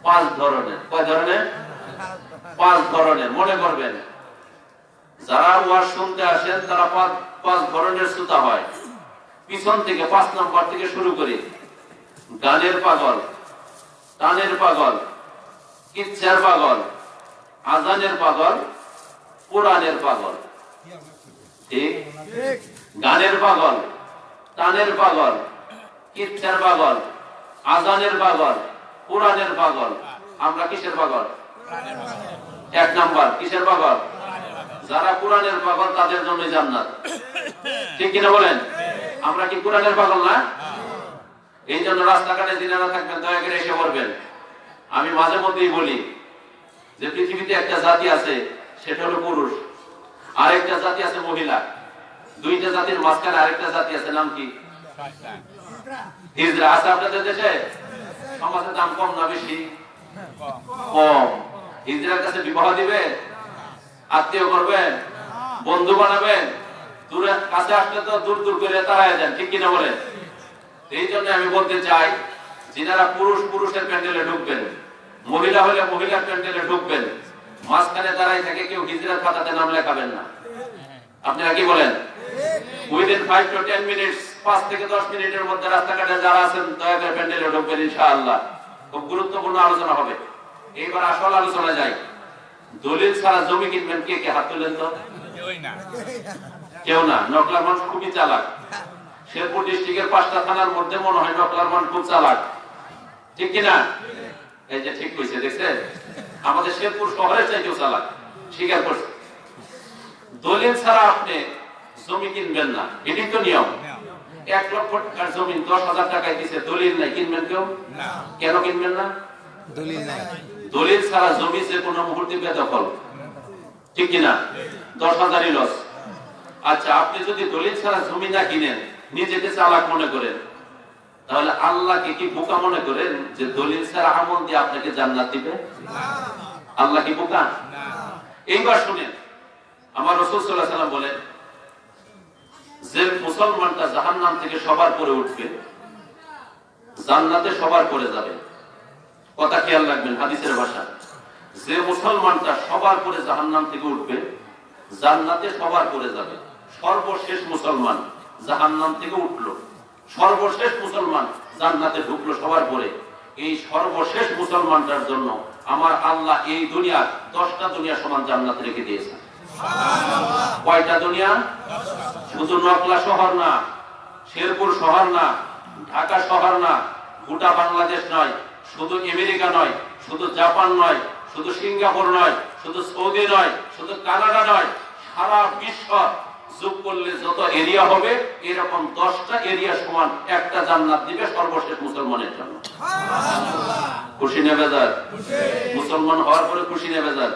পাঁচ ধরনের। কয় ধরনের? পাঁচ ধরনের। মনে করবেন, যারা ওয়াজ শুনতে আসেন তারা পাঁচ ধরনের শ্রোতা হয়। পিছন থেকে 5 নম্বর থেকে শুরু করি। গানের পাগল, টানের পাগল, কিচ্ছার পাগল, আজানের পাগল, কোরআনের পাগল। ঠিক? গানের পাগল, টানের পাগল, কিচ্ছার পাগল, আজানের পাগল, কোরআনের পাগল। আমরা কিসের পাগল? 1 নাম্বার। কিসের পাগল? যারা কোরআনের পাগল তাদের জন্য জান্নাত। ঠিক কিনা বলেন? আমরা কি কোরআনের পাগল না? এই জন্য রাস্তাঘাটে যিনারা থাকবেন দয়া করে এসে পড়বেন। আমি মাঝে মধ্যেই বলি যে পৃথিবীতে একটা জাতি আছে, সেটা হলো পুরুষ, আর একটা জাতি আছে মহিলা। দুইটা জাতির মাঝখানে আরেকটা জাতি আছে, নাম কি? হিজড়া। আছে আপনাদের দেশে? সমাজের দাম কম না বেশি? কম। হিজড়ার কাছে বিবাহ দিবেন? আত্মীয় করবেন? বন্ধু বানাবেন? দূরে কাছে আসলে তো দূর দূর করে তাড়ায় যান। ঠিক কিনা বলেন? এই জন্য আমি বলতে চাই, যিনারা পুরুষ পুরুষের প্যান্ডেলে ঢুকবেন, মহিলা হলে মহিলার প্যান্ডেলে ঢুকবেন, মাঝখানে দাঁড়াই থেকে কেউ হিজড়ার খাতাতে নাম লেখাবেন না। আপনারা কি বলেন? উইদিন 5 to 10 মিনিটস, 5 থেকে 10 মিনিটের মধ্যে রাস্তাঘাটে যারা আছেন দয়া করে প্যান্ডেলে ঢুকবেন ইনশাআল্লাহ। খুব গুরুত্বপূর্ণ আলোচনা হবে। এইবার আসল আলোচনা যাই। দলিল ছাড়া জমি কিনবেন কে কে? হাত তুলেন তো। কেউ না। নকলার মানুষ খুবই চালাক। শেরপুর ডিস্ট্রিক্টের 5টা থানার মধ্যে মনে হয় নকলার মানুষ খুব চালাক। ঠিক কিনা? এই যে ঠিক কইছে, দেখছেন? আমাদের শেরপুর শহরের চাইতেও চালাক, স্বীকার করছে। দলিল ছাড়া আপনি জমি কিনবেন না, এটাই তো নিয়ম। 1 লক্ষ টাকার জমি 10,000 টাকায় দিছে, দলিল নাই, কিনবেন কেউ? কেন কিনবেন না? দলিল নাই। দলিল ছাড়া জমি যে কোনো মুহূর্তে বেদখল। ঠিক কিনা? 10,000ই লস। আচ্ছা, আপনি যদি দলিল ছাড়া জমি না কিনেন, নিজেকে চালাক মনে করেন, তাহলে আল্লাহকে কি বোকা মনে করেন যে দলিল ছাড়া আমল দিয়ে আপনাকে জান্নাত দিবে? আল্লাহ কি বোকা? এইবার শুনেন, আমার রাসূল সাল্লাল্লাহু আলাইহি ওয়াসাল্লাম বলেন যে মুসলমানটা জাহান্নাম থেকে সবার পরে উঠবে, জান্নাতে সবার পরে যাবে। কথা খেয়াল রাখবেন, হাদিসের ভাষা। যে মুসলমানটা সবার পরে জাহান্নাম থেকে উঠবে, জান্নাতে সবার পরে যাবে। সর্বশেষ মুসলমান জাহান্নাম থেকে উঠলো, সর্বশেষ মুসলমান জান্নাতে ঢুকলো সবার পরে। এই সর্বশেষ মুসলমানটার জন্য আমার আল্লাহ এই দুনিয়া 10টা দুনিয়া সমান জান্নাত রেখে দিয়েছে। কয়টা দুনিয়া? শুধু নকলা শহর না, শেরপুর শহর না, ঢাকা শহর না, গোটা বাংলাদেশ নয়, শুধু আমেরিকা নয়, শুধু জাপান নয়, শুধু সিঙ্গাপুর নয়, শুধু সৌদি নয়, শুধু কানাডা নয়, সারা বিশ্ব যোগ করলে যত এরিয়া হবে, এরকম 10টা এরিয়া সমান একটা জান্নাত দিবে সর্বশেষ মুসলমানের জন্য। খুশি না বেজার? মুসলমান হওয়ার পরে খুশি না বেজার?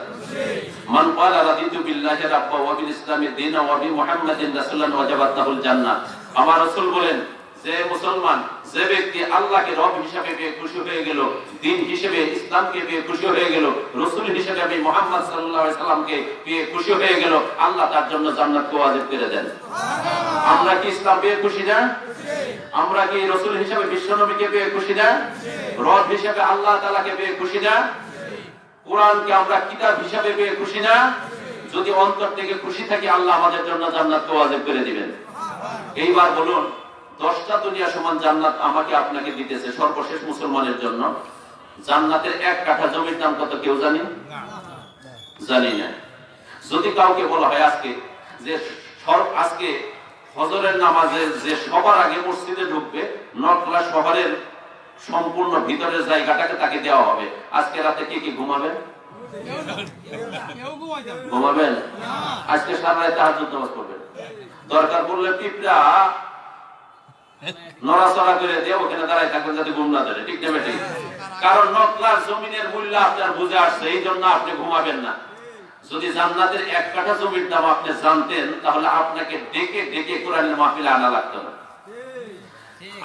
মান ক্বালা রাদিতু বিল্লাহি রাব্বা ওয়া বিল ইসলামি দীনা ওয়া বি মুহাম্মাদিন রাসূলান ওয়াজাবাত লাহুল জান্নাহ। আমার রাসূল বলেন, যে মুসলমান, যে ব্যক্তি আল্লাহকে রব হিসেবে পেয়ে খুশি হয়ে গেল, দ্বীন হিসেবে ইসলামকে পেয়ে খুশি হয়ে গেল, রাসূল হিসেবে আমি মুহাম্মদ সাল্লাল্লাহু আলাইহি সাল্লামকে পেয়ে খুশি হয়ে গেল, আল্লাহ তার জন্য জান্নাতকে ওয়াজিব করে দেন। আমরা কি ইসলাম পেয়ে খুশি না? আমরা কি রাসূল হিসেবে বিশ্বনবীকে পেয়ে খুশি না? রব হিসেবে আল্লাহ তাআলাকে পেয়ে খুশি না? কোরআনকে আমরা কিতাব হিসেবে পেয়ে খুশি না? যদি অন্তর থেকে খুশি থাকি, আল্লাহ আমাদের জন্য জান্নাতকে ওয়াজিব করে দিবেন। এইবার বলুন, 10টা দুনিয়া সমান জান্নাত আমাকে আপনাকে দিতেছে সর্বশেষ মুসলমানের জন্য। জান্নাতের 1 কাঠা জমির দাম কত কেউ জানি? জানি না। যদি কাউকে বলা হয় আজকে যে আজকে ফজরের নামাজে যে সবার আগে মসজিদে ঢুকবে, নকলা শহরের সম্পূর্ণ ভিতরের জায়গাটাকে তাকে দেওয়া হবে, আজকে রাতে কে কি ঘুমাবেন? ঘুমাবেন? আজকে সারা রাত তাহাজ্জুদ নামাজ পড়বেন। দরকার পড়লে পিঁপড়া নড়াচড়া করে দিয়ে ওখানে দাঁড়ায় থাকবেন যাতে ঘুম না ধরে। ঠিক না বেঠিক? কারণ নকলার জমিনের মূল্য আপনার বুঝে আসছে, এই জন্য আপনি ঘুমাবেন না। যদি জান্নাতের 1 কাঠা জমির দাম আপনি জানতেন, তাহলে আপনাকে ডেকে ডেকে কোরআনের মাহফিলে আনা লাগতো না,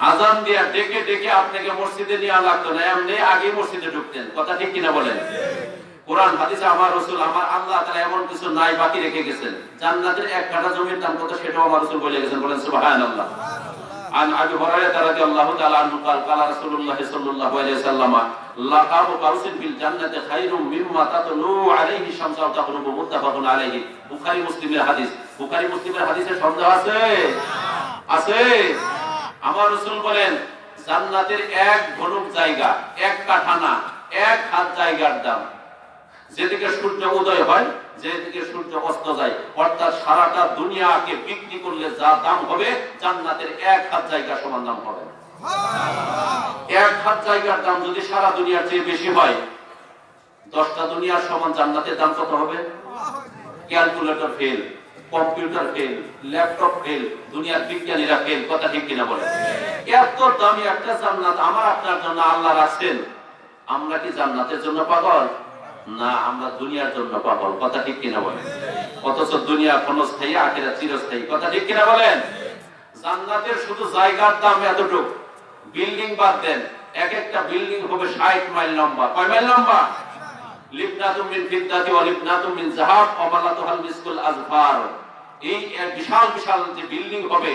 আজান দিয়ে ডেকে ডেকে আপনাকে মসজিদে নিয়ে আনা লাগতো না, এমনি আগে মসজিদে ঢুকতেন। কথা ঠিক কিনা বলেন? কোরআন হাদিসে আমার রাসূল, আমার আল্লাহ তাআলা এমন কিছু নাই বাকি রেখে গেছেন। জান্নাতের 1 কাঠা জমির দাম কত সেটাও আমার রাসূল বলে গেছেন। বলেন সুবহানাল্লাহ। عن ابي هريره رضي الله تعالى عنه قال قال رسول الله صلى الله عليه وسلم লাকাবু কাউসিন ফিল জান্নাতি খায়রুম মিম্মা তাতলু আলাইহি শামসু ওয়া তাগরুবু মুত্তাফাকুন আলাইহি। বুখারী মুসলিমের হাদিস। বুখারী মুসলিমের হাদিসে সন্দেহ আছে? আছে। আমার রাসূল বলেন জান্নাতের এক ধনুক জায়গা, এক কাঠানা, এক হাত জায়গার দাম, যেদিকে সূর্য উদয় হয়, যেদিকে সূর্য অস্ত যায়, অর্থাৎ সারাটা দুনিয়াকে বিক্রি করলে যা দাম হবে জান্নাতের এক হাত জায়গা সমান দাম হবে। এক হাত জায়গার দাম যদি সারা দুনিয়ার চেয়ে বেশি হয়, 10টা দুনিয়ার সমান জান্নাতের দাম কত হবে? Calculator fail, computer fail, laptop fail, দুনিয়ার বিজ্ঞানীরা ফেল। কথা ঠিক কিনা বলেন? এত দামি একটা জান্নাত আমার আপনার জন্য আল্লাহ রাখছেন, আমরা কি জান্নাতের জন্য পাগল? না, আমরা দুনিয়ার জন্য পাগল। কথা ঠিক কিনা বলেন? অথচ দুনিয়া ক্ষণস্থায়ী, আখিরাত চিরস্থায়ী। কথা ঠিক কিনা বলেন? জান্নাতের শুধু জায়গার দাম এতটুকু, বিল্ডিং বাদ দেন, এক একটা বিল্ডিং হবে 60 মাইল লম্বা। কয় মাইল লম্বা? লিবনাতুম মিন ফিদ্দাতি ওয়া লিবনাতুম মিন যাহাব ওয়া বালাতুহাল মিসকুল আযফার। এই এক বিশাল বিশাল যে বিল্ডিং হবে,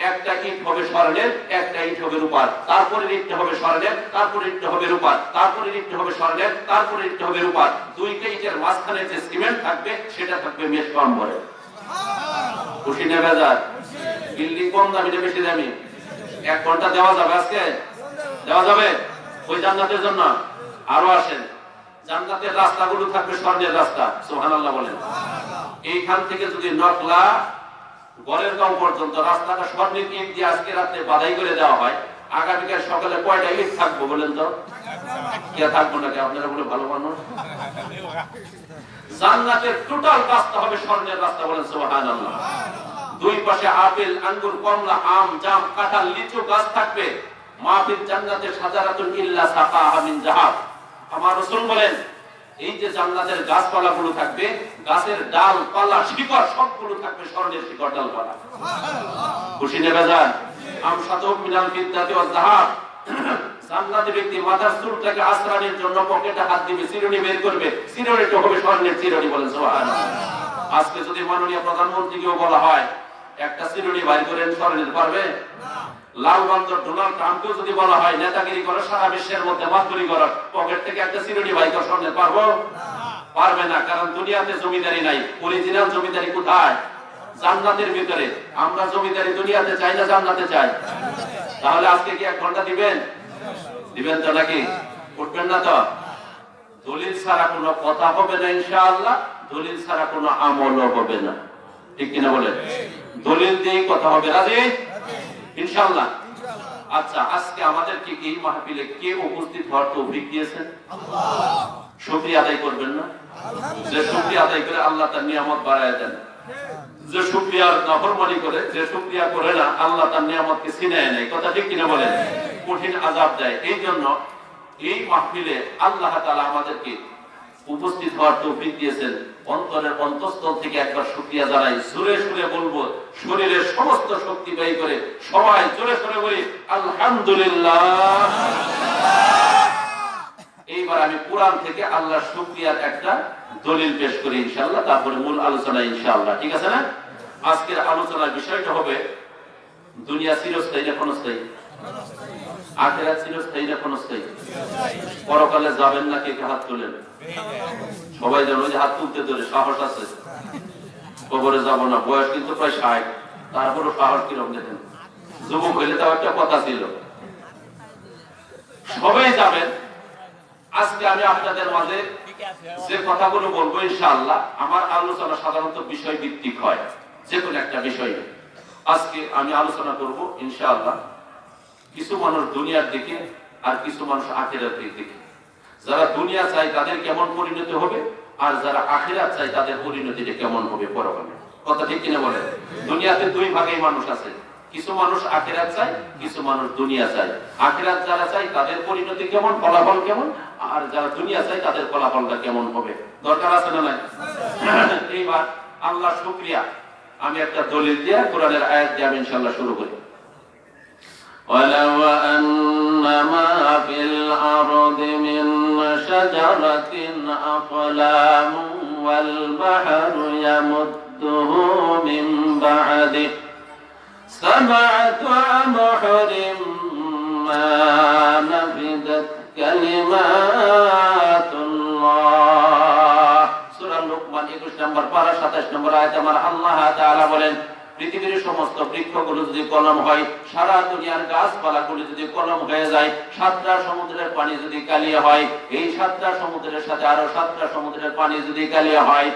একটা ইট হবে স্বর্ণের, একটা ইট হবে রূপার, তারপরে ইটটা হবে স্বর্ণের, তারপরে ইটটা হবে রূপার, তারপরে ইটটা হবে স্বর্ণের, তারপরে ইটটা হবে রূপার। দুইটা ইটের মাঝখানে যে সিমেন্ট থাকবে সেটা থাকবে মেশক আম্বরে। খুশি না বেজার? বিল্ডিং কম দামি না বেশি দামি? 1 ঘন্টা দেওয়া যাবে আজকে? দেওয়া যাবে? ওই জান্নাতের জন্য আরো আসেন। জান্নাতের রাস্তাগুলো থাকবে স্বর্ণের রাস্তা। সুবহানাল্লাহ বলেন। এইখান থেকে যদি নকলা গড়ের গাঁও পর্যন্ত রাস্তাটা স্বর্ণের ইট দিয়ে আজকে রাতে বাধাই করে দেওয়া হয়, আগামীকাল সকালে কয়টা ইট থাকবো বলেন তো? কে থাকবো নাকি? আপনারা বলে ভালো মানুষ। জান্নাতের টোটাল রাস্তা হবে স্বর্ণের রাস্তা। বলেন সুবহানাল্লাহ। দুই পাশে আপেল, আঙ্গুর, কমলা, আম, জাম, কাঁঠাল, লিচু গাছ থাকবে। মাহফিল জান্নাতে সাজারাতুন ইল্লা সাকাহা মিন যাহাব। আমার রাসূল বলেন এই যে জান্নাতের গাছপালাগুলো থাকবে, গাছের ডাল পালা শিকড় সবগুলো থাকবে স্বর্ণের শিকড় ডালপালা। খুশি নেবে যান? আম সাতুব মিনাল ফিদ্দাতি ওয়াজ যাহাব। জান্নাতি ব্যক্তি মাথার চুলটাকে আশ্রানের জন্য পকেটে হাত দিবে, চিরুনি বের করবে, চিরুনিটা হবে স্বর্ণের চিরুনি। বলেন সুবহানাল্লাহ। আজকে যদি মাননীয় প্রধানমন্ত্রীকেও বলা হয় একটা চিরুনি বাইর করেন, স্বর্ণের পারবে? লাল বান্দর ডোনাল্ড ট্রাম্পকেও যদি বলা হয় নেতাগিরি করে সারা বিশ্বের মধ্যে মাতবরি করার, পকেট থেকে একটা চিরুনি বাইর করে স্বর্ণের পারবো? পারবে না। কারণ দুনিয়াতে জমিদারি নাই। অরিজিনাল জমিদারি কোথায়? জান্নাতের ভিতরে। আমরা জমিদারি দুনিয়াতে চাই না জান্নাতে চাই? তাহলে আজকে কি 1 ঘন্টা দিবেন? দিবেন তো নাকি? উঠবেন না তো? দলিল ছাড়া কোনো কথা হবে না ইনশাআল্লাহ, দলিল ছাড়া কোনো আমলও হবে না। ঠিক কিনা বলেন? দলিল দিয়েই কথা হবে। রাজি ইনশাআল্লাহ? আচ্ছা, আজকে আমাদেরকে এই মাহফিলে কে উপস্থিত হওয়ার তৌফিক দিয়েছেন? আল্লাহ। শুকরিয়া আদায় করবেন না? যে শুকরিয়া আদায় করে আল্লাহ তার নিয়ামত বাড়ায় দেন। যে শুকরিয়ার নাফরমানি করে, যে শুকরিয়া করে না, আল্লাহ তার নিয়ামতকে ছিনায় নেয়। কথা ঠিক কিনা বলেন? কঠিন আযাব দেয়। এই জন্য এই মাহফিলে আল্লাহ তাআলা আমাদেরকে উপস্থিত হওয়ার তৌফিক দিয়েছেন। অন্তরের অন্তঃস্থল থেকে একবার শুকরিয়া জানাই। জোরে সুরে বলবো, শরীরের সমস্ত শক্তি ব্যয় করে সবাই জোরে সুরে বলি আলহামদুলিল্লাহ। এইবার আমি কোরআন থেকে আল্লাহর শুকরিয়ার একটা দলিল পেশ করি ইনশাআল্লাহ, তারপরে মূল আলোচনা ইনশাআল্লাহ। ঠিক আছে না? আজকের আলোচনার বিষয়টা হবে দুনিয়া চিরস্থায়ী না ক্ষণস্থায়ী? আখিরাত চিরস্থায়ী না ক্ষণস্থায়ী? পরকালে যাবেন নাকি? হাত তোলেন সবাই। যেন ওই যে হাত তুলতে ধরে সাহস আছে। কবরে যাব না, বয়স কিন্তু প্রায় 60, তারপরও সাহস কিরকম দেখেন। যুবক হইলে তাও একটা কথা ছিল। সবাই যাবেন। আজকে আমি আপনাদের মাঝে যে কথাগুলো বলবো ইনশাআল্লাহ, আমার আলোচনা সাধারণত বিষয় ভিত্তিক হয়, যে কোনো একটা বিষয়। আজকে আমি আলোচনা করব ইনশাআল্লাহ কিছু মানুষ দুনিয়ার দিকে আর কিছু মানুষ আখিরাতের দিকে। যারা দুনিয়া চায় তাদের কেমন পরিণতি হবে, আর যারা আখিরাত চায় তাদের পরিণতিটা কেমন হবে পরকালে। কথা ঠিক কিনা বলেন? দুনিয়াতে দুই ভাগেই মানুষ আছে। কিছু মানুষ আখিরাত চায়, কিছু মানুষ দুনিয়া চায়। আখিরাত যারা চায় তাদের পরিণতি কেমন, ফলাফল কেমন, আর যারা দুনিয়া চায় তাদের ফলাফলটা কেমন হবে। দরকার আছে না নাই? এইবার আল্লাহ শুকরিয়া আমি একটা দলিল দিয়ে, কোরআনের আয়াত দিয়ে আমি ইনশাআল্লাহ শুরু করি। ولو أن ما في الأرض من شجرة أقلام والبحر يمده من بعده 7 أبحر ما نفدت কালিমাতুল্লাহ। সূরা লুকমান 21 নম্বর পারা 27 নম্বর আয়াতে আমার আল্লাহ তাআলা বলেন, পৃথিবীর সমস্ত বৃক্ষগুলো যদি কলম হয়, সারা দুনিয়ার গাছপালাগুলো যদি কলম হয়ে যায়, 7টা সমুদ্রের পানি যদি কালিয়া হয়, এই 7টা সমুদ্রের সাথে আরো 7টা সমুদ্রের পানি যদি কালিয়া হয়,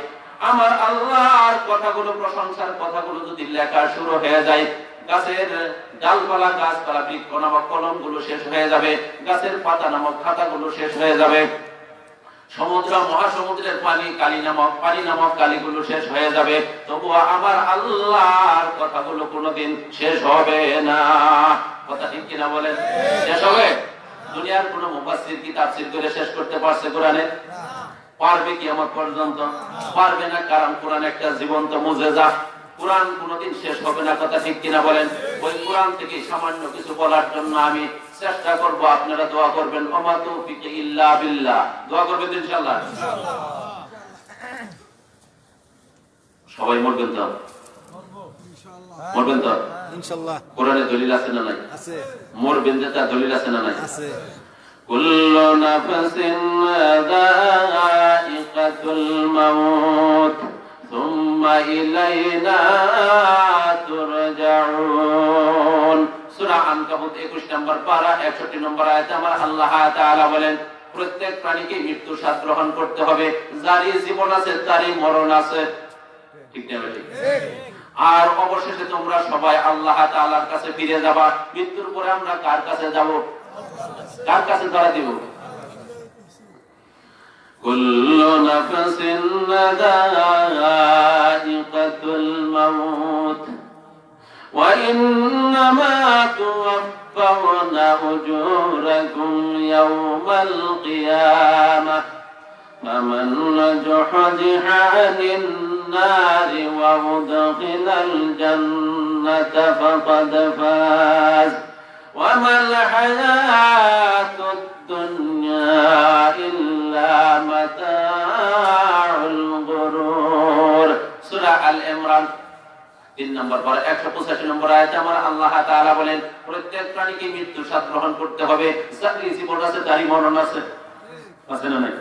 আমার আল্লাহর কথাগুলো, প্রশংসার কথাগুলো যদি লেখা শুরু হয়ে যায়, গাছের ডালপালা, গাছপালা, বৃক্ষ নামক কলমগুলো শেষ হয়ে যাবে, গাছের পাতা নামক খাতাগুলো শেষ হয়ে যাবে, সমুদ্র মহাসমুদ্রের পানি নামক কালিগুলো শেষ হয়ে যাবে, তবুও আমার আল্লাহর কথাগুলো কোনোদিন শেষ হবে না। কথা ঠিক কিনা বলেন? শেষ হবে? দুনিয়ার কোন মুফাসসির কি তাফসীর করে শেষ করতে পারছে কোরআনে? পারবে কি আমার পর্যন্ত? পারবে না, কারণ কোরআন একটা জীবন্ত মুজিজা। কোরআন কোনোদিন শেষ হবে না। কথা ঠিক কিনা বলেন? ওই কোরআন থেকে সামান্য কিছু বলার জন্য আমি চেষ্টা করব, আপনারা দোয়া করবেন। ওমা তৌফিক ইল্লা বিল্লাহ। দোয়া করবেন ইনশাআল্লাহ। সবাই মরবেন তো? মরবেন তো ইনশাআল্লাহ? কোরআনে দলিল আছে না নাই? আছে। মরবেন যে তার দলিল আছে না নাই? আছে। কুল্লু নাফসিন যায়িকাতুল মাউত সুম্মা ইলাইনা তুরজাউন। সূরা আনকাবুত 21 নম্বর পারা 61 নম্বর আয়াতে আমার আল্লাহ তাআলা বলেন, প্রত্যেক প্রাণীকে মৃত্যু স্বাদ গ্রহণ করতে হবে। যারই জীবন আছে তারই মরণ আছে। ঠিক না ঠিক? আর অবশেষে তোমরা সবাই আল্লাহ তাআলার কাছে ফিরে যাবা। মৃত্যুর পরে আমরা কার কাছে যাব? কার কাছে ধরা দিব? কুল্লু নাফসিন যায়িকাতুল মাউত ওয়া ইন্নামা তুওয়াফাউনা উজুরাকুম ইয়াওমাল কিয়ামাহ ফামান যুহজিহা আনিন নারি ওয়া উদখিলাল জান্নাতা ফাকাদ ফাজ ওয়া মাল হায়াতুদ দুনিয়া ইল্লা মাতাউল গুরুর। সূরা আল ইমরান 3 নম্বর পারা 185 নম্বর আয়াতে আমার আল্লাহ তাআলা বলেন, প্রত্যেক প্রাণীকে মৃত্যু স্বাদ গ্রহণ করতে হবে। যারই জীবন আছে তারই মরণ আছে। আছে না নাই?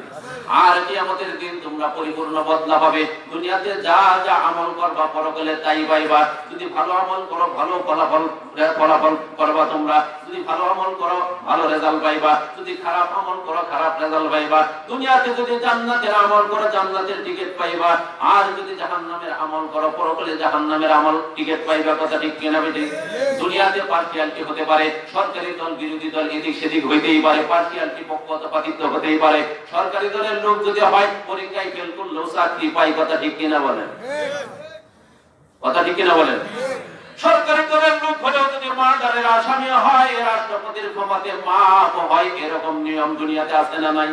আর কিয়ামতের দিন তোমরা পরিপূর্ণ বদলা পাবে। দুনিয়াতে যা যা আমল করবা পরকালে তাই পাইবা। যদি ভালো আমল করো ভালো ফলাফল করবা তোমরা। যদি ভালো আমল করো ভালো রেজাল্ট পাইবা। যদি খারাপ আমল করো খারাপ রেজাল্ট পাইবা। দুনিয়াতে যদি জান্নাতের আমল করো জান্নাতের টিকিট পাইবা। আর যদি জাহান্নামের আমল করো পরকালে জাহান্নামের আমল টিকিট পাইবা। কথা ঠিক কিনা বেঠিক? দুনিয়াতে পার্সিয়ালিটি হতে পারে, সরকারি দল বিরোধী দল এদিক সেদিক হইতেই পারে, পার্সিয়ালিটি পক্ষপাতিত্ব হতেই পারে। সরকারি দলের লোক যদি হয় পরীক্ষায় ফেল করলেও চাকরি পাই। কথা ঠিক কিনা বলেন? কথা ঠিক কিনা বলেন? সরকারি দলের লোক হলেও যদি মার্ডারের আসামি হয়, রাষ্ট্রপতির ক্ষমতায় মাপ হয়, এরকম নিয়ম দুনিয়াতে আছে না নাই?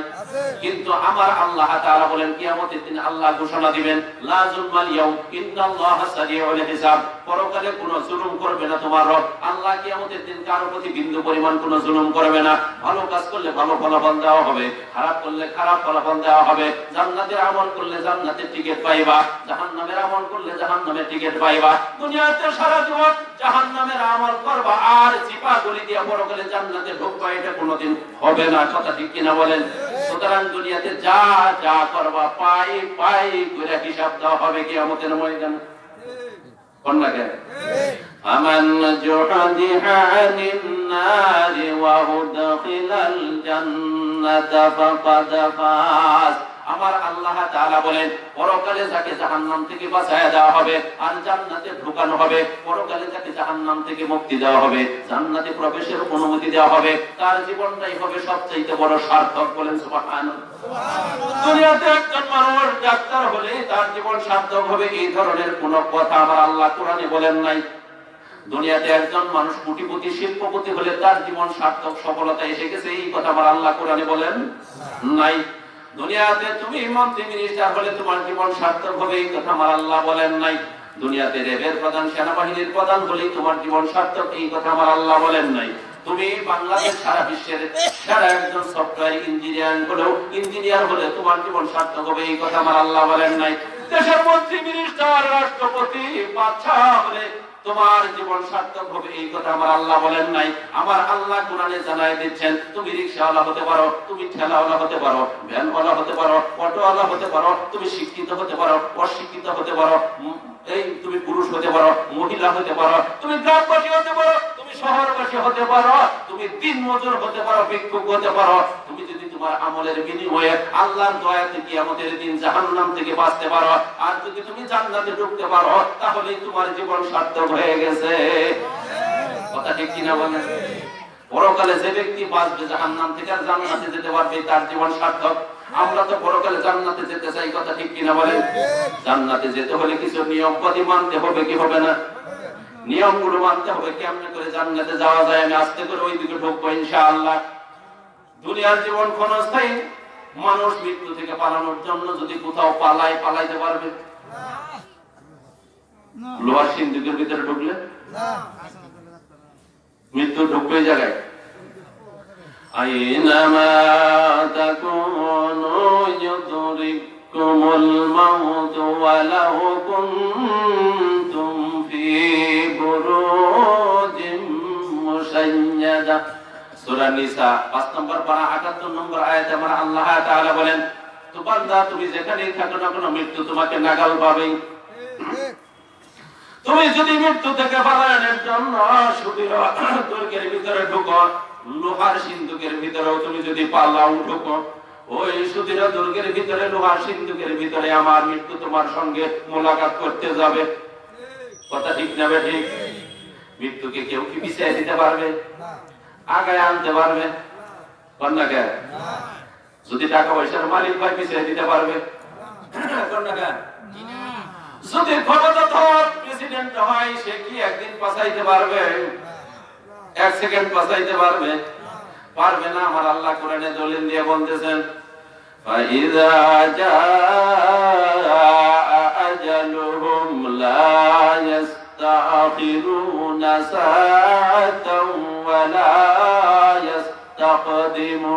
কিন্তু আমার আল্লাহ তাআলা বলেন, কিয়ামতের দিন আল্লাহ ঘোষণা দিবেন, লা যুলমাল ইয়াউম ইন্নাল্লাহা সারিউল হিসাব। পরকালে কোনো জুলুম করবে না তোমার রব। আল্লাহ কিয়ামতের দিন কারো প্রতি বিন্দু পরিমাণ কোনো জুলুম করবে না। ভালো কাজ করলে ভালো ফলাফল দেওয়া হবে, খারাপ করলে খারাপ ফলাফল দেওয়া হবে। জান্নাতের আমল করলে জান্নাতের টিকিট পাইবা, জাহান্নামের আমল করলে জাহান্নামের টিকিট পাইবা। দুনিয়াতে সারা জীবন জাহান্নামের আমল করবা আর চিপা গলি দিয়া পরকালে জান্নাতে ঢুকবা, এটা কোনোদিন হবে না। কথা ঠিক কিনা বলেন? সুতরাং দুনিয়াতে যা যা করবা পাই পাই করে হিসাব দেওয়া হবে কিয়ামতের ময়দানে। কোন না কেন? ফামান যুহদিহা আনিন নারি ওয়া উদখিলাল জান্নাতা ফাকাদ ফাজ। আমার আল্লাহ তাআলা বলেন, পরকালে যাকে জাহান্নাম থেকে বাঁচায়া দেওয়া হবে আর জান্নাতে ঢোকানো হবে, পরকালে যাকে জাহান্নাম থেকে মুক্তি দেওয়া হবে, জান্নাতে প্রবেশের অনুমতি দেওয়া হবে, তার জীবনটাই হবে সবচেয়ে বড় সার্থক। বলেন সুবহানাল্লাহ। দুনিয়াতে একজন মানুষ ডাক্তার হলে তার জীবন সার্থক হবে, এই ধরনের কোনো কথা আমার আল্লাহ কোরআনে বলেন নাই। দুনিয়াতে একজন মানুষ কোটিপতি শিল্পপতি হলে তার জীবন সার্থক, সফলতা এসে গেছে, এই কথা আমার আল্লাহ কোরআনে বলেন নাই। দুনিয়াতে তুমি মন্ত্রী মিনিস্টার হলে তোমার জীবন সার্থক হবে, এই কথা আমার আল্লাহ বলেন নাই। দুনিয়াতে রেবের প্রধান, সেনাবাহিনীর প্রধান হলেই তোমার জীবন সার্থক, এই কথা আমার আল্লাহ বলেন নাই। তুমি বাংলাদেশ সারা বিশ্বের সারা একজন সফটওয়্যার ইঞ্জিনিয়ার হলে তোমার জীবন সার্থক হবে, এই কথা আমার আল্লাহ বলেন নাই। দেশের মন্ত্রী মিনিস্টার রাষ্ট্রপতি বাদশা হলে তোমার জীবন সার্থক হবে এই কথা আমার আল্লাহ বলেন নাই। আমার আল্লাহ কোরআনে জানায় দিচ্ছেন, তুমি রিকশাওয়ালা হতে পারো, তুমি ঠেলাওয়ালা হতে পারো, ভ্যানওয়ালা হতে পারো, অটোওয়ালা হতে পারো, তুমি শিক্ষিত হতে পারো, অশিক্ষিত হতে পারো, এই তুমি পুরুষ হতে পারো, মহিলা হতে পারো, তুমি গ্রামবাসী হতে পারো, তুমি শহরবাসী হতে পারো, তুমি দিনমজুর হতে পারো, ভিক্ষুক হতে পারো। তুমি যদি তোমার আমলের বিনিময়ে আল্লাহর দয়াতে কিয়ামতের দিন জাহান্নাম থেকে বাঁচতে পারো, আর যদি তুমি জান্নাতে ঢুকতে পারো, তাহলেই তোমার জীবন সার্থক হয়ে গেছে। কথা ঠিক কিনা বলেন? পরকালে যে ব্যক্তি বাঁচবে জাহান্নাম থেকে আর জান্নাতে যেতে পারবে, তার জীবন সার্থক। আমরা তো পরকালে জান্নাতে যেতে চাই, কথা ঠিক কিনা বলেন? জান্নাতে যেতে হলে কিছু নিয়মপাতি মানতে হবে, কি হবে না? নিয়মগুলো মানতে হবে। কেমনে করে জান্নাতে যাওয়া যায়? আমি আস্তে করে ওই দিকে ঢুকবো ইনশাআল্লাহ। দুনিয়ার জীবন ক্ষণস্থায়ী। মানুষ মৃত্যু থেকে পালানোর জন্য যদি কোথাও পালাইতে পারবে? লোহার সিন্ধুকের ভিতরে ঢুকলে মৃত্যু ঢুকবে জায়গায়। আইনামা তাকুনু ইউদরিকুমুল মাউত ওয়ালাউ কুনতুম ফি বুরুজিম মুশাইয়াদা। সূরা নিসা 5 নম্বর পারা 78 নম্বর আয়াতে আমার আল্লাহ তাআলা বলেন, তো বান্দা তুমি যেখানেই থাকো না কেন মৃত্যু তোমাকে নাগাল পাবে। তুমি যদি মৃত্যু থেকে পালানোর জন্য দুর্গের ভিতরে ঢুকো, লোহার সিন্ধুকের ভিতরেও তুমি যদি পালাও ঢুকো, ওই সুদীর দুর্গের ভিতরে লোহার সিন্ধুকের ভিতরে আমার মৃত্যু তোমার সঙ্গে মোলাকাত করতে যাবে। কথা ঠিক না ঠিক? মৃত্যুকে কেউ কি পিছিয়ে দিতে পারবে? আগায় আনতে পারবে? কন্যাকে যদি টাকা পয়সার মালিক হয় পিছিয়ে দিতে পারবে? কন্যাকে যদি ক্ষমতাধর প্রেসিডেন্ট হয় সে কি একদিন পাঠাইতে পারবে? এক সেকেন্ড পাঠাইতে পারবে? পারবে না। আমার আল্লাহ কোরআনে দলিল দিয়ে বলতেছেন, ফাইযা জাআ আজালুহুম লা ইস্তাখিরুনা সাআতাও ওয়া লা ইস্তাকদিমুন।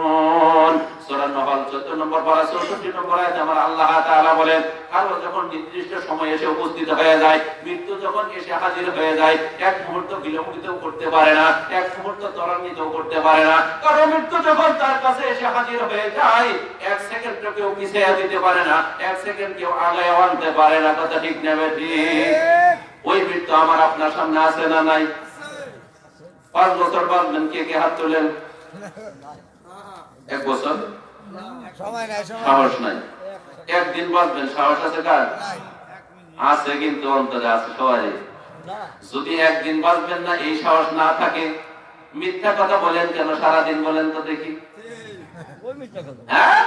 সূরা নহল 14 নম্বর পারা 64 নম্বর আয়াতে আমার আল্লাহ তাআলা বলেন, কারণ যখন নির্দিষ্ট সময় এসে উপস্থিত হয়ে যায়, মৃত্যু যখন এসে হাজির হয়ে যায়, এক মুহূর্ত বিলম্বিত করতে পারে না, এক মুহূর্ত ত্বরান্বিত করতে পারে না। কারণ মৃত্যু যখন তার কাছে এসে হাজির হয়ে যায়, এক সেকেন্ড কেউ পিছিয়ে দিতে পারে না, এক সেকেন্ড কেউ আগায় আনতে পারে না। কথা ঠিক না ঠিক? ওই মৃত্যু আমার আপনার সামনে আছে না নাই? 5 বছর বাঁচবেন, কে কে হাত তোলেন? 1 বছর সাহস নাই। একদিন বাঁচবেন, সাহস আছে কার? আছে, কিন্তু অন্তরে আছে সবারই। যদি একদিন বাঁচবেন না এই সাহস না থাকে, মিথ্যা কথা বলেন কেন সারাদিন? বলেন তো দেখি। হ্যাঁ,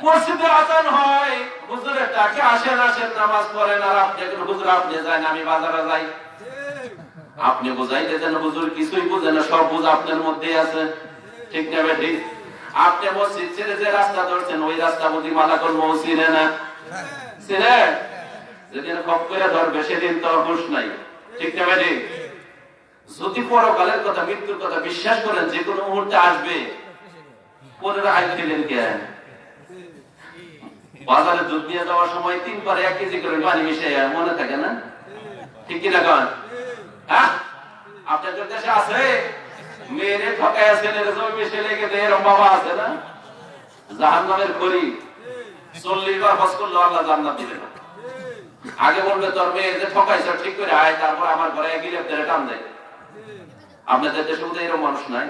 মসজিদে আজান হয়, হুজুরের ডাকে আসেন নামাজ পড়েন, আর আপনি হুজুর আপনি যান, আমি বাজারে যাই। আপনি বুঝাইতে দেন হুজুর কিছুই বুঝে না, সব বুঝ আপনার মধ্যেই আছে। ঠিক না বেঠিক? আপনি মসজিদ ছেড়ে যে রাস্তা ধরছেন, ওই রাস্তা বুঝি মালাকুল মউত চিনে না? চিনে? যেদিন খপ করে ধরবে সেদিন তো হুঁশ নাই। ঠিক না বেঠিক? যদি পরকালের কথা, মৃত্যুর কথা বিশ্বাস করেন যে কোনো মুহূর্তে আসবে, পরের আয় খেলেন কে? বাজারে দুধ নিয়ে যাওয়ার সময় 3 বার 1 কেজি করে পানি মিশিয়ে, মনে থাকে না? ঠিক কিনা কন? হ্যাঁ, আপনাদের দেশে আছে মেয়েরে ঠকায় ছেলের জমি মিশে লেগে দেয়, এরকম বাবা আছে না? জাহান্নামের খড়ি 40 বার হজ করলে আল্লাহ জান্নাত দিবে না। আগে বলবে তোর মেয়ে যে ঠকাইছে ঠিক করে আয়, তারপর আমার ঘরে গিয়ে ধরে টান দেয়। আপনাদের দেশে তো এরকম মানুষ নাই?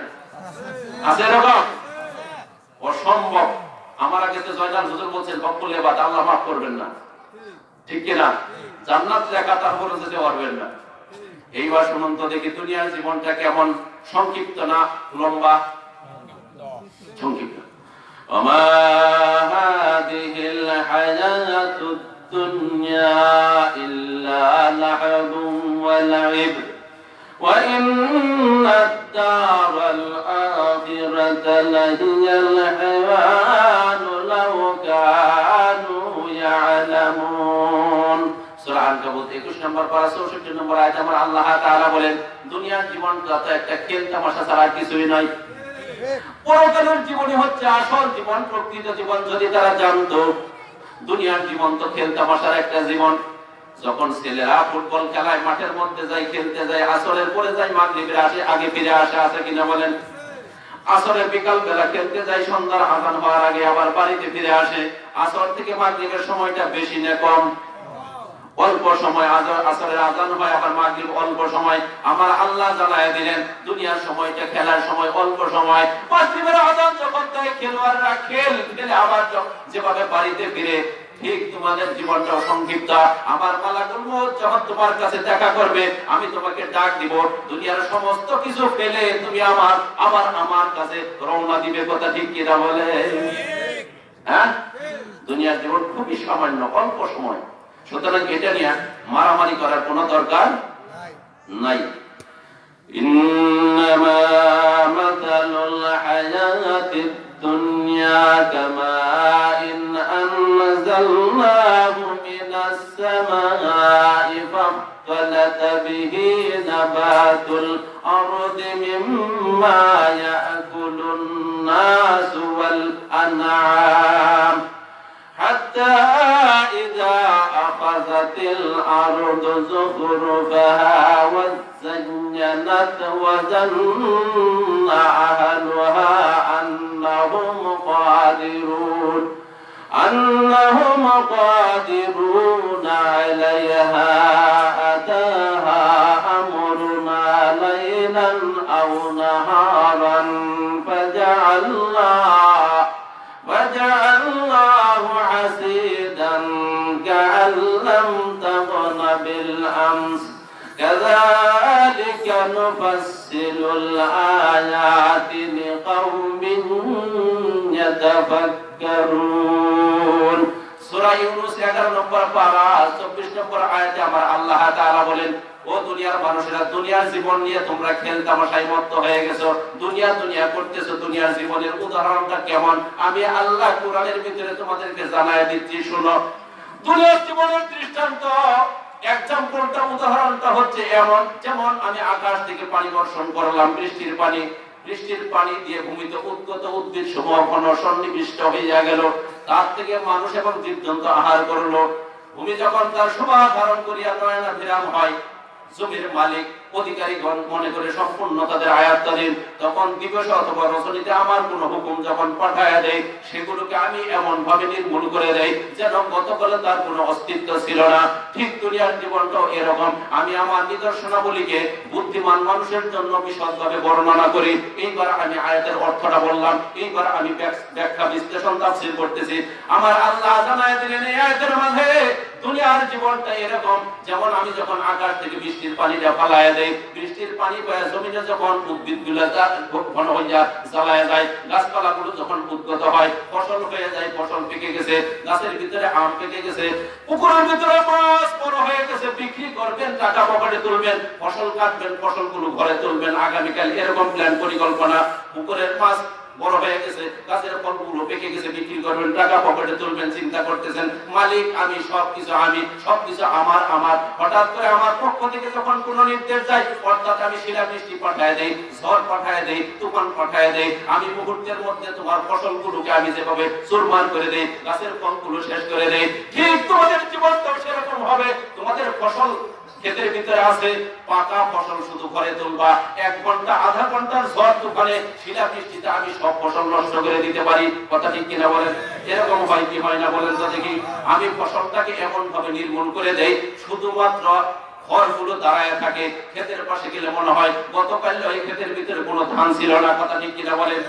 আছে এরকম? অসম্ভব। আমার আগে তো জয়নাল হুজুর বলছেন বকলে বাদ আল্লাহ মাফ করবেন না। ঠিক কিনা? জান্নাত লেখা তারপরে যেতে পারবেন না। এইবার শুনুন তো দেখি, দুনিয়ার জীবনটা কেমন সংক্ষিপ্ত না লম্বা? সংক্ষিপ্ত। ওমা হাদিহিল হায়াতুদ দুনিয়া ইল্লা লাহবুন ওয়া লাইব ওয়া ইন্নাদ দারাল আখিরাতা লাহিয়াল হায়াওয়ান লাউ কানু ইয়ালামুন। সূরা আনকাবুত 21 নম্বর পারা 64 নম্বর আয়াতে আমার আল্লাহ তাআলা বলেন, দুনিয়ার জীবনটা তো একটা খেল তামাশা ছাড়া কিছুই নয়। পরকালের জীবনই হচ্ছে আসল জীবন, প্রকৃত জীবন। যদি তারা জানতো দুনিয়ার জীবন তো খেল তামাশার একটা জীবন, যখন ছেলেরা ফুটবল খেলায় মাঠের মধ্যে যায়, খেলতে যায়, আসরের পরে যায়, মাগরিবের আগে ফিরে আসে, আছে কিনা বলেন? আসরে বিকাল বেলা খেলতে যায়, সন্ধ্যার আজান হওয়ার আগে আবার বাড়িতে ফিরে আসে। আসর থেকে মাগরিবের সময়টা বেশি না কম? অল্প সময়। আসরের আজান হয়, আবার মাগরিব অল্প সময়। আমার আল্লাহ জানায় দিলেন দুনিয়ার সময়টা খেলার সময় অল্প সময়। মাগরিবের আজান যখন তাই খেলোয়াড়রা খেলে আবার যেভাবে বাড়িতে ফিরে, ঠিক তোমাদের জীবনটাও সংক্ষিপ্ত। আমার মালাকুল মউত যখন তোমার কাছে দেখা করবে, আমি তোমাকে ডাক দিব, দুনিয়ার সমস্ত কিছু ফেলে তুমি আমার কাছে রওনা দিবে। কথা ঠিক কিনা বলে? হ্যাঁ, দুনিয়ার জীবন খুবই সামান্য, অল্প সময়। সুতরাং এটা নিয়ে মারামারি করার কোনো দরকার নাই। ইন্নামা মাতালুল হায়াতিদ দুনিয়া কামাইন আনজালনাহু মিনাস সামাই ফাখতালাতা বিহি নাবাতুল আরদি মিম্মা ইয়াকুলুন নাসু ওয়াল আনআম হাত্তা ইযা আখাযাত الأرض زخرفها وزينت وظن أهلها أنهم قادرون عليها أتاها أمرنا ليلا أو نهارا فجعلناه حصيدا كأن لم تغن بالأمس كذلك نفصل الآيات لقوم يتفكرون। সূরা ইউনূস 11 নম্বর পারা 24 নম্বর আয়াতে আমার আল্লাহ তাআলা বলেন, ও দুনিয়ার মানুষেরা, দুনিয়ার জীবন নিয়ে তোমরা খেল তামাশায় মত্ত হয়ে গেছো, দুনিয়া করতেছো। দুনিয়ার জীবনের উদাহরণটা কেমন আমি আল্লাহ কোরআনের ভিতরে তোমাদেরকে জানায় দিচ্ছি, শুনো। দুনিয়ার জীবনের দৃষ্টান্ত, এক্সাম্পলটা, উদাহরণটা হচ্ছে এমন, যেমন আমি আকাশ থেকে পানি বর্ষণ করলাম, বৃষ্টির পানি দিয়ে ভূমিতে উদ্গত উদ্ভিদ সমূহ ঘন সন্নিবিষ্ট হইয়া গেল, তার থেকে মানুষ এবং জীবজন্তু আহার করলো। ভূমি যখন তার শোভা ধারণ করিয়া নয়না বিরাম হয়, জমির মালিক অধিকারীগণ মনে করে সম্পূর্ণ তাদের আয়াত্তাধীন, তখন দিবস অথবা রজনীতে আমার কোন হুকুম যখন পাঠায়া দেয়, সেগুলোকে আমি এমন ভাবে নির্মূল করে দেই যেন গতকালে তার কোনো অস্তিত্ব ছিল না। ঠিক দুনিয়ার জীবনটাও এরকম। আমি আমার নিদর্শনাবলীকে বুদ্ধিমান মানুষের জন্য বিশদভাবে বর্ণনা করি। এইবার আমি আয়াতের অর্থটা বললাম, এইবার আমি ব্যাখ্যা বিশ্লেষণ তাফসীর করতেছি। আমার আল্লাহ জানায় দিলেন এই আয়াতের মাঝে দুনিয়ার জীবনটা এরকম, যেমন আমি যখন আকাশ থেকে বৃষ্টির পানিটা ফালায়া দেই, বৃষ্টির পানি বয়ে জমিনে যখন উদ্ভিদগুলো ঘন হইয়া জ্বালায়া যায়, গাছপালাগুলো যখন উদ্গত হয়, ফসল হয়ে যায়, ফসল পেকে গেছে, গাছের ভিতরে আম পেকে গেছে, পুকুরের ভিতরে মাছ বড় হয়ে গেছে, বিক্রি করবেন, টাকা পকেটে তুলবেন, ফসল কাটবেন, ফসলগুলো ঘরে তুলবেন আগামীকাল, এরকম প্ল্যান পরিকল্পনা। পুকুরের মাছ বড় হয়ে গেছে, গাছের ফলগুলো পেকে গেছে, বিক্রি করবেন, টাকা পকেটে তুলবেন, চিন্তা করতেছেন মালিক আমি সবকিছু আমার। হঠাৎ করে আমার পক্ষ থেকে যখন কোনো নির্দেশ যায়, অর্থাৎ আমি শিলাবৃষ্টি পাঠায় দেই, ঝড় পাঠায় দেই, তুফান পাঠায় দেই, আমি মুহূর্তের মধ্যে তোমার ফসলগুলোকে আমি যেভাবে চুরমার করে দেই, গাছের ফলগুলো শেষ করে দেই, ঠিক তোমাদের জীবনটাও সেরকম হবে। তোমাদের ফসল ক্ষেতের ভিতরে আছে, পাকা ফসল শুধু ঘরে তুলবা, 1 ঘন্টা আধা ঘন্টার ঝড় তুফানে শিলাবৃষ্টিতে আমি সব ফসল নষ্ট করে দিতে পারি। কথা ঠিক কিনা বলেন? এরকম হয় কি হয় না বলেন তো দেখি? আমি ফসলটাকে এমন ভাবে নির্মূল করে দেই, শুধুমাত্র ঘরগুলো দাঁড়ায় থাকে। ক্ষেতের পাশে গেলে মনে হয় গতকাল ওই ক্ষেতের ভিতরে কোনো ধান ছিল না। কথা ঠিক কিনা বলেন?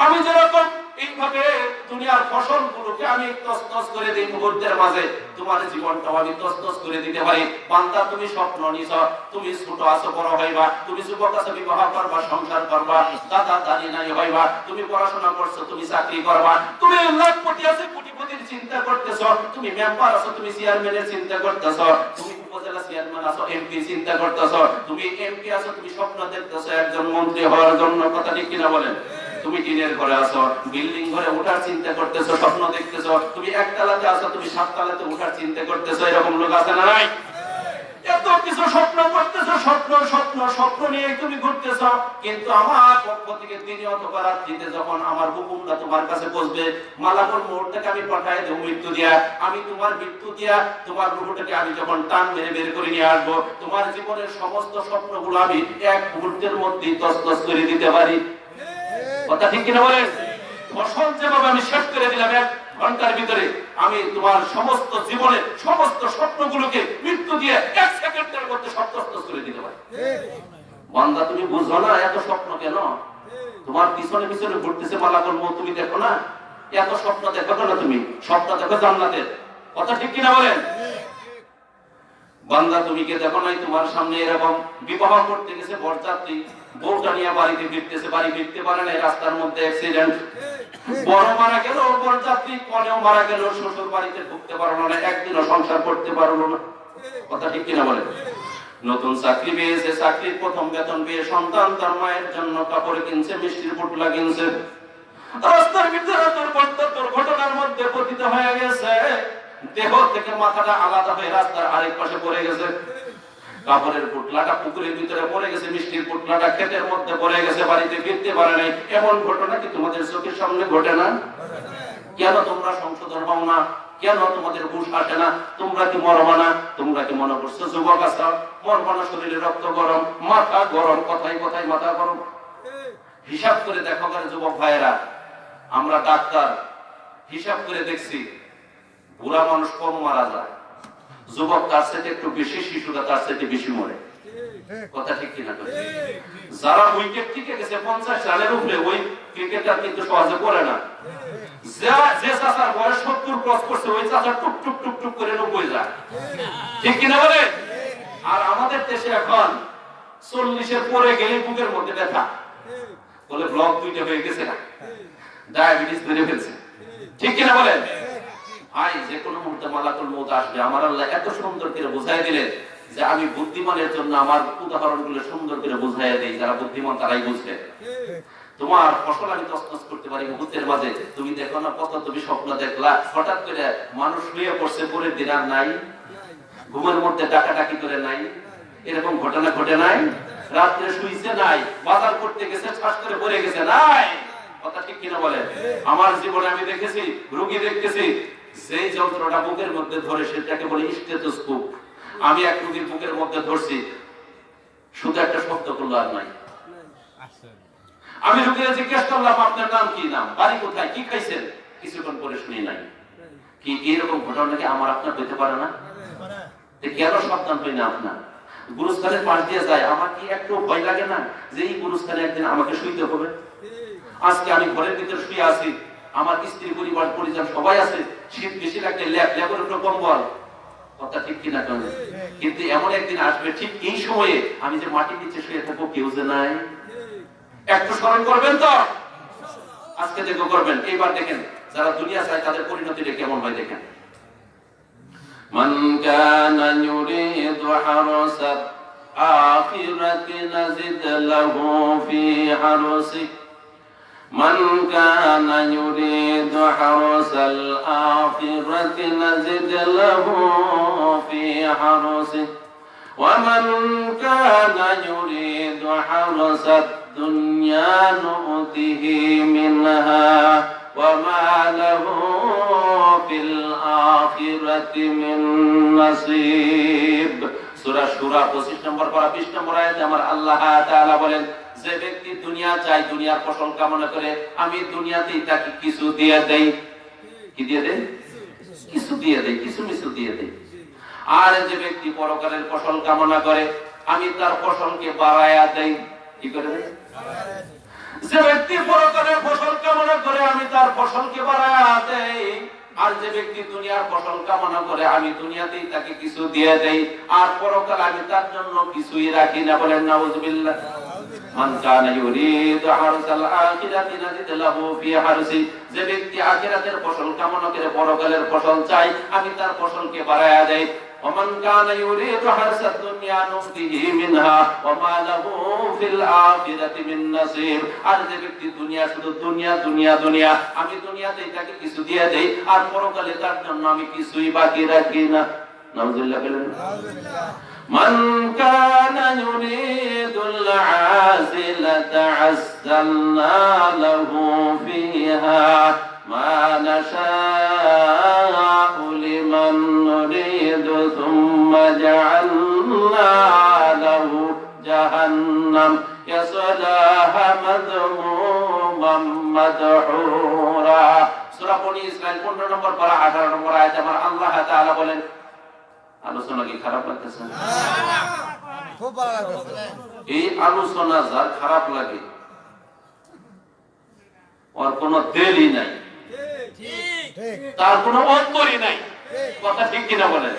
আমি যেরকম এইভাবে দুনিয়ার ফসলগুলোকে আমি তছনছ করে দিই মুহূর্তের মাঝে, তোমার জীবনটাও আমি তছনছ করে দিতে পারি। বান্দা তুমি স্বপ্ন নিছ, তুমি ছোট আছো, বড় হইবা, তুমি যুবক আছো, বিবাহ করবা, সংসার করবা, দাদা দাদি নাই হইবা, তুমি পড়াশোনা করছো, তুমি চাকরি করবা, তুমি লাখপতি আছো, কোটিপতির চিন্তা করতেছ, তুমি মেম্বার আছো, তুমি চেয়ারম্যানের চিন্তা করতেছ, তুমি উপজেলা চেয়ারম্যান আছো, এমপি চিন্তা করতেছ, তুমি এমপি আছো, তুমি স্বপ্ন দেখতেছ একজন মন্ত্রী হওয়ার জন্য। কথা ঠিক কিনা বলেন? তুমি টিনের ঘরে আছো, বিল্ডিং ঘরে ওঠার চিন্তা করতেছো, স্বপ্ন দেখতেছো, তুমি 1 তলাতে আছো, তুমি 7 তলাতে ওঠার চিন্তা করতেছো। এরকম লোক আছে না নাই? এত কিছু স্বপ্ন করতেছো, স্বপ্ন স্বপ্ন স্বপ্ন নিয়ে তুমি ঘুরতেছ, কিন্তু আমার পক্ষ থেকে দিনে অথবা রাত্রিতে যখন আমার হুকুমটা তোমার কাছে বসবে, মালাকুল মুহূর্তকে আমি পাঠাই দেব মৃত্যু দিয়া, আমি তোমার মৃত্যু দিয়া তোমার রূহটাকে আমি যখন টান মেরে বের করে নিয়ে আসবো, তোমার জীবনের সমস্ত স্বপ্নগুলো আমি এক মুহূর্তের মধ্যেই তছনছ করে দিতে পারি। কথা ঠিক কিনা বলেন? ফসল যেভাবে আমি শেষ করে দিলাম এক ঘন্টার ভিতরে, আমি তোমার সমস্ত জীবনের সমস্ত স্বপ্নগুলোকে মৃত্যু দিয়ে এক সেকেন্ডের মধ্যে সব তছনছ করে দিতে পারি। বান্দা তুমি বুঝো না এত স্বপ্ন কেন? তোমার পিছনে পিছনে ঘুরতেছে মালাকুল মউত, তুমি দেখো না? এত স্বপ্ন দেখো না? তুমি স্বপ্ন দেখো জান্নাতের। কথা ঠিক কিনা বলেন? বান্দা তুমি কে দেখো নাই তোমার সামনে এরকম বিবাহ করতে গেছে বরযাত্রী, বউটা নিয়ে বাড়িতে ফিরতেছে, বাড়ি ফিরতে পারে না, রাস্তার মধ্যে অ্যাক্সিডেন্ট, বড় মারা গেল বরযাত্রী, কনেও মারা গেল, শ্বশুর বাড়িতে ঢুকতে পারলো না, একদিনও সংসার করতে পারলো না। কথা ঠিক কিনা বলেন? নতুন চাকরি পেয়েছে, চাকরির প্রথম বেতন পেয়ে সন্তান তার মায়ের জন্য কাপড় কিনছে, মিষ্টির পুটলা কিনছে, রাস্তার ভিতরে দুর্ঘটনার মধ্যে পতিত হয়ে গেছে, দেহ থেকে মাথাটা আলাদা হয়ে রাস্তার আরেক পাশে পড়ে গেছে, কাপড়ের পুটলাটা পুকুরের ভিতরে পড়ে গেছে, মিষ্টির পুটলাটা ক্ষেতের মধ্যে পড়ে গেছে, বাড়িতে ফিরতে পারে নাই। এমন ঘটনা কি তোমাদের চোখের সামনে ঘটে না? কেন তোমরা সংশোধন হও না? কেন তোমাদের হুঁশ আসে না? তোমরা কি মরবা না? তোমরা কি মনে করছো যুবক আছো, মরবা না? শরীরে রক্ত গরম, মাথা গরম, কথাই কথাই মাথা গরম। হিসাব করে দেখো যুবক ভাইয়েরা, আমরা ডাক্তার, হিসাব করে দেখছি বুড়া মানুষ কম মারা যায়, যুবক তার সাথে একটু বেশি, শিশুরা তার সাথে বেশি মরে। কথা ঠিক কিনা? যারা উইকেট টিকে গেছে 50 রানের উপরে, ওই ক্রিকেটার কিন্তু সহজে করে না। যে চাচার বয়স 70 ক্রস করছে, ওই চাচা টুক টুক টুক টুক করে 90 যায়। ঠিক কিনা বলে? আর আমাদের দেশে এখন 40-এর পরে গেলে বুকের মধ্যে ব্যথা, বলে ব্লক 2টা হয়ে গেছে, না ডায়াবেটিস ধরে ফেলছে। ঠিক কিনা বলেন? ভাই যে কোনো মুহূর্তে মালাকুল মউত আসবে। আমার আল্লাহ এত সুন্দর করে বুঝাই দিলেন যে আমি বুদ্ধিমানের জন্য আমার উদাহরণগুলো সুন্দর করে বুঝাইয়া দেই, যারা বুদ্ধিমান তারাই বুঝবে। তোমার ফসল আমি তছনছ করতে পারি মুহূর্তের মাঝে। তুমি দেখো না কত তুমি স্বপ্ন দেখলা, হঠাৎ করে মানুষ শুয়ে পড়ছে, পরের দিন আর নাই, ঘুমের মধ্যে ডাকাডাকি করে নাই, এরকম ঘটনা ঘটে নাই? রাত্রে শুইছে নাই, বাজার করতে গেছে ঠাস করে পড়ে গেছে নাই। কথা ঠিক কিনা বলে? আমার জীবনে আমি দেখেছি, রোগী দেখতেছি, সেই যন্ত্রটা বুকের মধ্যে ধরে সেটাকে বলে স্টেথোস্কোপ। আমি এক রোগীর বুকের মধ্যে ধরছি, শুধু একটা শব্দ করলো আর নাই। আমি রোগীকে জিজ্ঞেস করলাম আপনার নাম কি, নাম, বাড়ি কোথায়, কি খাইছেন? কিছুক্ষণ পরে শুনি নাই। কি এরকম ঘটনা কি আমার আপনার হতে পারে না? কেন সাবধান হই না আপনার? গুরুস্থানের পাশ দিয়ে যায়, আমার কি একটু ভয় লাগে না যে এই গুরুস্থানে একদিন আমাকে শুইতে হবে? আজকে আমি ঘরের ভিতরে শুয়ে আছি, আমার স্ত্রী, পরিবার, পরিজন সবাই আছে, শীত বেশি লাগলে লেপের উপর কম্বল। কথা ঠিক কিনা? কিন্তু এমন একদিন আসবে ঠিক এই সময়ে আমি যে মাটির নিচে শুয়ে থাকবো, কেউ যে নাই। একটু স্মরণ করবেন তো? আজকে দেখো করবেন। এইবার দেখেন যারা দুনিয়া চায় তাদের পরিণতিটা কেমন হয় দেখেন। মান কানা ইউরিদু হারাসাত আখিরাতি নাজিদ লাহু ফি হারসি মান কানা ইউরিদু হারাসাল আখিরাতি নাজিদ লাহু ফি হারসি ওয়া মান কানা ইউরিদু হারাসাত দুনিয়া নুতিহি মিনহা ওয়া মা লাহু ফিল আখিরাতি মিন নাসিব। সূরা সূরা 25 নম্বর পারা 20 নম্বর আয়াতে আমার আল্লাহ তাআলা বলেন, যে ব্যক্তি দুনিয়া চায়, দুনিয়ার ফসল কামনা করে, আমি দুনিয়াতেই তাকে কিছু দিয়ে দেই। কি দিয়ে দেই? কিছু দিয়ে দেই, কিছু মিছু দিয়ে দেই। আর যে ব্যক্তি পরকালের ফসল কামনা করে, আমি তার ফসলকে বাড়ায়া দেই। কি করে দেই? যে ব্যক্তি পরকালের ফসল কামনা করে, আমি তার ফসলকে বাড়ায়া দেই। আর যে ব্যক্তি দুনিয়ার ফসল কামনা করে, আমি দুনিয়াতেই তাকে কিছু দিয়ে দেই, আর পরকাল আমি তার জন্য কিছুই রাখি না। বলেন নাউযুবিল্লাহ। মান কানা ইউরিদু হারসাল আখিরাতি নাজিদ লাহু ফি হারসি, যে ব্যক্তি আখিরাতের ফসল কামনা করে পরকালের ফসল চায়, আমি তার ফসলকে বাড়ায়া দেই। ওমান কানা ইউরিদু হারসাদ দুনিয়া নুতিহি মিনহা ওয়া মা লাহু ফিল আখিরাতি মিন নাসিব, আর যে ব্যক্তি দুনিয়া, শুধু দুনিয়া দুনিয়া দুনিয়া, আমি দুনিয়াতেই তাকে কিছু দিয়ে দেই, আর পরকালে তার জন্য আমি কিছুই বাকি রাখি না। নাউযুবিল্লাহ বলেন। মান কানা ইউরিদুল আজিলাতা আজজালনা লাহু ফিহা মা নাশাউ লিমান নুরিদু সুম্মা জাআলনা লাহু জাহান্নাম ইয়াসলাহা মাযমুমান মাদহুরা। সূরা বনী ইসরাঈল 15 নম্বর পারা 18 নম্বর আয়াতে আমার আল্লাহ তাআলা বলেন, আলোচনা কি খারাপ লাগতেছে? খুব ভালো লাগতেছে। এই আলোচনা যার খারাপ লাগে ওর কোনো দেরি নাই, তার কোনো অন্তরই নাই। কথা ঠিক কিনা বলেন?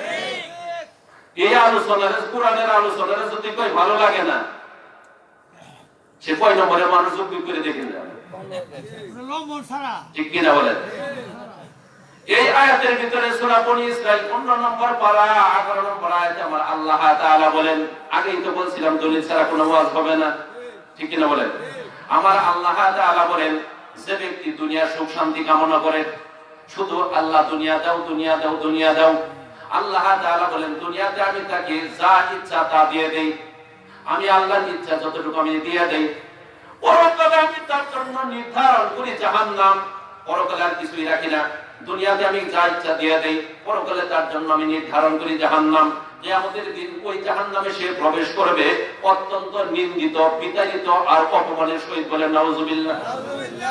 এই আলোচনার কোরআনের আলোচনার যদি কই ভালো লাগে না, সে কয় নম্বরে মানুষ যোগ্য করে দেখেন ঠিক কিনা বলেন? এই আয়াতের ভিতরে সূরা বনী ইসরাঈল 15 নম্বর পারা 18 নম্বর আয়াতে আমার আল্লাহ তাআলা বলেন, আগেই তো বলছিলাম দলিল ছাড়া কোনো ওয়াজ হবে না, ঠিক কিনা বলেন? আমার আল্লাহ তাআলা বলেন, যে ব্যক্তি দুনিয়ার সুখ শান্তি কামনা করে, শুধু আল্লাহ দুনিয়া দাও দুনিয়া দাও দুনিয়া দাও, আল্লাহ তাআলা বলেন দুনিয়াতে আমি তাকে যা ইচ্ছা তা দিয়ে দেই, আমি আল্লাহর ইচ্ছা যতটুকু আমি দিয়ে দেই। পরকালে আমি তার জন্য নির্ধারণ করি জাহান্নাম, পরকালে আর কিছুই রাখি না। দুনিয়াতে আমি যা ইচ্ছা দিয়ে দেই, পরকালে তার জন্য আমি নির্ধারণ করি জাহান্নাম। কিয়ামতের দিন ওই জাহান্নামে সে প্রবেশ করবে অত্যন্ত নিন্দিত, বিতাড়িত আর অপমানের সহিত। বলেন নাউজুবিল্লাহ।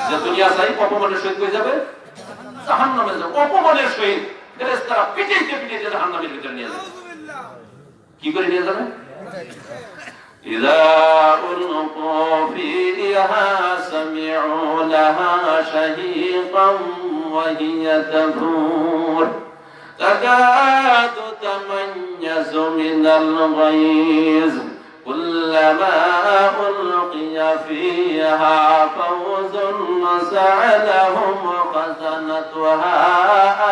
যে দুনিয়া চাই অপমানের সহিত হয়ে যাবে জাহান্নামে, যাবে অপমানের সহিত। ফেরেশতারা পিটাইতে পিটাইতে জাহান্নামের ভিতরে নিয়ে যাবে। কি করে নিয়ে যাবে? إذا ألقوا فيها سمعوا لها شهيقا وهي تفور تكاد تميز من الغيظ كلما ألقي فيها فوز سألهم خزنتها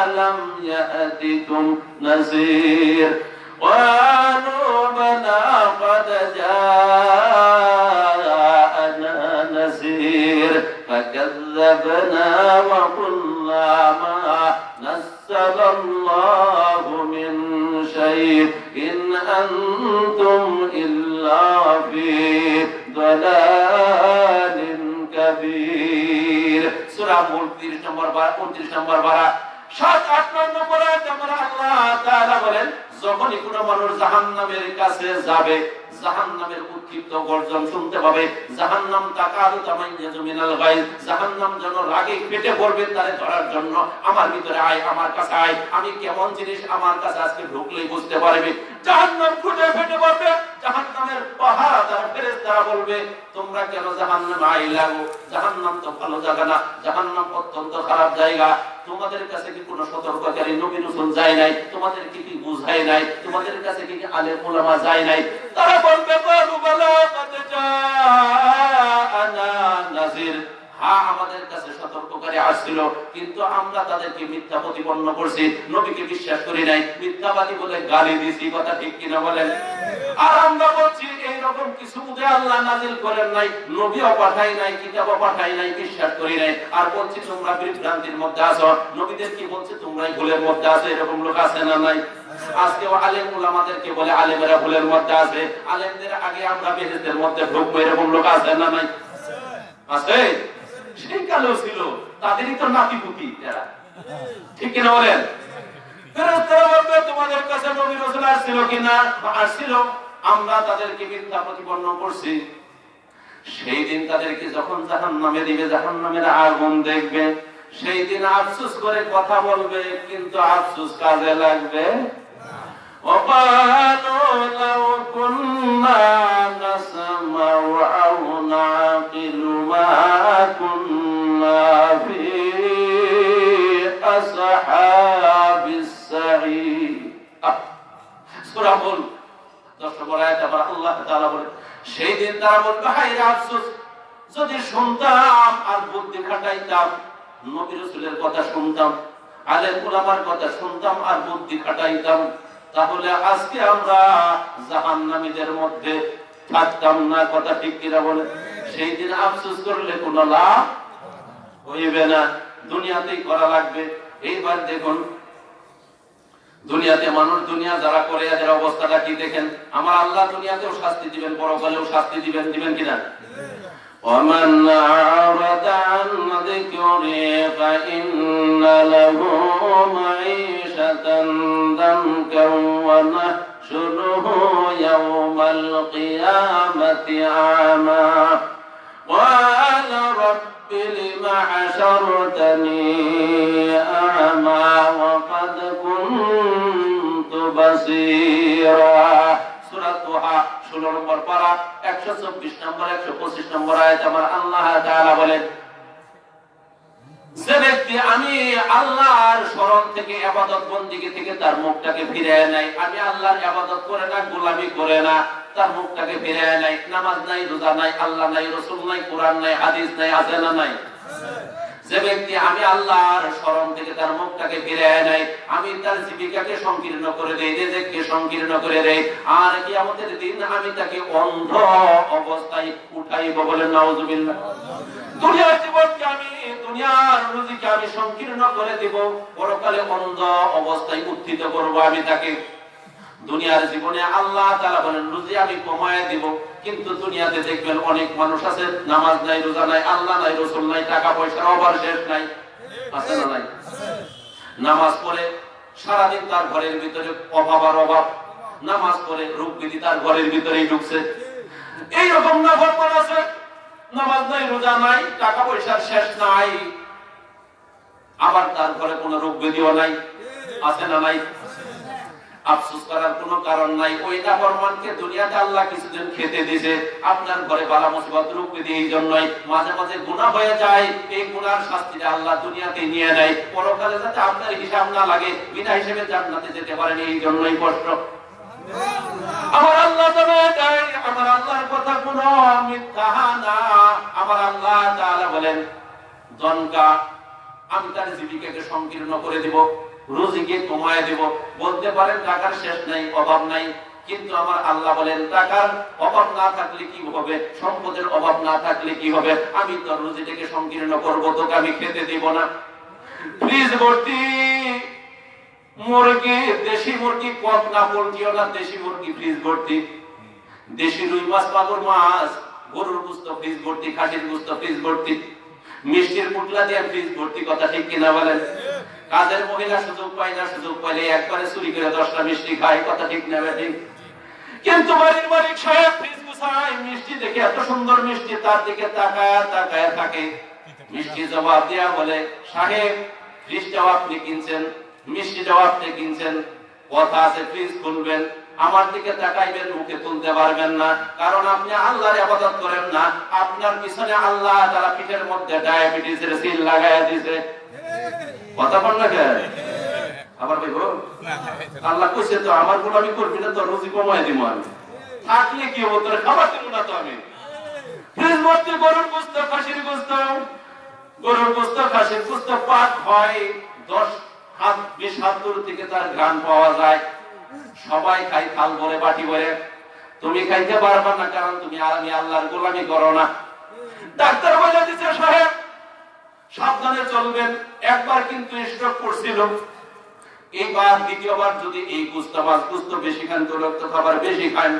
ألم يأتكم نذير قالوا بلى قد جاءنا نذير فكذبنا وقلنا ما نزل الله من شيء إن أنتم إلا في ضلال كبير। সূরা মুলক 30 নম্বর 29 নম্বর পারা 7-8 নম্বর আয়াতে আমরা আল্লাহ তাআলা বলেন, যখনই কোনো মানুষ জাহান্নামের কাছে যাবে, জাহান্নামের উৎক্ষিপ্ত গর্জন শুনতে পাবে, জাহান্নাম তাকাদু তামাইয়াজু মিনাল গায়জ, জাহান্নাম যেন রাগে ফেটে পড়বে তারে ধরার জন্য। আমার ভিতরে আয়, আমার কাছে আয়, আমি কেমন জিনিস আমার কাছে আজকে ঢুকলেই বুঝতে পারবে। জাহান্নাম ফুটে ফেটে পড়বে, জাহান্নামের পাহারাদার ফেরেশতারা বলবে, তোমরা কেন জাহান্নামে আইলা গো? জাহান্নাম তো ভালো জায়গা না, জাহান্নাম অত্যন্ত খারাপ জায়গা। তোমাদের কাছে কি কোনো সতর্ককারী নবী রাসূল যায় নাই? তোমাদের কি বুঝায় নাই? তোমাদের কাছে কি আলেম উলামা যায় নাই? তারা বলবে বালা কদ জাআনা নাযির, হ্যাঁ আমাদের কাছে সতর্ককারী আসছিল, কিন্তু আমরা তাদেরকে মিথ্যা প্রতিপন্ন করছি, নবীকে বিশ্বাস করি নাই, মিথ্যাবাদী বলে গালি দিয়েছি। কথা ঠিক কিনা বলেন? আর আমরা বলছি এইরকম কিছু উদয় আল্লাহ নাযিল করেন নাই, নবীও পাঠাই নাই, কিতাবও পাঠাই নাই, বিশ্বাস করি নাই। আর বলছি তোমরা বিভ্রান্তির মধ্যে আছো, নবীদের কি বলছে তোমরাই ভুলের মধ্যে আছো। এরকম লোক আছে না নাই? আজকেও আলেম উলামাদেরকে বলে আলেমেরা ভুলের মধ্যে আছে, আলেমদের আগে আমরা বেহেশতের মধ্যে ঢুকবো, এরকম লোক আছে না নাই? আছে। সেই কালেও ছিল, তাদেরই তো নাতিপুতি এরা, ঠিক কিনা বলেন? ফেরেশতারা বলবে তোমাদের কাছে নবী রাসূল আসছিল কিনা? আসছিল, আমরা তাদেরকে মিথ্যা প্রতিপন্ন করছি। সেই দিন তাদেরকে যখন জাহান্নামে দিবে, জাহান্নামের আগুন দেখবে, সেই দিন আফসোস করে কথা বলবে, কিন্তু আফসোস কাজে লাগবে وقالوا لو كنا نسمع أو نعقل ما كنا في أصحاب السعير। সূরা মুলক 10 নম্বর আয়াতে আল্লাহ তাআলা বলেন, সেই দিন তারা বলবে হায় রে আফসোস, যদি শুনতাম আর বুদ্ধি খাটাইতাম, নবী রাসূলের কথা শুনতাম, আলেম উলামার কথা শুনতাম আর বুদ্ধি খাটাইতাম, তাহলে আজকে আমরা জাহান্নামীদের মধ্যে থাকতাম না। কথা ঠিক কিনা বলে? সেই দিন আফসোস করলে কোনো লাভ হইবে না, দুনিয়াতেই করা লাগবে। এইবার দেখুন দুনিয়াতে মানুষ দুনিয়া যারা করে এদের অবস্থাটা কি দেখেন। আমার আল্লাহ দুনিয়াতেও শাস্তি দিবেন, পরকালেও শাস্তি দিবেন, দিবেন কিনা? ومن أعرض عن ذكري فإن له معيشة ضنكا ونحشره يوم القيامة أعمى قال رب لم حشرتني أعمى وقد كنت بصيرا। সূরা তোহা 16 নম্বর পারা 124 নম্বর 125 নম্বর আয়াত আমার আল্লাহ তাআলা বলেন, যে ব্যক্তি আমি আল্লাহর শরণ থেকে ইবাদত বন্দেগী থেকে তার মুখটাকে ফিরিয়ে নেয়, আমি আল্লাহর ইবাদত করে না, গোলামি করে না, তার মুখটাকে ফিরিয়ে নেয়, নামাজ নাই, রোজা নাই, আল্লাহ নাই, রাসূল নাই, কোরআন নাই, হাদিস নাই, আছে না নাই? যে ব্যক্তি আমি আল্লাহর শরণ থেকে তার মুখটাকে ফিরিয়ে নেয়, আমি তার জীবিকাকে সংকীর্ণ করে দেই, রিজিককে সংকীর্ণ করে দেই, আর কিয়ামতের দিন আমি তাকে অন্ধ অবস্থায় উঠাইব। বলেন নাউজুবিল্লাহ। দুনিয়ার জীবনকে আমি, দুনিয়ার রুজিকে আমি সংকীর্ণ করে দিব, পরকালে অন্ধ অবস্থায় উত্থিত করব আমি তাকে। দুনিয়ার জীবনে আল্লাহ তাআলা বলেন রুজি আমি কমায় দিব, কিন্তু দুনিয়াতে দেখবেন অনেক মানুষ আছে নামাজ নাই, রোজা নাই, আল্লাহ নাই, রাসূল নাই, টাকা পয়সার অভাব শেষ নাই, আছে না নাই? নামাজ পড়ে সারাদিন তার ঘরের ভিতরে অভাব আর অভাব, নামাজ পড়ে রোগ ব্যাধি তার ঘরের ভিতরেই ঢুকছে। এইরকম নাফরমান আছে, নামাজ নাই, রোজা নাই, টাকা পয়সার শেষ নাই, আবার তার ঘরে কোনো রোগ ব্যাধিও নাই, আছে না নাই? আফসোস করার কোনো কারণ নাই। ওই নাফরমানকে দুনিয়াতে আল্লাহ কিছুদিন খেতে দিয়েছে, আপনার ঘরে বালা মুসিবত রোগ ব্যাধি এই জন্যই মাঝে মাঝে গুনাহ হয়ে যায়, এই গুনার শাস্তিটা আল্লাহ দুনিয়াতে নিয়ে নেয়, পরকালে যাতে আপনার হিসাব না লাগে, বিনা হিসেবে জান্নাতে যেতে পারেন, এই জন্যই কষ্ট। আমার আল্লাহ তাআলা, আমার আল্লাহর কথা কোনো মিথ্যা না। আমার আল্লাহ তাআলা বলেন জনকা আমি তার জীবিকাকে সংকীর্ণ করে দিব, রুজিকে কমায় দেব। বলতে পারেন টাকার শেষ নাই, অভাব নাই, কিন্তু আমার আল্লাহ বলেন টাকার অভাব না থাকলে কি হবে, সম্পদের অভাব না থাকলে কি হবে, আমি তোর রুজিটাকে সংকীর্ণ করব, তোকে আমি খেতে দিব না। ফ্রিজ ভর্তি মুরগি, দেশি মুরগি, কক না পোল্ট্রিও না, দেশি মুরগি ফ্রিজ ভর্তি, দেশি রুই মাছ, মাগুর মাছ, গরুর গোশত ফ্রিজ ভর্তি, খাসির গোশত ফ্রিজ ভর্তি, মিষ্টির পুটলা দিয়ে ফ্রিজ ভর্তি, কথা ঠিক কিনা বলেন? কাজের মহিলা সুযোগ পায় না, সুযোগ পাইলে একবারে চুরি করে 10টা মিষ্টি খায়, কথা ঠিক না ঠিক? কিন্তু বাড়ির মালিক সাহেব ফ্রিজ গুছায়, মিষ্টি দেখে এত সুন্দর মিষ্টি, তার দিকে তাকায় তাকায় থাকে। মিষ্টি জবাব দেয়া বলে, সাহেব ফ্রিজটাও আপনি কিনছেন, মিষ্টিটাও আপনি কিনছেন, কথা আছে ফ্রিজ খুলবেন, আমার দিকে তাকাইবেন, মুখে তুলতে পারবেন না, কারণ আপনি আল্লাহর ইবাদত করেন না, আপনার পিছনে আল্লাহ তাআলা পিঠের মধ্যে ডায়াবেটিসের সিল লাগায়া দিয়েছে। কথা বল না কেন? আবার ভাইবো আল্লাহ কইছে তো আমার গোলামি করবি না, তো রুজি কমায় দিব আমি, থাকলে কি হবে, তোর খাবার দিব না তো আমি। ফ্রিজ ভর্তি গরুর গোশত, খাসির গোশত, গরুর গোশত, খাসির গোশত পাক হয় 10 হাত 20 হাত দূর থেকে তার ঘ্রাণ পাওয়া যায়, সবাই খাই থাল ভরে বাটি ভরে, তুমি খাইতে পারবা না, কারণ তুমি আমি আল্লাহর গোলামি করো না। ডাক্তার বলে দিছে সাহেব সাবধানে চলবেন, একবার কিন্তু স্ট্রোক করছিল, এইবার দ্বিতীয়বার যদি এই গোশত মাছ গোশত বেশি খান, তৈলাক্ত খাবার বেশি খান,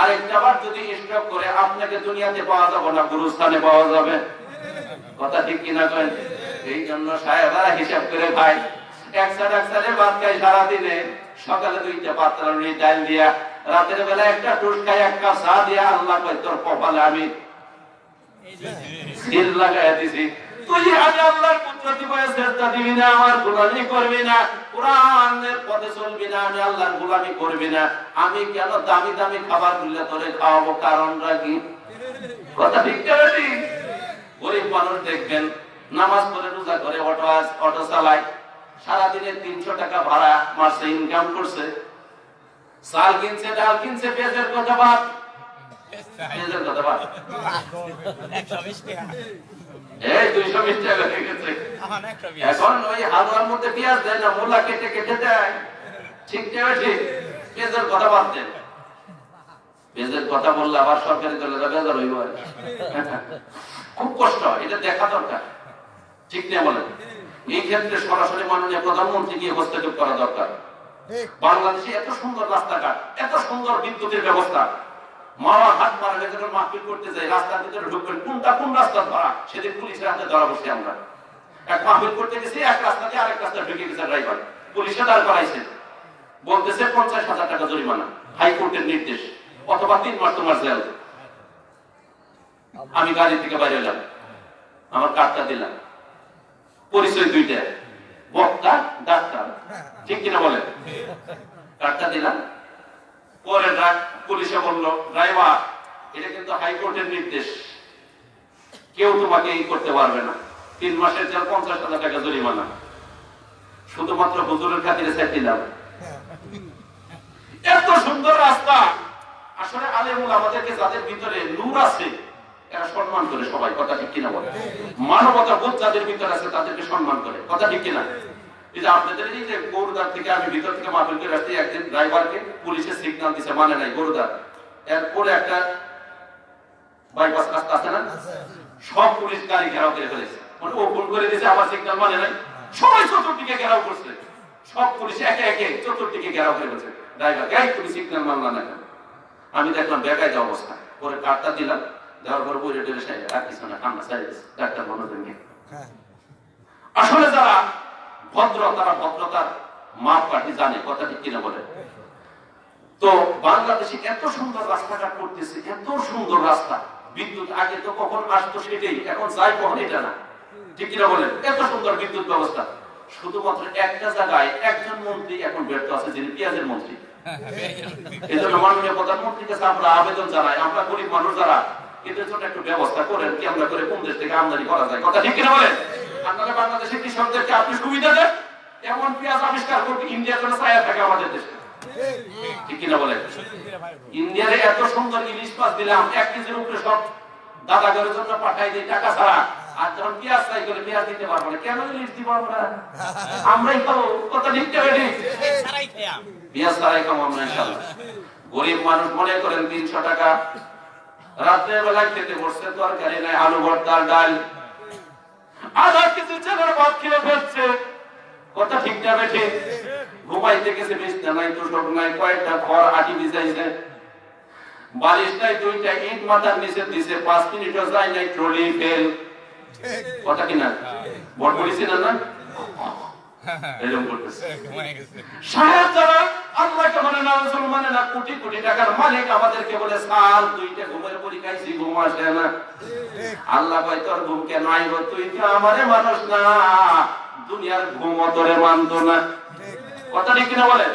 আরেকটা বার যদি স্ট্রোক করে আপনাকে দুনিয়াতে পাওয়া যাবে না, গুরুস্থানে পাওয়া যাবে, কথা ঠিক কিনা করেন? এই জন্য সাহেবরা হিসাব করে খায়, একসাথে ভাত খাই সারাদিনে, সকালে 2টা পাতলা রুটি ডাল দিয়া, রাতের বেলা একটা টুস খাই, 1 কাপ চা দিয়া, আল্লাহ কয় তোর কপালে আমি সিল লাগাইয়া দিছি, তুই আমি আল্লাহর কুদরতি পায়ে সেজদা দিবি না, আমার গোলামি করবি না, কোরআনের পথে চলবি না, আমি আল্লাহর গোলামি করবি না, আমি কেন দামি দামি খাবার গুলো তোরে খাওয়াবো, কারণটা কি? কথা ঠিক আছে? গরিব মানুষ দেখবেন নামাজ পড়ে রোজা করে অটো চালায়, সারাদিনে 300 টাকা ভাড়া মাসে ইনকাম করছে, চাল কিনছে, ডাল কিনছে, পেঁয়াজের কথা বাদ, পেঁয়াজের কথা বাদ, 220 টাকা হয়ে গেছে। এখন ওই হালুয়ার মধ্যে পেঁয়াজ দেয় না, মূলা কেটে কেটে দেয়, ঠিক ঠিক, পেঁয়াজের কথা বাদ দেন। পেঁয়াজের কথা বললে আবার সরকারি দলে বেজার হইব, খুব কষ্ট, এটা দেখা দরকার, ঠিক না বলেন? এই ক্ষেত্রে সরাসরি মাননীয় প্রধানমন্ত্রী গিয়ে হস্তক্ষেপ করা দরকার। বাংলাদেশে এত সুন্দর রাস্তাঘাট, এত সুন্দর বিদ্যুতের ব্যবস্থা, মামা হাত মারা গেছে মারপিট করতে যাই, রাস্তার ভিতরে ঢুকবেন, কোনটা কোন রাস্তা ধরা, সেদিন পুলিশের হাতে ধরা বসে আমরা। এক মাহফিল করতে গেছি, এক রাস্তা দিয়ে আরেক রাস্তা ঢুকে গেছে ড্রাইভার, পুলিশে দাঁড় করাইছে, বলতেছে 50,000 টাকা জরিমানা, হাইকোর্টের নির্দেশ, অথবা 3 মাস তোমার জেল। আমি গাড়ি থেকে বাইরে এলাম, আমার কার্ডটা দিলাম, পরিচয় দুইটা, বক্তা ডাক্তার, ঠিক কিনা বলেন? কার্ডটা দিলাম, পরে পুলিশে বললো, ড্রাইভার এটা কিন্তু হাইকোর্টের নির্দেশ, কেউ তোমাকে এই করতে পারবে না, 3 মাসের জেল, 50,000 টাকা জরিমানা। শুধুমাত্র হুজুরের খাতিরে সাইড দিলাম। এত সুন্দর রাস্তা। আসলে আলেমুল আমাদেরকে, যাদের ভিতরে নূর আছে এরা সম্মান করে সবাই, কথা ঠিক কিনা বলে? মানবতা বোধ যাদের ভিতরে আছে তাদেরকে সম্মান করে, কথা ঠিক কিনা? এই যে আপনাদের এই যে গরুদার থেকে আমি ভিতর থেকে মাহফিল করে আসছি, একদিন ড্রাইভারকে পুলিশের সিগন্যাল দিছে, মানে নাই গরুদার, এরপরে একটা বাইপাস রাস্তা আছে না, সব পুলিশ গাড়ি ঘেরাও করে ফেলেছে, মানে ও ভুল করে দিয়েছে, আমার সিগন্যাল মানে নাই, সবাই চতুর্দিকে ঘেরাও করছে, সব পুলিশ একে একে চতুর্দিকে ঘেরাও করে ফেলেছে। ড্রাইভার গাই তুমি সিগন্যাল মানলা না কেন? আমি দেখলাম বেকায় যাওয়া অবস্থা, পরে কার্ডটা দিলাম, দেওয়ার পর বইরে টেলে সাইড আর কিছু না, কান্না সাইড ডাক্তার মনোযোগ নিয়ে। আসলে যারা ভদ্র, তারা ভদ্রতার মাপ কাঠি জানে, কথা ঠিক কিনা বলে? তো বাংলাদেশে এত সুন্দর রাস্তাঘাট করতেছে, এত সুন্দর রাস্তা, বিদ্যুৎ আগে তো কখন আসতো সেটাই, এখন যাই কখন এটা না, ঠিক কিনা বলেন? এত সুন্দর বিদ্যুৎ ব্যবস্থা, শুধুমাত্র একটা জায়গায় একজন মন্ত্রী এখন ব্যর্থ আছে, যিনি পেঁয়াজের মন্ত্রী। এই জন্য মাননীয় প্রধানমন্ত্রীর কাছে আমরা আবেদন জানাই, আমরা গরিব মানুষ যারা, এদের জন্য একটু ব্যবস্থা করেন, কি আমরা করে কোন দেশ থেকে আমদানি করা যায়, কথা ঠিক কিনা বলেন? আপনারা বাংলাদেশের কৃষকদেরকে আপনি সুবিধা দেন, এমন পেঁয়াজ আবিষ্কার করবে ইন্ডিয়ার জন্য ছায়া থাকে আমাদের দেশে, ঠিক কিনা বলেন? ইন্ডিয়ারে এত সুন্দর ইলিশ মাছ দিলাম, 1 কেজির উপরে সব দাদাগরের জন্য পাঠাই দিই টাকা ছাড়া, আর যখন পেঁয়াজ চাই করে পেঁয়াজ দিতে পারবো না, কেন ইলিশ দিব আমরা? আমরাই খাবো, কথা ঠিক কিনা? পেঁয়াজ ছাড়াই খাবো আমরা ইনশাআল্লাহ। গরিব মানুষ মনে করেন 300 টাকা রাত্রের বেলায় খেতে বসছে, তরকারি নাই, আলু ভর্তা, ডাল, আধা কেজি চালের ভাত খেয়ে ফেলছে, কথা ঠিক না বেঠে? ঘুমাইতে গেছে, বিছনা নাই, তোষক নাই, কয়েকটা খড় আটি বিছাইছে, বালিশ নাই, 2টা ইট মাথার নিচে দিছে, 5 মিনিটও যায় নাই, ট্রলি ফেল, কথা কিনা? ভোট করেছিল না? এরকম করতেছে সাহেব যারা আল্লাহকে মানে না, রাসূল মানে না, কোটি কোটি টাকার মালিক আমাদেরকে বলে, স্যার 2টা ঘুমের পরি খাইছি, ঘুম আসে না। আল্লাহ কয়, তোর ঘুম কেন আইব? তুই তো আমারে মানুষ না, দুনিয়ার ঘুম তোরে মানতো না, কথা ঠিক কিনা বলে?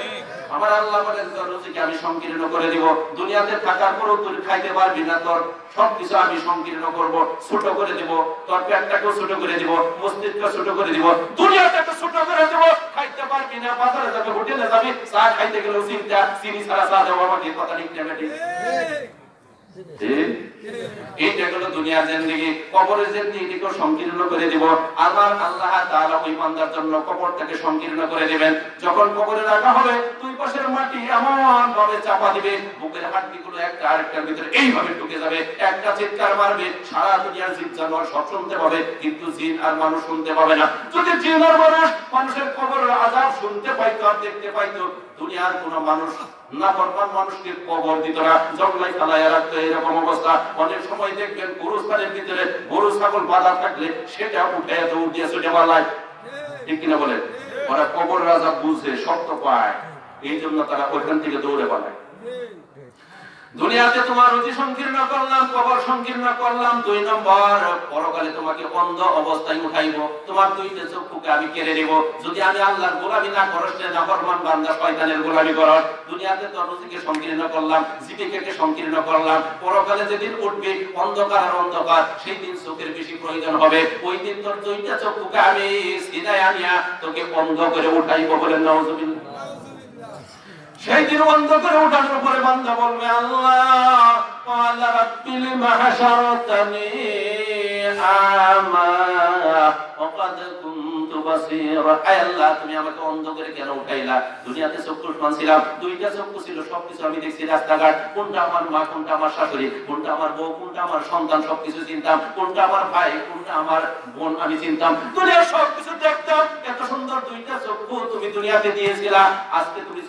আমার আল্লাহ বলেন, তোর রুজিকে আমি সংকীর্ণ করে দিব, দুনিয়াতে থাকার পরও তুই খাইতে পারবি না, তোর সবকিছু আমি সংকীর্ণ করব, ছোট করে দিব, তোর পেটটাকেও ছোট করে দিব, মস্তিষ্ককে ছোট করে দিব, দুনিয়াটাকে ছোট করে দিব, খাইতে পারবি না, বাজারে যাবে, হোটেলে যাবি, চা খাইতে গেলেও চিন্তা, চিনি ছাড়া চা দেবো আমাকে, কথা ঠিক না বেটি? এইটা হলো দুনিয়ার জিন্দেগি। কবরের জিন্দেগিকে সংকীর্ণ করে দিব। আল্লাহ তাআলা ওই বান্দার জন্য কবরটাকে সংকীর্ণ করে দিবেন। যখন কবরে রাখা হবে, দুই পাশের মাটি এমন ভাবে চাপা দিবে, বুকের হাড়গুলো একটা আরেকটার ভিতরে এইভাবে ঢুকে যাবে, একটা চিৎকার মারবে, সারা দুনিয়ার জীব জানোয়ার সব শুনতে পাবে, কিন্তু জিন আর মানুষ শুনতে পাবে না। যদি জিন আর মানুষের কবরের আযাব শুনতে পাইতো আর দেখতে পাইতো, দুনিয়ার কোনো মানুষ নাফরমান মানুষকে কবর দিত না, জঙ্গলায় ফালাইয়া রাখতো। এরকম অবস্থা অনেক সময় দেখবেন, গরুস্থানের ভিতরে গরু ছাগল বাঁধা থাকলে সেটা উঠে দৌড় দিয়ে ছুটে পালায়, ঠিক কিনা বলে? ওরা কবর রাজা বুঝে, শক্ত পায়, এই জন্য তারা ওইখান থেকে দৌড়ে পালায়। দুনিয়াতে তোমার রুজি সংকীর্ণ করলাম, কবর সংকীর্ণ করলাম, 2 নম্বর পরকালে তোমাকে অন্ধ অবস্থায় উঠাইব, তোমার 2টা চক্ষুকে আমি কেড়ে নেব। যদি আমি আল্লাহর গোলামি না করস, নাফরমান বান্দা শয়তানের গোলামি করস, দুনিয়াতে তোর রুজিকে সংকীর্ণ করলাম, জীবিকাকে সংকীর্ণ করলাম, পরকালে যেদিন উঠবে অন্ধকার আর অন্ধকার, সেই দিন চোখের বেশি প্রয়োজন হবে, ওই দিন তোর 2টা চক্ষুকে আমি সিধায় আনিয়া তোকে অন্ধ করে উঠাইব, বলেন নাউযুবিল্লাহ। সেই দিন বন্ধ করে উঠানোর পরে বান্দা বলবে, আল্লাহ ক্বালা রাব্বিল মাহশারাতানি আমা ওয়া ক্বাদ কুনতু বাসীরা। আয় আল্লাহ, তুমি আমাকে অন্ধ করে কেন উঠাইলা? দুনিয়াতে চক্ষুষ্মান ছিলাম, 2টা চক্ষু ছিল, সবকিছু আমি দেখছি, রাস্তাঘাট, কোনটা আমার মা, কোনটা আমার শাশুড়ি, কোনটা আমার বউ, কোনটা আমার সন্তান, সবকিছু চিনতাম, কোনটা আমার ভাই, কোনটা আমার বোন আমি চিনতাম, দুনিয়ার সবকিছু দেখতাম। এত সুন্দর 2টা চক্ষু তুমি দুনিয়াতে দিয়েছিলা, আজকে তুমি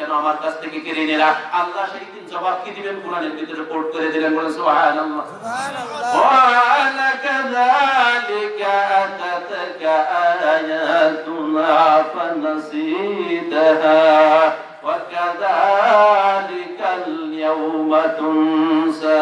কেন আমার কাছ থেকে কেড়ে নিলা? আল্লাহ সেই দিন জবাব কি দিবেন কোরআনের ভিতরে কোট করে দিলেন, বলেন সুবহানাল্লাহ। ওয়া কাযালিকা আতাতাকা আয়াতুনা ফানাসিতাহা ওয়া কাযালিকাল ইয়াওমা তুনসা।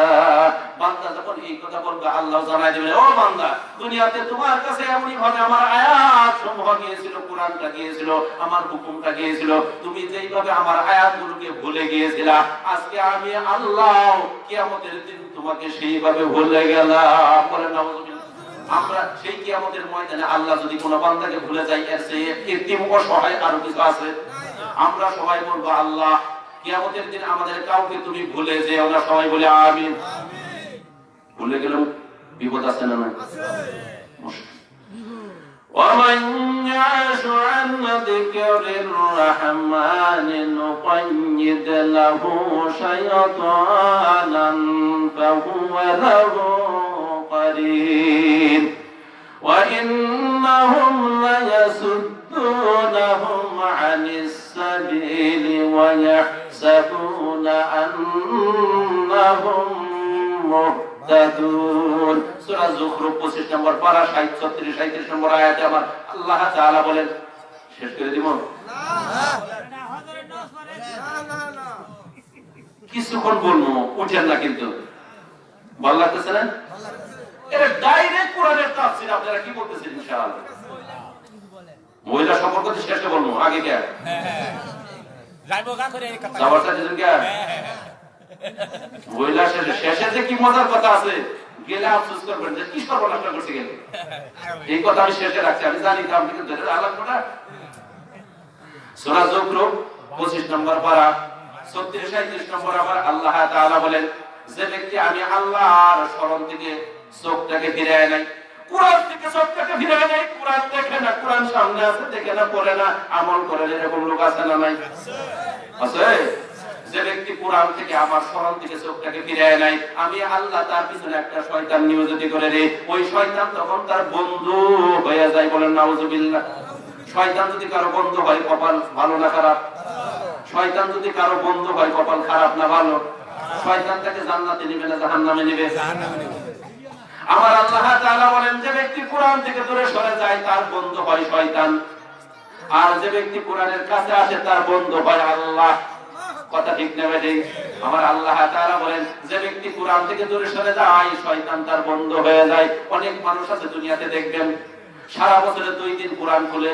বান্দা যখন এই কথা বলবে আল্লাহ জানাই দিবেন, ও বান্দা, দুনিয়াতে তোমার কাছে এমনই ভাবে আমার আয়াত সমূহ গিয়েছিল, কোরআনটা গিয়েছিল, আমার হুকুমটা গিয়েছিল, তুমি যেইভাবে আমার আয়াতগুলোকে ভুলে গিয়েছিলা, আজকে আমি আল্লাহ কিয়ামতের দিন তোমাকে সেইভাবে ভুলে গেলাম। বলেন নাউযুবিল্লাহ। আমরা সেই কিয়ামতের ময়দানে আল্লাহ যদি কোনো বান্দাকে ভুলে যায়, এর চেয়ে কৃত্রিম অসহায় আরো কিছু আছে? আমরা সবাই বলবো আল্লাহ কিয়ামতের দিন আমাদের কাউকে তুমি ভুলে যেও, আমরা সবাই বলে আমিন। ভুলে গেলেও বিপদ আছে না? না, ومن يعش عن ذكر الرحمن نقيض له شيطانا فهو له قرين وإنهم ليصدونهم عن السبيل ويحسبون أنهم মুহতাদুন। সূরা যুখরুফ 25 নম্বর পারা 36 নম্বর আয়াতে আমার আল্লাহ তাআলা বলেন, শেষ করে দিব না, কিছুক্ষণ বলবো, উঠেন না কিন্তু, ভালো লাগতেছে না? এটা ডাইরেক্ট কোরআনের তাফসীর। আপনারা কি বলতেছেন? ইনশাআল্লাহ মহিলা সম্পর্কে শেষে বলবো, আগে কে যাইবো গা করে এই কথা যাওয়াটা যেদিন কে মহিলা শেষে যে কি মজার কথা আছে, গেলে আফসোস করবেন যে কি সর্বনাশটা করছে গেলে। এই কথা আমি শেষে রাখছি, আমি জানি দাম থেকে ধরে আলাপ করা। সূরা যুখরুফ 25 নম্বর পারা 36-37 নম্বর আবার আল্লাহ তাআলা বলেন, যে ব্যক্তি আমি আল্লাহর স্মরণ থেকে চোখটাকে ফিরায় নাই, কোরআন থেকে চোখটাকে ফিরায় নাই, কোরআন দেখে না, কোরআন সামনে আছে দেখে না, পড়ে না, আমল করে না, এরকম লোক আছে না নাই? আছে। যে ব্যক্তি কোরআন থেকে আমার স্মরণ থেকে চোখটাকে ফিরায় নাই, আমি আল্লাহ তার পিছনে একটা শয়তান নিয়োজিত করে রে, ওই শয়তান তখন তার বন্ধু হয়ে যায়। বলেন নাউযুবিল্লাহ। শয়তান যদি কারো বন্ধু হয়, কপাল ভালো না খারাপ? শয়তান যদি কারো বন্ধু হয়, কপাল খারাপ না ভালো? শয়তান তাকে জান্নাতে নেবে না জাহান্নামে নেবে? আমার আল্লাহ তাআলা বলেন, যে ব্যক্তি কোরআন থেকে দূরে সরে যায় তার বন্ধু হয় শয়তান, আর যে ব্যক্তি কোরআনের কাছে আসে তার বন্ধু হয় আল্লাহ। কথা ঠিক না বেঠি? আমার আল্লাহ তাআলা বলেন, যে ব্যক্তি কোরআন থেকে দূরে সরে যায় শয়তান তার বন্ধু হয়ে যায়। অনেক মানুষ আছে দুনিয়াতে দেখবেন সারা বছরে 2 দিন কোরআন খুলে,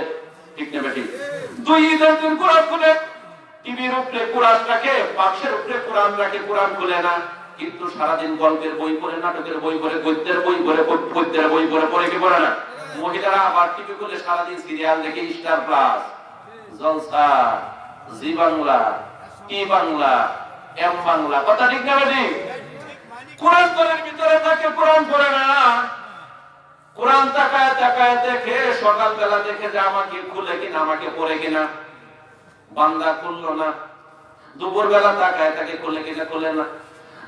ঠিক না বেঠি? 2 দিন কোরআন খুলে, টিভির উপরে কোরআন রাখে, বাক্সের উপরে কোরআন রাখে, কোরআন খুলে না, কিন্তু সারাদিন গল্পের বই পড়ে, নাটকের বই পড়ে, গদ্যের বই পড়ে, পদ্যের বই পড়ে, পড়ে কি পড়ে না? মহিলারা আবার টিভি খুলে সারাদিন সিরিয়াল দেখে, স্টার প্লাস, জলসা, জি বাংলা, টি বাংলা, এম বাংলা। কথা ঠিক না বেঠি? কোরআন ঘরের ভিতরে থাকে, কোরআন পড়ে না। কোরআন তাকায় তাকায় দেখে, সকালবেলা দেখে যে আমাকে খুলে কিনা, আমাকে পড়ে কিনা, বান্দা খুললো না। দুপুর বেলা তাকায় তাকে খুলে কিনা, খুলে না।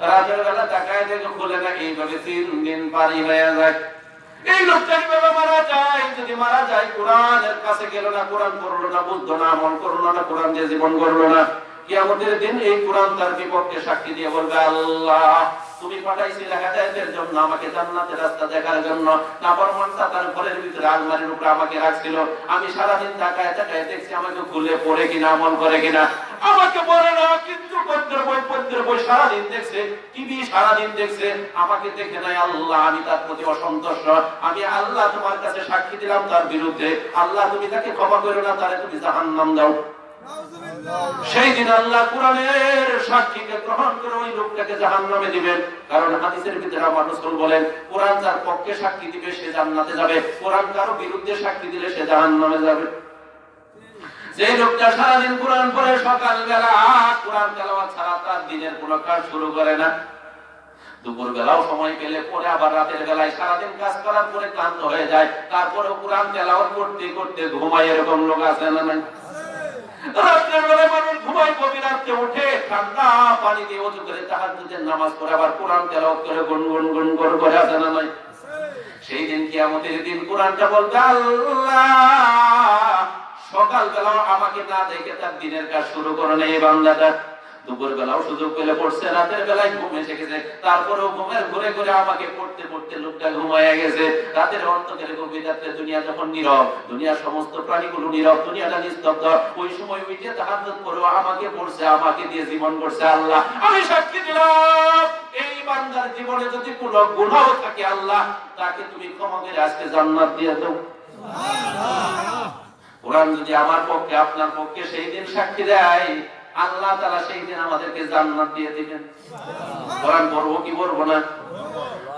রাতের বেলা তাকায় দেখে খুলে না। এইভাবে 3 দিন পারি হয়ে যায়। এই লোকটা কিভাবে মারা যায়? যদি মারা যায় কোরআনের কাছে গেল না, কোরআন পড়লো না, বুঝলো না, আমল করলো না, কোরআন দিয়ে জীবন গড়লো না, কিয়ামতের দিন এই কোরআন তার বিপক্ষে সাক্ষী দিয়ে বলবে, আল্লাহ তুমি পাঠাইছিলে হেদায়েতের জন্য, আমাকে জান্নাতের রাস্তা দেখার জন্য, নাফরমানটা তার ঘরের ভিতরে আলমারির উপরে আমাকে রাখছিল, আমি সারাদিন তাকায় তাকায় দেখছি আমাকে খুলে পড়ে কিনা, আমল করে কিনা, আমাকে পড়ে না, কিন্তু পদ্যের বই সারাদিন দেখছে, টিভি সারাদিন দেখছে, আমাকে দেখে নাই। আল্লাহ আমি তার প্রতি অসন্তুষ্ট, আমি আল্লাহ তোমার কাছে সাক্ষী দিলাম তার বিরুদ্ধে, আল্লাহ তুমি তাকে ক্ষমা করো না, তারে তুমি জাহান্নাম দাও। সেই দিন আল্লাহ কোরআনের সাক্ষীকে গ্রহণ করে ওই লোকটাকে জাহান্নামে দিবেন। কারণ হাদিসের ভিতরে আমার রাসূল বলেন, কোরআন যার পক্ষে সাক্ষী দিবে সে জান্নাতে যাবে, কোরআন কারো বিরুদ্ধে সাক্ষী দিলে সে জাহান্নামে যাবে। যে লোকটা সারাদিন কোরআন পড়ে, সকালবেলা কোরআন তেলাওয়াত ছাড়া তার দিনের কোনো কাজ শুরু করে না, দুপুর বেলাও সময় পেলে পরে, আবার রাতের বেলায় সারাদিন কাজ করার পরে ক্লান্ত হয়ে যায়, তারপরে কোরআন তেলাওয়াত করতে করতে ঘুমায়, এরকম লোক আছে না নাই? রাতের বেলায় মানুষ ঘুমায়, গভীর রাতে উঠে ঠান্ডা পানি দিয়ে ওযু করে তাহাজ্জুদের নামাজ পড়ে, আবার কোরআন তেলাওয়াত করে গুনগুন করে, আছে না নাই? সেই দিন কিয়ামতের দিন কোরআনটা বলবে, আল্লাহ সকাল সকাল বেলাও আমাকে না দেখে তার দিনের কাজ শুরু করে নেই বান্দাটা, দুপুর বেলাও সুযোগ পেলে পড়ছে, রাতের বেলায় ঘুম এসে গেছে, তারপরেও ঘুমের ঘুরে ঘুরে আমাকে পড়তে পড়তে লোকটা ঘুমায় গেছে। রাতের অন্ধকারে গভীর রাতে দুনিয়া যখন নীরব, দুনিয়ার সমস্ত প্রাণীগুলো নীরব, দুনিয়াটা নিস্তব্ধ, ওই সময় উঠে তাহাজ্জুদ করেও আমাকে পড়ছে, আমাকে দিয়ে জীবন করছে। আল্লাহ আমি সাক্ষী দিলাম, এই বান্দার জীবনে যদি কোনো গুনাহ থাকে আল্লাহ তাকে তুমি ক্ষমা করে আজকে জান্নাত দিয়ে দাও। কোরআন যদি আমার পক্ষে আপনার পক্ষে সেই দিন সাক্ষী দেয়, আল্লাহ তাআলা সেই দিন আমাদেরকে জান্নাত দিয়ে দিবেন। কোরআন পড়বো কি পড়বো না?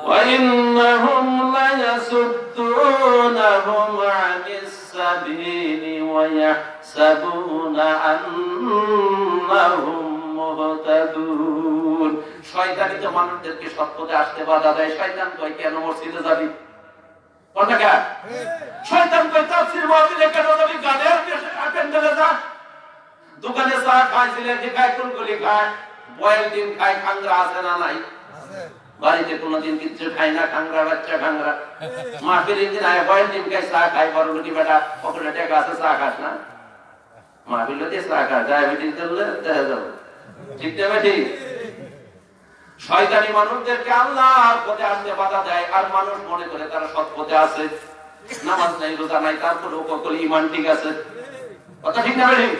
وَإِنَّهُمْ لَيَصُدُّونَهُمْ عَنِ السَّبِيلِ وَيَحْسَبُونَ أَنَّهُمْ مُهْتَدُونَ। শয়তানি তো মানুষদেরকে সৎ পথে আসতে বাধা দেয়। শয়তান কয় কেন মসজিদে যাবি? কোনটা কে? শয়তান কয় তাফসীর মাহফিলে কেন যাবি? গানের প্যান্ডেলে যা, দোকানে চা খায়, জিলাপি খায়, কুলকুলি খায়, বয়েল ডিম খায়, খাংরা আছে না নাই? বাড়িতে কোনোদিন কিচ্ছু খাই না, খাংরা বাচ্চা খাংরা। মাহফিলের দিন আয় বয়েল ডিম খাই, চা খাই, বড় রুটি বেটা পকেটে টাকা আছে, চা খাস না? মাহফিলে দিয়ে চা খায়, ডায়াবেটিস ধরলে দেখা যাবে। ঠিক না ঠিক? শয়তানি মানুষদেরকে আল্লাহর পথে আসতে বাধা দেয়, আর মানুষ মনে করে তারা সৎ পথে আছে, নামাজ নাই, রোজা নাই, তারপরে সকলে ঈমান ঠিক আছে। কথা ঠিক না ঠিক?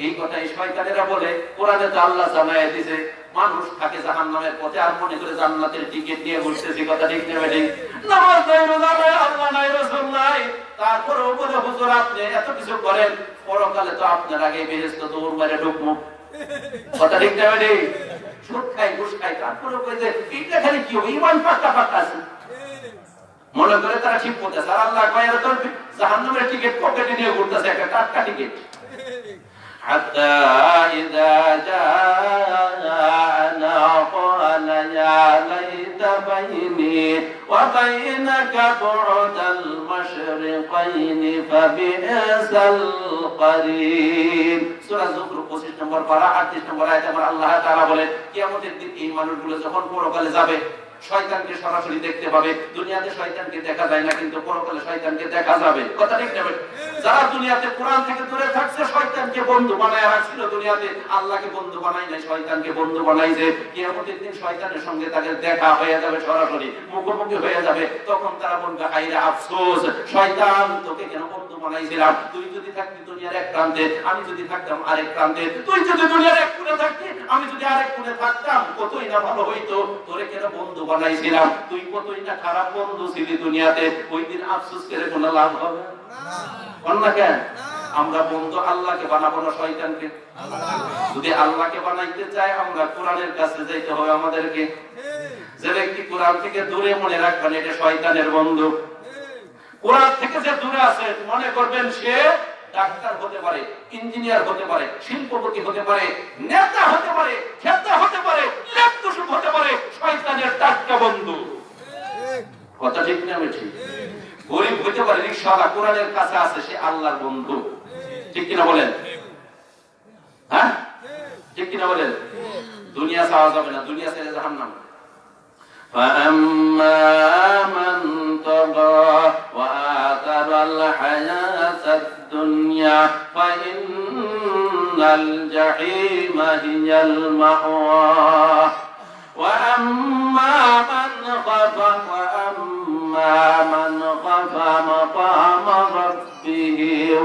এই কথাই শয়তানেরা বলে। কোরআনে তো আল্লাহ জানায় দিয়েছে মানুষ থাকে জাহান্নামের পথে, আর মনে করে জান্নাতের টিকিট নিয়ে ঘুরতেছে। কথা ঠিক না ঠিক? নামাজ নাই, রোজা নাই, আল্লাহ নাই, রাসূল নাই, তারপরেও বলে হুজুর আপনি এত কিছু করেন, পরকালে তো আপনার আগে বেহেশতে দৌড় মেরে ঢুকবো। কথা ঠিক না ঠিক? সুদ খাই, ঘুষ খাই, তারপরেও কই যে এইটা খালি কি হবে, ঈমান পাক্কা পাক্কা আছে, মনে করে তারা ঠিক করতেছে। আর আল্লাহ কয় এরা তো জাহান্নামের টিকিট পকেটে নিয়ে ঘুরতেছে, একটা টাটকা টিকিট। حتى إذا جاءنا قال يا ليت بيني وبينك بعد المشرقين فبئس القرين। সূরা যুখরুফ 25 নম্বর পারা 38 নম্বর আয়াতে আমার আল্লাহ তাআলা বলেন কিয়ামতের দিন এই মানুষগুলো যখন পরকালে যাবে শয়তানকে সরাসরি দেখতে পাবে। দুনিয়াতে শয়তানকে দেখা যায় না, কিন্তু পরকালে শয়তানকে দেখা যাবে। কথা ঠিক না? যারা দুনিয়াতে কোরআন থেকে দূরে থাকছে, শয়তানকে বন্ধু বানায় রাখছিল, দুনিয়াতে আল্লাহকে বন্ধু বানাই নাই, শয়তানকে বন্ধু বানাইছে। কিয়ামতের দিন শয়তানের সঙ্গে তাদের দেখা হয়ে যাবে, সরাসরি মুখোমুখি হয়ে যাবে। তখন তারা বলবে হায়রে আফসোস, শয়তান তোকে কেন বন্ধু বানাইছিলাম? তুই যদি থাকতি দুনিয়ার এক প্রান্তে, আমি যদি থাকতাম আরেক প্রান্তে, তুই যদি দুনিয়ার এক কোণে থাকতি, আমি যদি আরেক কোণে থাকতাম, কতই না ভালো হইতো। তোরে কেন বন্ধু বানাইছিলাম? তুই কতই না খারাপ বন্ধু ছিলি দুনিয়াতে। ওই দিন আফসোস করে কোনো লাভ হবে না। কেন আমরা বন্ধু আল্লাহকে বানাবো না শয়তানকে? যদি আল্লাহকে বানাইতে চাই আমরা কোরআনের কাছে যাইতে হবে আমাদেরকে। যে ব্যক্তি কোরআন থেকে দূরে, মনে রাখবেন এটা শয়তানের বন্ধু। কোরআন থেকে যে দূরে আছে মনে করবেন সে ডাক্তার হতে পারে, ইঞ্জিনিয়ার হতে পারে, শিল্পপতি হতে পারে, নেতা হতে পারে, খেতা হতে পারে, লেপটুসুক হতে পারে, শয়তানের টাটকা বন্ধু। কথা ঠিক না? আমি ঠিক। গরিব হতে পারে, রিকশাওয়ালা, কোরআনের কাছে আছে, সে আল্লাহর বন্ধু। ঠিক কিনা বলেন? হ্যাঁ ঠিক কিনা বলেন? দুনিয়া চাওয়া যাবে না, দুনিয়া ছেড়ে জাহান্নাম। فأما من طغى وآثر الحياة الدنيا فإن الجحيم هي المأوى وأما من خاف مقام ربه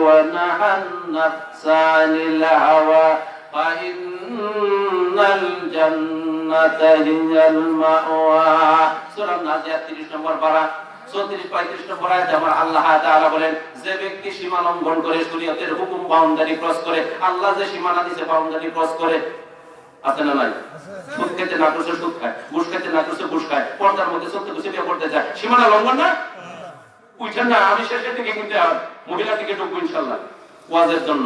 ونهى النفس عن الهوى فإن الجنة هي المأوى। সূরা নাজিয়াত 30 নম্বর পারা 34-35 নম্বর আয়াতে আমার আল্লাহ তাআলা বলেন যে ব্যক্তি সীমা লঙ্ঘন করে, শরীয়তের হুকুম বাউন্ডারি ক্রস করে, আল্লাহ যে সীমানা দিয়েছে বাউন্ডারি ক্রস করে, আছে না নাই? সুদ খেতে না করছে সুদ খায়, ঘুষ খেতে না করছে ঘুষ খায়, পর্দার মধ্যে চলতে করছে বিয়ে করতে যায়, সীমানা লঙ্ঘন না? উঠেন না, আমি শেষের দিকে কিন্তু মহিলা দিকে ঢুকবো ইনশাআল্লাহ, ওয়াজের জন্য,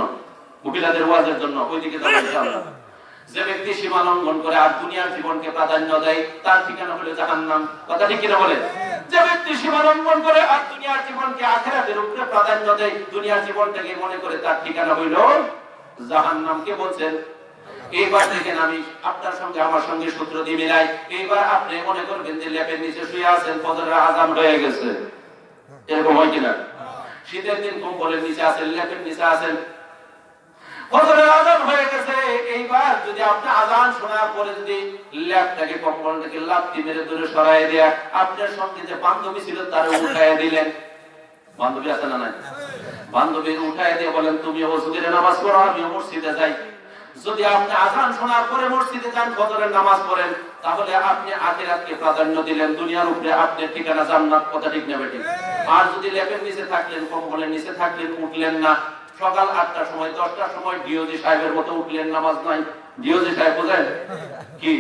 মহিলাদের ওয়াজের জন্য ওইদিকে যাবো ইনশাআল্লাহ। যে ব্যক্তি সীমা লঙ্ঘন করে আর দুনিয়ার জীবনকে প্রাধান্য দেয় তার ঠিকানা হলো জাহান্নাম। কথা ঠিক কিনা বলে? যে ব্যক্তি সীমা লঙ্ঘন করে আর দুনিয়ার জীবনকে আখিরাতের উপরে প্রাধান্য দেয়, দুনিয়ার জীবনটাকে মনে করে, তার ঠিকানা হইল জাহান্নাম। কে বলছেন? এইবার দেখেন আমি আপনার সঙ্গে আমার সঙ্গে সূত্র দিয়ে মিলাই। এইবার আপনি মনে করবেন যে লেপের নিচে শুয়ে আছেন, ফজরের আযান হয়ে গেছে, এরকম হয় কিনা? শীতের দিন কম্বলের নিচে আছেন, লেপের নিচে আছেন, ফজরের আযান হয়ে গেছে। এইবার যদি আপনি আযান শোনার পরে যদি ল্যাপটাকে কম্বলটাকে লাথি মেরে দূরে সরায় দেয়া আপনার সঙ্গে যে বান্ধবী ছিল তারে উঠায় দিলেন, বান্ধবী আছে না নাই, বান্ধবী উঠায় দিয়ে বলেন তুমি ওযু করে নামাজ পড়ো আমি মসজিদে যাই। যদি আপনি আযান শোনার পরে মসজিদে যান ফজরের নামাজ পড়েন তাহলে আপনি আখিরাতকে প্রাধান্য দিলেন, দুনিয়ার উপরে আপনার ঠিকানা জান্নাত। কথা ঠিক না বেঠিক? আর যদি লেপের নিচে থাকলেন কম্বলের নিচে থাকলেন উঠলেন না, সকাল 8টার সময় 10টার সময় ডিওজি সাহেবের মতো উঠলেন, নামাজ নাই। ডিওজি সাহেব বোঝেন কি?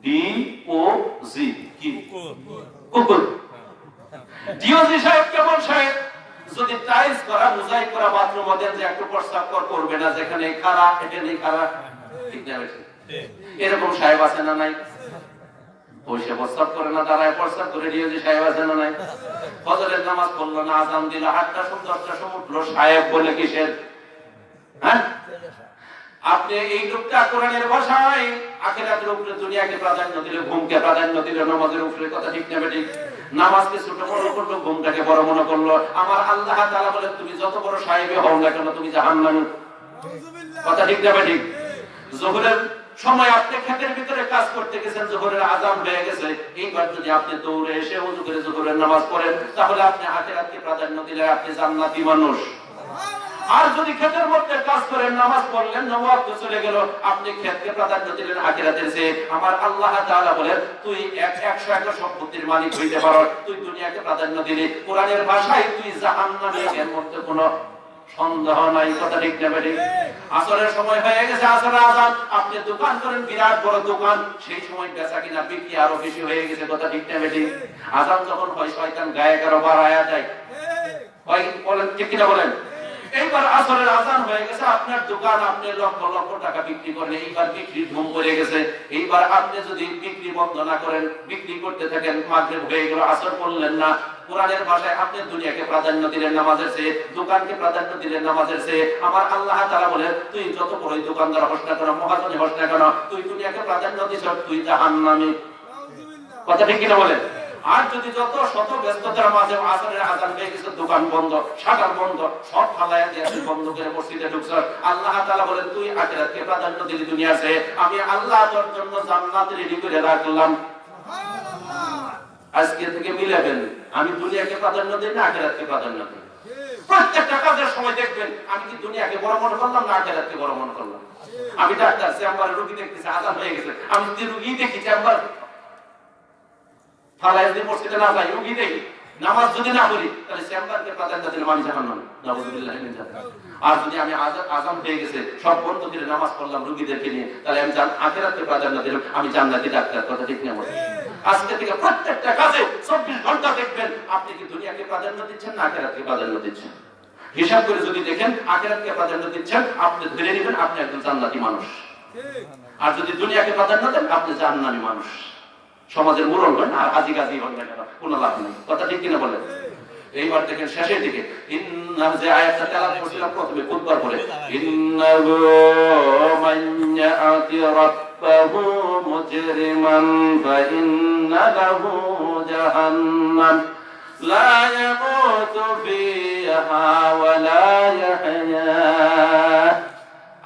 ডিওজি কি? কুকুর। ডিওজি সাহেব কেমন সাহেব? যদি টাইলস করা মোজাইক করা বাথরুম ওদের যে একটু প্রস্তাব করবে না, যেখানে খাড়া এখানে খাড়া, ঠিক না বেঠিক? এরকম সাহেব আছে না নাই? বসে প্রস্তাব করে না, দাঁড়ায় প্রস্তাব করে ডিওজি সাহেব আছে না নাই? ফজরের নামাজ পড়লো না, আযান দিল 8টার সময় 10টার সময় উঠলো, সাহেব বলে কিসের? হ্যাঁ, আপনি এই লোকটা কোরআনের ভাষায় আখিরাতের উপরে দুনিয়াকে প্রাধান্য দিলে, ঘুমকে প্রাধান্য দিলে, নামাজের উপরে। কথা ঠিক না বেঠিক? নামাজকে ছোট মনে করলো, ঘুমটাকে বড় মনে করলো। আমার আল্লাহ তাআলা বলেন তুমি যত বড় সাহেব হও না কেন তুমি জাহান্নামী। কথা ঠিক না বেঠিক? যোহরের সময় আপনি ক্ষেতের ভিতরে কাজ করতে গেছেন, যোহরের আযান হয়ে গেছে, এইবার যদি আপনি দৌড়ে এসে ওযু করে যোহরের নামাজ পড়েন তাহলে আপনি আখিরাতকে প্রাধান্য দিলে আপনি জান্নাতি মানুষ। আর যদি ক্ষেতের মধ্যে কাজ করেন নামাজ পড়লেন নওয়াব তো চলে গেল, আপনি ক্ষেতকে প্রাধান্য দিলেন আখিরাতের চেয়ে। আমার আল্লাহ তাআলা বলেন তুই 100 একর সম্পত্তির মালিক হইতে পারো, তুই দুনিয়াকে প্রাধান্য দিলি। কোরআনের ভাষায় তুই জাহান্নামী, এর মধ্যে কোনো সন্দেহ নাই। কথা ঠিক না বেঠিক? আসরের সময় হয়ে গেছে, আসরের আযান, আপনি দোকান করেন বিরাট বড় দোকান, সেই সময় বেচা কিনা বিক্রি আরো বেশি হয়ে গেছে। কথা ঠিক না বেঠিক? আযান যখন হয় শয়তান গায়ে আরো বাড়ায়া যায়, বলেন ঠিক কিনা বলেন? এইবার আসরের আযান হয়ে গেছে, আপনার দোকান আপনি লক্ষ লক্ষ টাকা বিক্রি করেন, এইবার বিক্রি ধুম করে গেছে। এইবার আপনি যদি বিক্রি বন্ধ না করেন, বিক্রি করতে থাকেন, মাগরিব হয়ে গেল, আসর পড়লেন না, কোরআনের ভাষায় আপনি দুনিয়াকে প্রাধান্য দিলেন নামাজের চেয়ে, দোকানকে প্রাধান্য দিলেন নামাজের চেয়ে। আমার আল্লাহ তাআলা বলেন তুই যত বড়ই দোকানদার হস না কেন, মহাজনী হস না কেন, তুই দুনিয়াকে প্রাধান্য দিছ, তুই জাহান্নামী। কথা ঠিক কিনা বলেন? আর যদি যত শত ব্যস্ততার মাঝে আসরের আযান হয়ে গেছে, দোকান বন্ধ, শাটার বন্ধ, সব ফালায়া দিয়ে বন্ধ করে মসজিদে ঢুকছ, আল্লাহ তাআলা বলেন তুই আখিরাতকে প্রাধান্য দিলি দুনিয়ার চেয়ে, আমি আল্লাহ তোর জন্য জান্নাত রেডি করে রাখলাম। আজকে থেকে মিলাবেন, আমি দুনিয়াকে প্রাধান্য দিই না আখিরাতকে প্রাধান্য দিই। প্রত্যেকটা কাজের সময় দেখবেন আমি কি দুনিয়াকে বড় মনে করলাম না আখিরাতকে বড় মনে করলাম। আমি ডাক্তার চেম্বারে রোগী দেখতেছি, আযান হয়ে গেছে, আমি যদি রোগী দেখি চেম্বার ফালায় যদি মসজিদে না যাই, রোগী দেখি, নামাজ যদি না পড়ি, তাহলে চেম্বারকে প্রাধান্য দিলে আমি জাহান্নামী। নাউযুবিল্লাহি মিন যালিক। আর যদি আমি আযান হয়ে গেছে সব বন্ধ করে নামাজ পড়লাম রোগীদেরকে নিয়ে, তাহলে আমি আখিরাতকে প্রাধান্য দিলাম, আমি জান্নাতি ডাক্তার। কথা ঠিক না বলেন? আজকে থেকে প্রত্যেকটা কাজে 24 ঘন্টা দেখবেন আপনি কি দুনিয়াকে প্রাধান্য দিচ্ছেন না আখিরাতকে প্রাধান্য দিচ্ছেন। হিসাব করে যদি দেখেন আখিরাতকে প্রাধান্য দিচ্ছেন, আপনি ধরে নেবেন আপনি একজন জান্নাতি মানুষ। আর যদি দুনিয়াকে প্রাধান্য দেন আপনি জাহান্নামী মানুষ। সমাজের মুরল হন আর আজি গাজি হন না কেন, কোনো লাভ নেই। কথা ঠিক কিনা বলেন? এইবার দেখেন শেষের দিকে ইন্নাহু, যে আয়াতটা তেলাওয়াত করছিলাম প্রথমে খুতবার পরে, ইন্নাহু মান ইয়াতি রাব্বাহু মুজরিমান ফাইন্না লাহু জাহান্নাম লা ইয়ামুতু ফিহা ওয়া লা ইয়াহইয়া।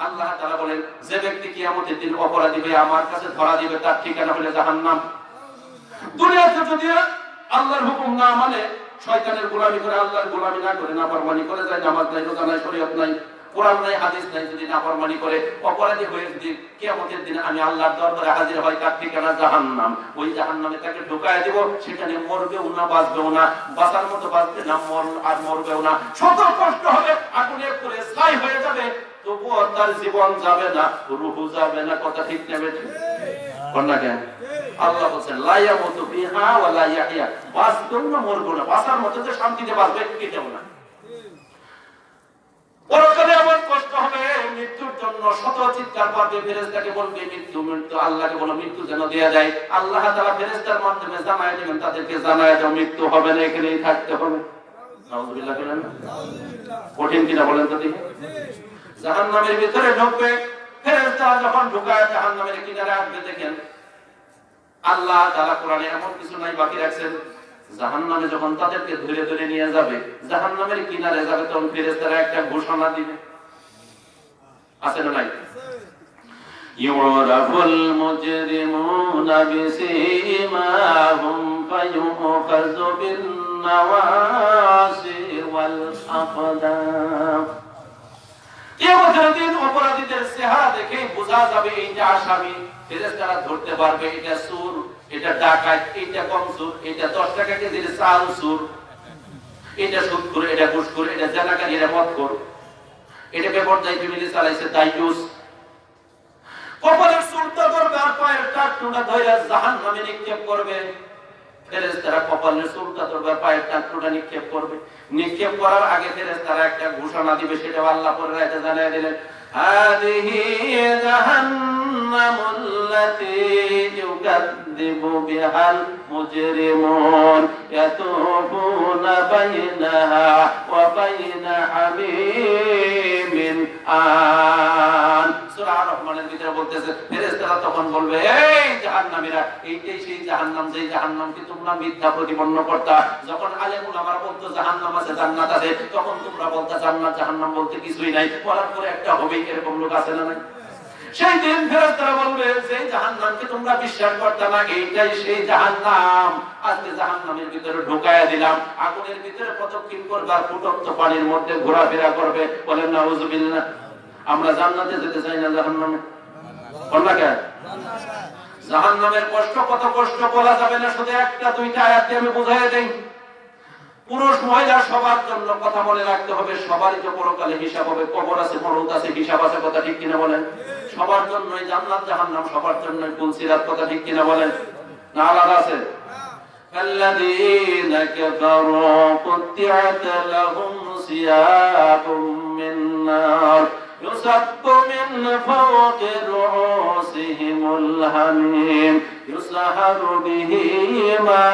আল্লাহ তাআলা বলেন যে ব্যক্তি কিয়ামতের দিন অপরাধী হয়ে আমার কাছে ধরা দিবে তার ঠিকানা হলো জাহান্নাম। দুনিয়াতে যদি আল্লাহর হুকুম না মানে, শয়তানের গোলামি করে, আল্লাহর গোলামি না করে, নাফরমানি করে যায়, নামাজ নাই, রোজা নাই, শরীয়ত নাই, কোরআন নাই, হাদিস নাই, যদি নাফরমানি করে অপরাধী হয়ে যদি কিয়ামতের দিন আমি আল্লাহর দরবারে হাজির হয়, তার ঠিকানা জাহান্নাম। ওই জাহান্নামে তাকে ঢুকায় দেব, সেখানে মরবেও না বাঁচবেও না, বাঁচার মতো বাঁচবে না, আর মরবেও না, শত কষ্ট হবে, আগুনে পুড়ে ছাই হয়ে যাবে, তবুও তার জীবন যাবে না, রূহু যাবে না। কথা ঠিক নেবে কেন? আল্লাহ বলছেন লা ইয়ামুতু ফিহা ওয়া লা ইয়াহইয়া, বাঁচবেও না মরবেও না, বাঁচার মতো যে শান্তিতে বাঁচবে এটাও না। পরকালে এমন কষ্ট হবে, মৃত্যুর জন্য শত চিৎকার করবে, ফেরেশতাকে বলবে মৃত্যু মৃত্যু, আল্লাহকে বলো মৃত্যু যেন দেয়া যায়। আল্লাহ তাআলা ফেরেশতার মাধ্যমে জানায় দিবেন, তাদেরকে জানায় দাও মৃত্যু হবে না, এখানেই থাকতে হবে। নাউযুবিল্লাহ বলেন। কঠিন কিনা বলেন তো দেখি? জাহান্নামের ভিতরে ঢুকবে, ফেরেশতারা যখন ঢুকায় জাহান্নামের কিনারে আসবে, দেখেন আল্লাহ তাআলা কোরআনে এমন কিছু নাই বাকি রাখছেন। জাহান্নামে যখন তাদেরকে ধরে ধরে নিয়ে যাবে, জাহান্নামের কিনারে যাবে, তখন ফেরেশতারা একটা ঘোষণা দিবে, আছে না নাই? ইউরাফুল মুজরিমুনা বিসীমাহুম ফায়ুখাযু বিন নাওয়াসি ওয়াল আকদাম। কিয়ামতের দিন অপরাধীদের চেহারা দেখে বোঝা যাবে এইটা আসামি। ফেরেশতারা ধরতে পারবে এটা চোর, এটা ডাকাত, এটা কমচোর, এটা 10 টাকা কেজির চাল চোর, এটা সুদখোর, এটা ঘুষখোর, এটা জানাকারী, এটা মদখোর, এটা বেপরদায়ী ফ্যামিলি চালাইছে দায়ুস। কপালের চুলটা ধরবে আর পায়ের টাকটুটা ধরে জাহান্নামে নিক্ষেপ করবে। ফেরেশতারা কপালের চুলটা ধরবে আর পায়ের টাকটুটা নিক্ষেপ করবে। নিক্ষেপ করার আগে ফেরেশতারা একটা ঘোষণা দিবে, সেটা আল্লাহ পরে রাতে জানিয়ে দিলেন, হাদিহি জাহান্নামুল্লাতী ইউকাযযিবু বিহাল মুজরিমুন ইয়াতুফুনা বাইনাহা ওয়া বাইনা হামিমিন আন। সূরা আর-রহমানের ভিতরে বলতেছে ফেরেশতারা তখন বলবে, এই জাহান্নামীরা, এইটাই সেই জাহান্নাম যেই জাহান্নামকে তোমরা মিথ্যা প্রতিপন্ন করতা। যখন আলেম উলামারা বলতো জাহান্নাম আছে জান্নাত আছে, তখন তোমরা বলতা জান্নাত জাহান্নাম বলতে কিছুই নাই, বলার পরে একটা হবেই। এরকম লোক আছে না নাই? সেই দিন ফেরেশতারা বলবে, সেই জাহান্নামকে তোমরা বিশ্বাস করতে না, এইটাই সেই জাহান্নাম। আজকে জাহান্নামের ভিতরে ঢুকায়া দিলাম, আগুনের ভিতরে প্রদক্ষিণ করবে আর ফুটন্ত পানির মধ্যে ঘোরাফেরা করবে। বলেন নাউযুবিল্লাহ। আমরা জান্নাতে যেতে চাই না জাহান্নামে? বললা কেন? জাহান্নামের কষ্ট কত কষ্ট বলা যাবে না, শুধু একটা দুইটা আয়াত দিয়ে আমি বুঝাইয়া দেই। পুরুষ মহিলা সবার জন্য কথা মনে রাখতে হবে, সবারই তো পরকালে হিসাব হবে, কবর আছে, মরদ আছে, হিসাব আছে, কথা ঠিক কিনা বলেন? সবার জন্যই জান্নাত জাহান্নাম, সবার জন্যই পুলসিরাত, কথা ঠিক কিনা বলেন? না আলাদা আছে? الذين كفروا قطعت لهم ثياب من نار يصب من فوق رؤوسهم الحميم يسحر به ما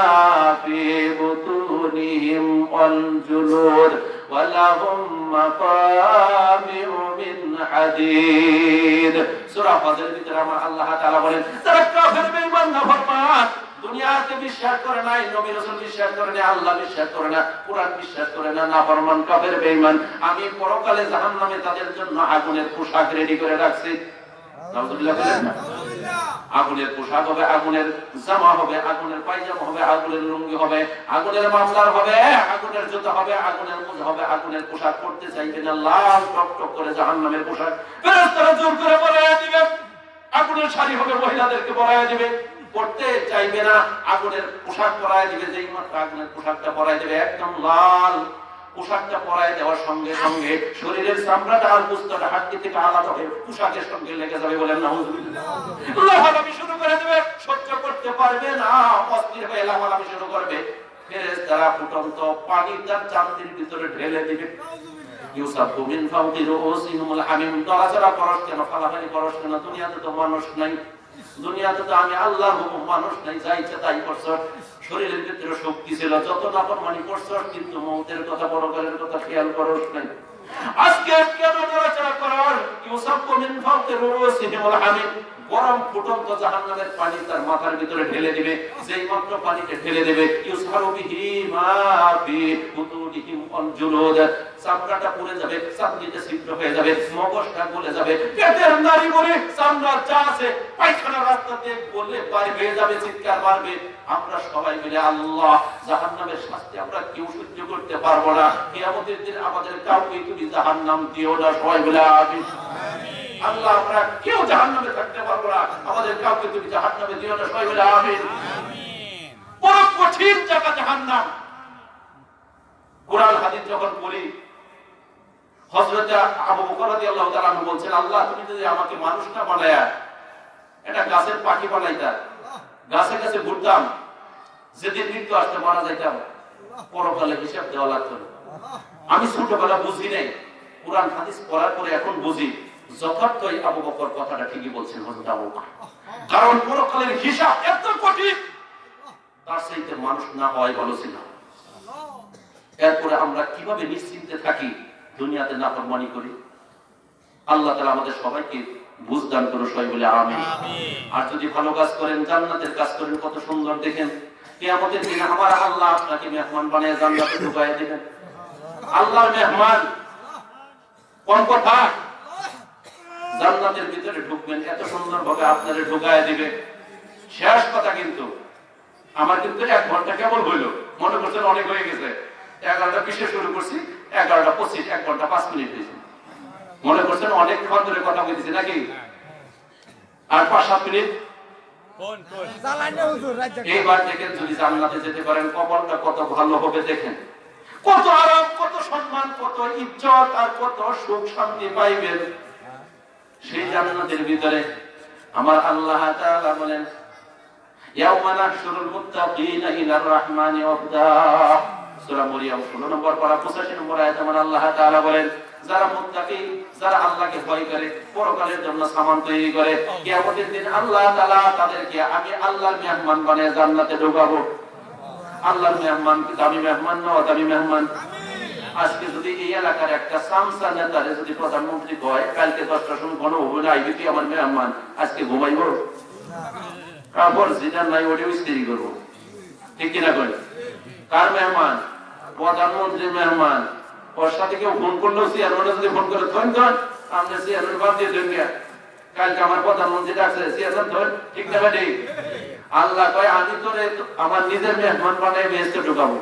في بطونهم والجلود ولهم مقامع من حديد। সূরা ফাতিরের ভিতরে আমার আল্লাহ তাআলা বলেন, যারা কাফের বেঈমান নাফরমান, দুনিয়াতে বিশ্বাস করে নাই, নবী রাসূল বিশ্বাস করে না, আল্লাহ বিশ্বাস করে না, কুরআন বিশ্বাস করে না, নাফরমান কাফের বেঈমান, আমি পরকালে জাহান্নামে তাদের জন্য আগুনের পোশাক রেডি করে রাখছি। নাউযুবিল্লাহ বলেন না? আগুনের পোশাক হবে, আগুনের জামা হবে, আগুনের পায়জামা হবে, আগুনের লুঙ্গি হবে, আগুনের মামলার হবে, আগুনের জুতা হবে, আগুনের মোজা হবে, আগুনের পোশাক পরতে চাইবে না, লাল টকটক করে জাহান্নামের পোশাক ফেরেশতারা জোর করে পরাইয়া দিবে। আগুনের শাড়ি হবে, মহিলাদেরকে পরাইয়া দিবে, পড়তে চাইবে না, আগুনের পোশাক পরায় দিবে। যেই মাত্র আগুনের পোশাকটা পরায় দিবে, একদম লাল পোশাকটা পরায় দেওয়ার সঙ্গে সঙ্গে শরীরের চামড়াটা আর গোশতটা হাড্ডি থেকে আলাদা হয়ে পোশাকের সঙ্গে লেগে যাবে। বলেন নাউযুবিল্লাহ। লাফালাফি শুরু করে দেবে, সহ্য করতে পারবে না, অস্থির হয়ে লাফালাফি শুরু করবে। ফেরেশতারা ফুটন্ত পানি তার চামড়ির ভিতরে ঢেলে দিবে। ইউসাব্বু মিন ফাওকি রুউসিহিমুল হামিম। নড়াচড়া করস কেন, ফালাফালি করস কেন? দুনিয়াতে তো মানুষ নাই, দুনিয়াতে তো আমি আল্লাহর হুকুম, মানুষ নাই, যা ইচ্ছা তাই করছ। শরীরের ভিতরে শক্তি ছিল, যত নাফরমানি করছ, কিন্তু মওতের কথা, পরকালের কথা খেয়াল করস নাই। আজকে কেন নড়াচড়া করার? ইউসাব্বু মিন ফাওকি রুউসিহিমুল হামিম। গরম ফুটন্ত জাহান্নামের পানি তার মাথার ভিতরে ঢেলে দিবে। যেই মাত্র পানিতে ঢেলে দেবে, ইউসহারু বিহি মা ফি বুতুনিহিম ওয়াল জুলুদ। চামড়াটা পুড়ে যাবে, চামড়িতে ছিদ্র হয়ে যাবে, মগজটা গলে যাবে, পেটের নাড়ি বলে চামড়া যা আছে পায়খানা রাস্তাতে গলে বাইরে হয়ে যাবে, চিৎকার মারবে। আমরা সবাই মিলে আল্লাহ, জাহান্নামের শাস্তি আমরা কেউ সহ্য করতে পারবো না, কিয়ামতের দিন আমাদের কাউকে তুমি জাহান্নাম দিও না। সবাই মিলে আমিন। আল্লাহ, আমরা কেউ জাহান্নামে থাকতে পারবো না, আমাদের কাউকে তুমি জাহান্নামে দিও না। সবাই মিলে আমিন। বড় কঠিন জায়গা জাহান্নাম। কুরআন হাদিস যখন পড়ি, হযরত আবু বকর রাদিয়াল্লাহু তাআলা বলছেন, আল্লাহ তুমি যদি আমাকে মানুষ না বানায়া এটা গাছের পাখি বানাইতা, গাছে গাছে ঘুরতাম, যেদিন মৃত্যু আসতে মারা যাইতাম, পরকালে হিসাব দেওয়া লাগতো না। আমি ছোটবেলা বুঝি নাই, কুরআন হাদিস পড়ার পরে এখন বুঝি, যথার্থই আবু বকর কথাটা ঠিকই বলছেন হযরত আবু বকর। কারণ পরকালের হিসাব এত কঠিন, তার চাইতে মানুষ না হয় ভালো ছিল। এরপরে আমরা কিভাবে নিশ্চিন্তে থাকি, দুনিয়াতে নাফরমানি করি। আল্লাহ তাআলা আমাদের সবাইকে বুঝ দান করুন। সবাই বলে আমিন। আর যদি ভালো কাজ করেন, জান্নাতের কাজ করেন, কত সুন্দর দেখেন, কিয়ামতের দিন আমার আল্লাহ আপনাকে মেহমান বানিয়ে জান্নাতে ঢুকাইয়া দিবেন। আল্লাহর মেহমান কোন কথা? জান্নাতের ভিতরে ঢুকবেন, এত সুন্দর ভাবে আপনারে ঢুকায় দিবে। শেষ কথা কিন্তু আমার কিন্তু 1 ঘন্টা কেবল হইল, মনে করছেন অনেক হয়ে গেছে। 11টা 20 শুরু করছি, 11টা 25, 1 ঘন্টা 5 মিনিট হয়েছে। মনে করছেন অনেক ধরে কথা বলতেছি নাকি? আর 5-7 মিনিট। এইবার দেখেন যদি জান্নাতে যেতে পারেন কবরটা কত ভালো হবে, দেখেন কত আরাম, কত সম্মান, কত ইজ্জত আর কত সুখ শান্তি পাইবেন সেই জান্নাতের ভিতরে। আমার আল্লাহ তাআলা বলেন ইয়াউমা নাহশুরুল মুত্তাকিনা ইলার রাহমানি ওয়াফদা, সূরা মরিয়ম 16 নম্বর পারা 85 নম্বর আয়াত। আমার আল্লাহ তাআলা বলেন যারা মুত্তাকি, যারা আল্লাহকে ভয় করে, পরকালের জন্য সামান তৈরি করে, কিয়ামতের দিন আল্লাহ তাআলা তাদেরকে আমি আল্লাহর মেহমান বানিয়ে জান্নাতে ঢোকাবো। আল্লাহর মেহমান কি দামি মেহমান না অদামি মেহমান? আজকে যদি এই এলাকার একটা সামসা নেতারে যদি প্রধানমন্ত্রী কয় কালকে 10টার সময় গণভবনে আইবি তুই আমার মেহমান, আজকে ঘুমাইবো? কাপড় যেটা নাই ওটাও ইস্ত্রি করবো, ঠিক কিনা কই? কার মেহমান? প্রধানমন্ত্রীর মেহমান। ওর সাথে কেউ ফোন করলেও চেয়ারম্যান যদি ফোন করে ধন ধন আপনি চেয়ারম্যান বাদ দিয়ে দেন গিয়া, কালকে আমার প্রধানমন্ত্রী ডাকছে চেয়ারম্যান ধন, ঠিক না ভাই? আল্লাহ কয় আমি তোরে আমার নিজের মেহমান বানাই বেহেশতে ঢুকাবো।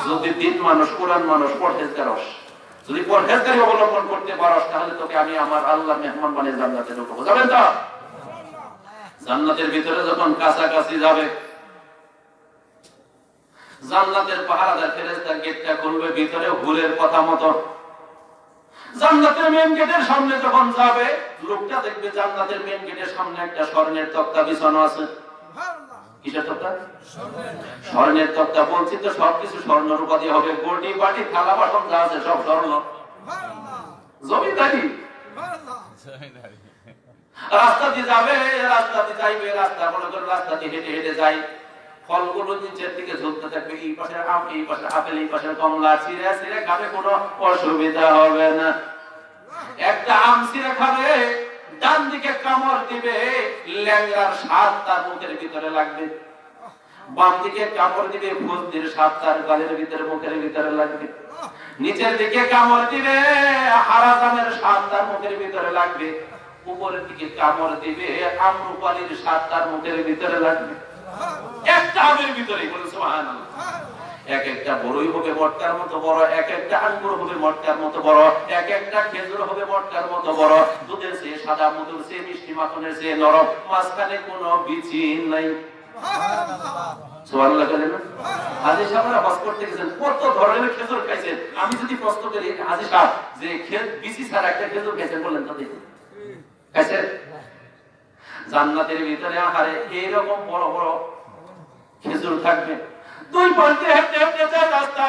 যদি 3 মানুষ কোরআন মানুষ পরহেজগারস, যদি পরহেজগারি অবলম্বন করতে পারস তাহলে তোকে আমি আমার আল্লাহ মেহমান বানিয়ে জান্নাতে ঢুকাবো। যাবেন তো? জান্নাতের ভিতরে যখন কাছাকাছি যাবে, জান্নাতের পাহারাদার ফেরেশতা গেটটা খুলবে, ভিতরে হুরের কথা মতো জান্নাতের মেইন গেটের সামনে যখন যাবে লোকটা দেখবে জান্নাতের মেইন গেটের সামনে একটা স্বর্ণের তক্তা বিছানো আছে। কিসের তক্তা? স্বর্ণের তক্তা। বলছি তো সবকিছু স্বর্ণ রূপা দিয়ে হবে, গড়ি বাটি থালা বাসন যা আছে সব স্বর্ণ। জমিদারি। রাস্তা দিয়ে যাবে, রাস্তা দিয়ে যাইবে, রাস্তা মনে করে রাস্তা দিয়ে হেঁটে হেঁটে যাই, ফলগুলো নিচের দিকে ঝুলতে থাকবে, এই পাশে আম, এই পাশে আপেল, এই পাশে কমলা, ছিঁড়ে ছিঁড়ে খাবে, কোনো অসুবিধা হবে না। একটা আম ছিঁড়ে খাবে, ডান দিকে কামড় দিবে, ল্যাংড়ার স্বাদ তার মুখের ভিতরে লাগবে, বাম দিকে কামড় দিবে, ফজলির স্বাদ তার গালের ভিতরে মুখের ভিতরে লাগবে, নিচের দিকে কামড় দিবে, হারাজামের স্বাদ তার মুখের ভিতরে লাগবে, উপরের দিকে কামড় দিবে, আমরুপালির স্বাদ তার মুখের ভিতরে লাগবে। একটা আমের ভিতরে বলে সুবহানাল্লাহ। এক একটা বড়ই হবে মটকার মতো বড়, এক একটা আঙ্গুর হবে মটকার মতো বড়, এক একটা খেজুর হবে মটকার মতো বড়, দুধের চেয়ে সাদা, মধুর চেয়ে মিষ্টি, মাখনের চেয়ে নরম, মাঝখানে কোনো বিচি নাই। সুবহানাল্লাহ বলেন না? হাজী সাহেবরা হজ করতে গেছেন, কত ধরনের খেজুর খাইছেন। আমি যদি প্রশ্ন করি হাজী সাহেব যে বিচি ছাড়া একটা খেজুর খাইছেন বলেন তো দেখি, খাইছেন? জান্নাতের ভিতরে আহারে এইরকম বড় বড় খেজুর থাকবে। 2 প্রান্তে হেঁটে হেঁটে যায় রাস্তা,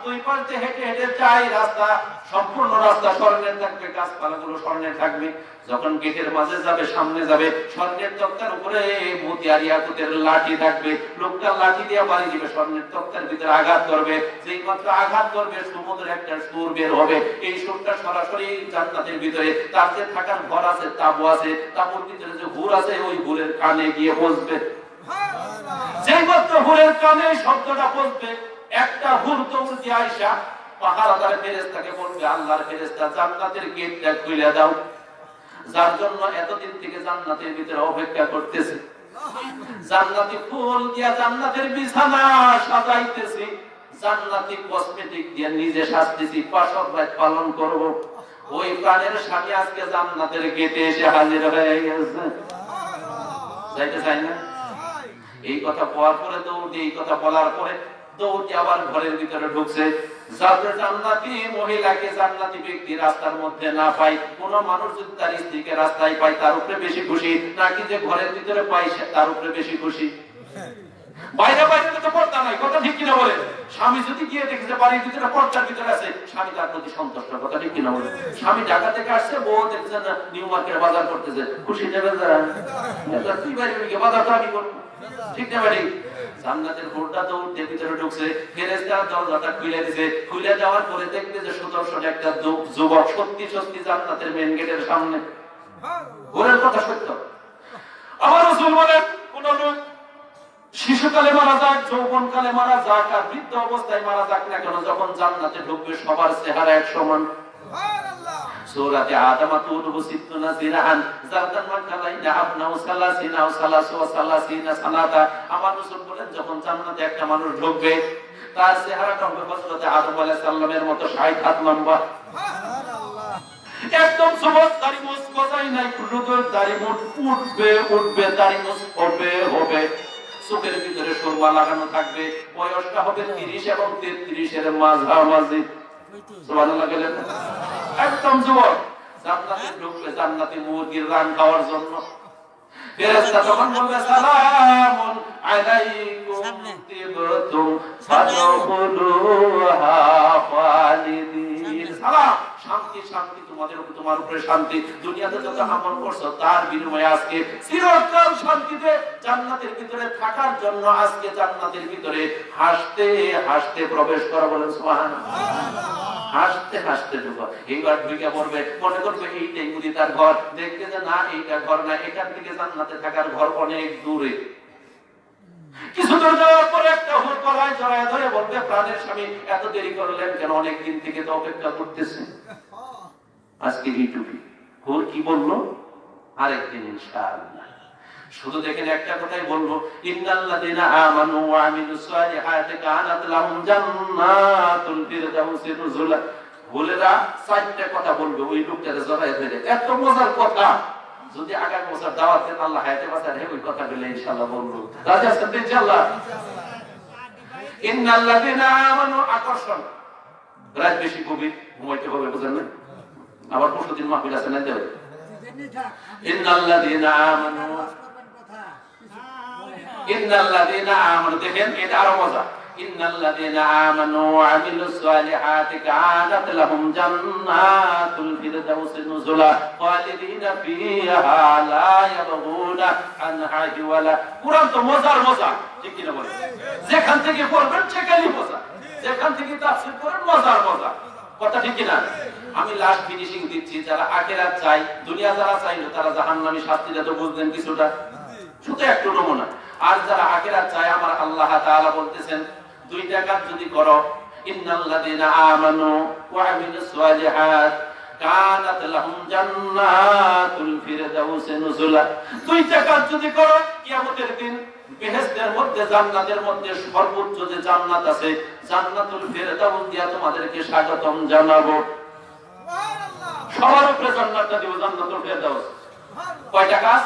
2 প্রান্তে হেঁটে হেঁটে যায় রাস্তা, সম্পূর্ণ রাস্তা স্বর্ণের থাকবে, গাছপালাগুলো স্বর্ণের থাকবে। যখন গেটের মাঝে যাবে, সামনে যাবে, স্বর্ণের তক্তার উপরে মতিয়ারি আকৃতির লাঠি থাকবে, লোকটা লাঠি দিয়ে বাড়ি দিবে, স্বর্ণের তক্তার ভিতরে আঘাত করবে, যেই মাত্র আঘাত করবে সমুদ্রের একটা সুর বের হবে, এই সুরটা সরাসরি জান্নাতের ভিতরে তার যে থাকার ঘর আছে, তাঁবু আছে, তাঁবুর ভিতরে যে হুর আছে ওই হুরের কানে গিয়ে বসবে। যেই মাত্র হুরের কানে শব্দটা বসবে, একটা হুর দৌড় দিয়ে আইসা পাহারাদার ফেরেশতাকে বলবে আল্লাহর ফেরেশতা জান্নাতের গেটটা খুলে দাও। যার জন্য এতদিন থেকে জান্নাতের ভিতরে অপেক্ষা করতেছে, জান্নাতি ফুল দিয়া জান্নাতের বিছানা সাজাইতেছি, জান্নাতি কসমেটিক দিয়ে নিজে সাজতেছি, পাশাপাশি পালন করব। ওই প্রাণের স্বামী আজকে জান্নাতের গেটে এসে হাজির হয়ে গেছে। যাইতে চাই না? এই কথা বলার পরে দৌড়ে, এই কথা বলার পরে দৌড়ে আবার ঘরের ভিতরে ঢুকছে। যাতে জান্নাতি মহিলাকে, জান্নাতি ব্যক্তি রাস্তার মধ্যে না পায়, কোন মানুষ যদি তার স্ত্রীকে রাস্তায় পায় তার উপরে বেশি খুশি, নাকি যে ঘরের ভিতরে পায় তার উপরে বেশি খুশি? বাইরে বাইরে তো পর্দা নাই, কথা ঠিক কিনা বলে? স্বামী যদি গিয়ে দেখে যে বাড়ির ভিতরে পর্দার ভিতরে আছে, স্বামী তার প্রতি সন্তুষ্ট, কথা ঠিক কিনা বলে? স্বামী ঢাকা থেকে আসছে, বউ দেখছে না নিউ মার্কেটে বাজার করতেছে, খুশি নেবে যারা তুই বাইরে গিয়ে বাজার তো আমি করবো, ঠিক না বাড়ি? জান্নাতের হুরটা দৌড়ে ভিতরে ঢুকছে, ফেরেশতা দরজাটা খুলে দিয়েছে, খুলে যাওয়ার পরে দেখবে যে সুদর্শন একটা যুবক সত্যি সত্যি জান্নাতের মেইন গেটের সামনে। হুরের কথা সত্য। আমার রাসূল বলেন কোন লোক শিশুকালে মারা যাক, যৌবনকালে মারা যাক, আর বৃদ্ধ অবস্থায় মারা যাক না কেন, যখন জান্নাতে ঢুকবে সবার চেহারা এক সমান। সূরাতে আদম তুরু সিত্তুনা জিরান জারদান মাকালাইনা আবনাউ সালাসিনা ও সালাসু ওয়া সালাসিনা সানাতা। আমার রাসূল বলেন যখন জান্নাতে একটা মানুষ ঢুকবে তার চেহারাটা হবে হযরত আদম আলাইহিস সালামের মতো 60 হাত লম্বা, একদম যুবক, দাড়ি মুছ গজাই নাই, খুলুদর দাড়ি মুছ উঠবে দাড়ি মুছ হবে, চোখের ভিতরে সুরমা লাগানো থাকবে, বয়সটা হবে 30 এবং 33 এর মাঝামাঝি। সুবহানাল্লাহ বলেন। একদম যুবক, জান্নাতে ঢুকবে জান্নাতি মুরগির রান খাওয়ার জন্য। ফেরেশতা তখন বলবে সালামুন আলাইকুম তিবতুম ফাদখুলুহা খালিদিন। সালাম, শান্তি শান্তি তোমাদের উপর, তোমার উপরে শান্তি। দুনিয়াতে যত আমল করছো তার বিনিময়ে আজকে চিরকাল শান্তিতে জান্নাতের ভিতরে থাকার জন্য আজকে জান্নাতের ভিতরে হাসতে হাসতে প্রবেশ করা। বলেন সুবহানাল্লাহ। হাসতে হাসতে ঢুকো। এইবার ঢুকে পড়বে, মনে করবে এইটাই বুঝি তার ঘর, দেখতে যে না এইটা ঘর না, এখান থেকে জান্নাতে থাকার ঘর অনেক দূরে। কিছু দূর যাওয়ার পরে একটা হুর গলায় জড়ায় ধরে বলবে, প্রাণের স্বামী এত দেরি করলেন কেন? অনেক দিন থেকে তো অপেক্ষা করতেছে, আজকে এইটুকু। হুর কি বললো? আরেকদিন ইনশাআল্লাহ। শুধু দেখেন একটা কথাই বলবো, ইন্নাল্লাযীনা আমানু ওয়া আমিলুস সালিহাতি কানাত লাহুম জান্নাতুল ফিরদাউসি নুজুলা। বলেরা চারটা কথা বলবে ওই লোকটাকে জড়ায় ধরে, এত মজার কথা। যদি আগামী বছর দাওয়াত দেন আল্লাহ হায়াতে বাঁচায় ওই কথা বলে ইনশাআল্লাহ বলবো। রাজি আছেন তো ইনশাআল্লাহ? ইন্নাল্লাযীনা আমানু, আকর্ষণ, রাত বেশি গভীর ঘুমাইতে হবে, বুঝেন না? আবার পরশুদিন মাহফিল আছে না দেবে। ইন্নাল্লাযীনা আমানু, ইন্নাল্লাযীনা আমানু, দেখেন এটা আরো মজা। ইন্নাল্লাযীনা আমানু ওয়া আমিলুস সালিহাতি কানাত লাহুম জান্নাতুল ফিরদাউসি নুজুলা খালিদিনা ফিহা লা ইয়াবগুনা আনহা হিওয়ালা। কুরআন তো মজার মজা, ঠিক কি না বলেন? যেখান থেকে পড়বেন সেখানেই মজা, যেখান থেকে তাফসীর করেন মজার মজা, কথা ঠিক কি না? আমি লাস্ট ফিনিশিং দিচ্ছি। যারা আখিরাত চাই, দুনিয়া যারা চাইলো তারা জাহান্নামী শাস্তিটা তো বুঝলেন কিছুটা, শুধু একটু নমুনা। আর যারা আখিরাত চায়, আমার আল্লাহ তাআলা বলতেছেন 2টা কাজ যদি করো, ইন্নাল্লাযীনা আমানু ওয়া আমিলুস সালিহাত কানাত লাহুম জান্নাতুল ফিরদাউসি নুজুলা। 2টা কাজ যদি করো, কিয়ামতের দিন বেহেশতের মধ্যে, জান্নাতের মধ্যে সর্বোচ্চ যে জান্নাত আছে জান্নাতুল ফিরদাউস দিয়া তোমাদেরকে স্বাগতম জানাবো। সবার উপরে জান্নাতটা দিব, জান্নাতুল ফিরদাউস। কয়টা কাজ?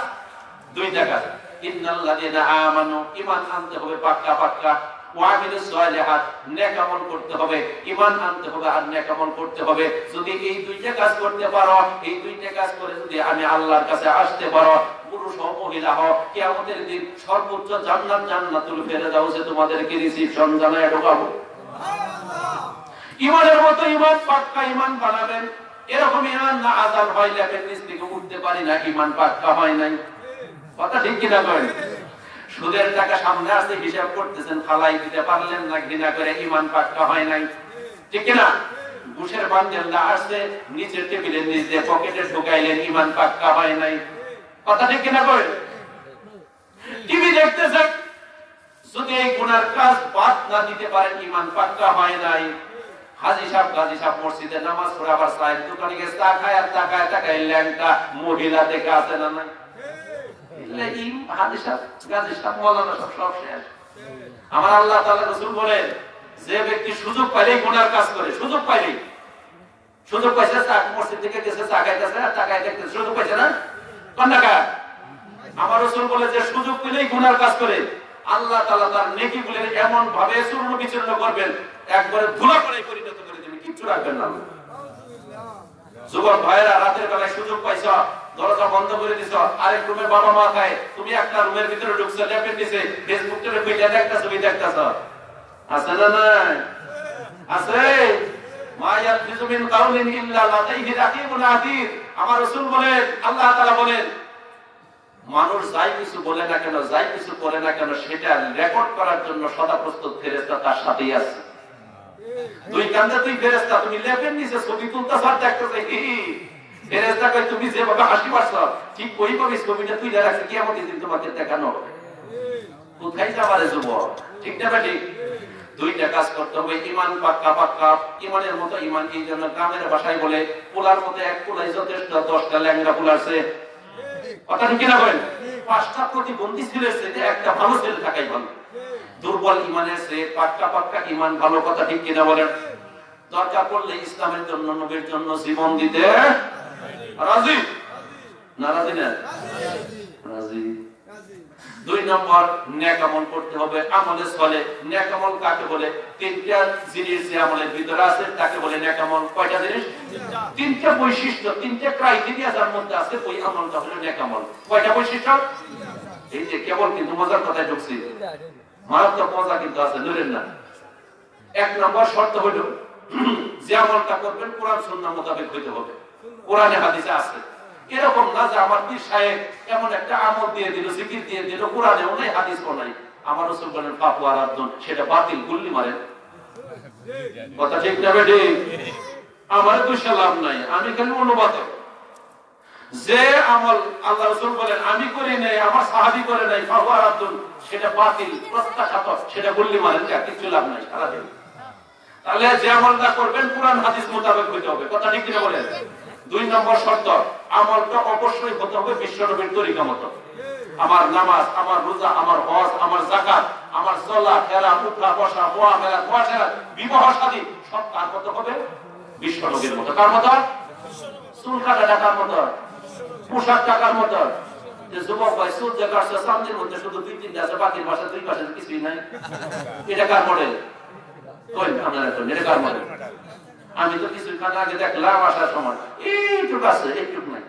2টা কাজ। ইন্নাল্লাযীনা আমানু, ঈমান আনতে হবে পাক্কা পাক্কা। ওয়া আমিলুস সালিহাত, নেক আমল করতে হবে, ঈমান আনতে হবে আর নেক আমল করতে হবে। যদি এই 2টা কাজ করতে পারো, এই 2টা কাজ করে যদি আমি আল্লাহর কাছে আসতে পারো, পুরুষ ও মহিলা হও, কিয়ামতের দিন সর্বোচ্চ জান্নাত জান্নাতুল ফিরদাউসে তোমাদেরকে রিসিপশন জানায় ঢোকাবো। সুবহানাল্লাহ। ঈমানের মতো ঈমান, পাক্কা ঈমান বানাবেন। এরকম ঈমান না আযান হয়, লেপের নিচ থেকে উঠতে পারি না, ঈমান পাক্কা হয় নাই, কথা ঠিক কি না বলেন? সুদের টাকা সামনে আসতে হিসাব করতেছেন, ফালাই দিতে পারলেন না, ঘৃণা করে, ঈমান পাক্কা হয় নাই, ঠিক কি না? ঘুষের বান্ডেলটা আসছে নিচের টেবিলের নিচে পকেটে ঢুকাইলেন, ঈমান পাক্কা হয় নাই, কথা ঠিক কি না বলেন? টিভি দেখতেছেন, যদি এই গুনার কাজ বাদ না দিতে পারেন, ঈমান পাক্কা হয় নাই। হাজী সাহেব মসজিদে নামাজ পড়ে আবার চায়ের দোকানে গেছে, তাকায় ল্যাংটা মহিলা দেখে আছে না নাই? আমার আল্লাহ তাআলা রাসূল বলেন, যে ব্যক্তি সুযোগ পাইলেই গুনার কাজ করে, সুযোগ পাইলেই, সুযোগ পাইছে মসজিদ থেকে গেছে, তাকায় দেখতেছে, সুযোগ পাইছে না? কোন টাকা? আমার রাসূল বলে যে সুযোগ পেলেই গুনার কাজ করে, আল্লাহ তাআলা তার নেকিগুলোর এমন ভাবে চূর্ণ বিচূর্ণ করবেন, একবারে ধুলা করে পরিণত করে দেবেন, কিচ্ছু রাখবেন না। যুবক ভাইরা, রাতের বেলায় সুযোগ পাইছ, দরজা বন্ধ করে দিছ, আরেক রুমে বাবা মা খায়, তুমি একটা রুমের ভিতরে ঢুকছো, ল্যাপের নিচে ফেসবুক টেলে কইটা একটা ছবি দেখতাছ, আছে না? নাই আছে? মা ইয়ালফিযু মিন কাউলিন ইল্লা লাদাইহি রাকিবুন আতীদ। আমার রাসূল বলেন, আল্লাহ তাআলা বলেন, মানুষ যাই কিছু বলে না কেন, যাই কিছু করে না কেন, সেটা রেকর্ড করার জন্য সদা প্রস্তুত ফেরেশতা তার সাথেই আছে। 2 কান্দে 2 ফেরেশতা, তুমি লেপের নিচে ছবি তুলতাছ আর দেখতেছ, ফেরেশতা কই তুমি যেভাবে হাসি পাচ্ছ, ঠিক ওইভাবে ছবিটা তুলে রাখছে, কিয়ামতের দিন তোমাকে দেখানো হবে। কোথায় যাবারে যুবক, ঠিক না ঠিক? দুইটা কাজ করতে হবে, ইমান পাক্কা পাক্কা, ইমানের মতো ইমান। এই জন্য গ্রামের ভাষায় বলে পোলার মধ্যে এক পোলাই যথেষ্ট, 10টা ল্যাংড়া পোলারছে। কথা ঠিক কিনা বলেন? 5টা প্রতিবন্ধী ছেলের চেয়ে একটা ভালো ছেলে থাকাই ভালো। দুর্বল ইমানের চেয়ে পাক্কা পাক্কা ইমান ভালো। কথা ঠিক কিনা বলেন? দরকার পড়লে ইসলামের জন্য, নবীর জন্য জীবন দিতে রাজি। নারাজি না? রাজি। 2 নম্বর, নেক আমল করতে হবে। আমলের ফলে নেক আমল কাকে বলে? 3টা জিনিস যে আমলের ভিতরে আছে তাকে বলে নেক আমল। কয়টা জিনিস? 3টা বৈশিষ্ট্য, 3টা ক্রাইটেরিয়া যার মধ্যে আছে, ওই আমলটা হলো নেক আমল। কয়টা বৈশিষ্ট্য? এই যে কেবল কিন্তু মজার কথায় ঢুকছি, মারাত্মক মজা কিন্তু আছে, ধরেন না। 1 নম্বর শর্ত হলো যে আমলটা করবেন কোরআন সুন্নাহ মোতাবেক হইতে হবে। কোরআনে হাদিসে আছে। এরকম না যে আমার পীর সাহেব এমন একটা আমল দিয়ে দিল, জিকির দিয়ে দিল, কোরআনেও নাই হাদিসেও নাই, আমার রাসূল বলেন পাপু আরাধন, সেটা বাতিল, গুল্লি মারেন। কথা ঠিক না বেটি? আমার তো লাভ নাই, আমি খালি অনুবাদক। যে আমল আল্লাহ রাসূল বলেন আমি করি নাই, আমার সাহাবী করে নাই, পাপু আরাধন, সেটা বাতিল, প্রত্যাখ্যাত, সেটা গুল্লি মারেন, কিছু লাভ নাই সারাদিন। তাহলে যে আমলটা করবেন কোরআন হাদিস মোতাবেক হইতে হবে। কথা ঠিক কিনা বলেন? 2 নম্বর শর্ত, আমলটা অবশ্যই হতে হবে বিশ্বনবীর তরিকা মতো। আমার নামাজ, আমার রোজা, আমার হজ, আমার যাকাত, আমার চলা ফেরা, উঠা বসা, মুআমালাত, মুআশারাত, বিবাহ শাদী সব কার মতো হবে? বিশ্বনবীর মতো। কার মতো? চুল কাটা কার মতো? পোশাক কার মতো? যে যুবক ভাই চুল যে কাটছে সামনের মধ্যে শুধু 2-3টা আছে, বাকির পাশে 2 পাশে কিছুই নাই, এটা কার মডেল? কই আপনারা তো এটা কার মডেল? আমি তো কিছু কাটা আগে দেখলাম আসার সময় এইটুকু আছে, এইটুকু নাই।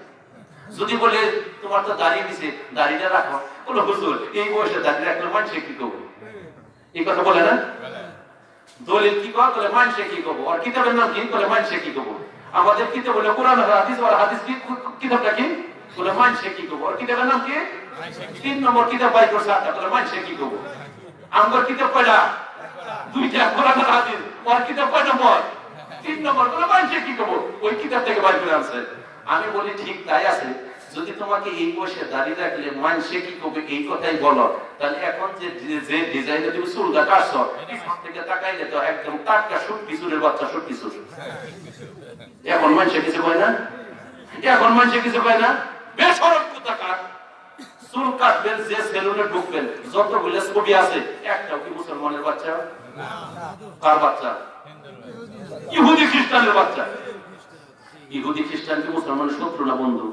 যদি বলে তোমার তো দাড়ি দিছে, দাড়িটা রাখো, বলো হুজুর এই বয়সে দাড়ি রাখলে মানুষে কি করবো? এই কথা বলে না? দলিল কি কয়? বলে মানুষে কি করবো? আর কিতাবের নাম কি? বলে মানুষে কি করবো? আমাদের কিতাব বলে কোরআন হাদিস, আর হাদিস কি কিতাবটা কি? বলে মানুষে কি করবো? আর কিতাবের নাম কি? 3 নম্বর কিতাব বাই করছে আটটা, বলে মানুষে কি করবো? আমার কিতাব কয়টা? 2টা, কোরআন আর হাদিস। আর কিতাব কয় নম্বর? 3 নম্বর। বলে মানুষে কি করবো? ওই কিতাব থেকে বাইর করে আনছে। আমি বলি ঠিক তাই আছে। যদি তোমাকে এই বয়সে দাড়ি রাখলে মানুষে কি করবে এই কথাই বলো, তাহলে এখন যে ডিজাইনে তুমি চুলটা কাটছো, পিছন থেকে তাকাইলে তো একদম টাটকা সুটকি চুলের বাচ্চা, সুটকি চুল। এখন মানুষে কিছু কয় না? এখন মানুষে কিছু কয় না? বেশরম কোথাকার। চুল কাটবেন, যে সেলুনে ঢুকবেন, যতগুলো ছবি আছে একটাও কি মুসলমানের বাচ্চা? কার বাচ্চা? ইহুদি খ্রিস্টানের বাচ্চা। ইহুদি খ্রিস্টান কি মুসলমানের শত্রু না বন্ধু?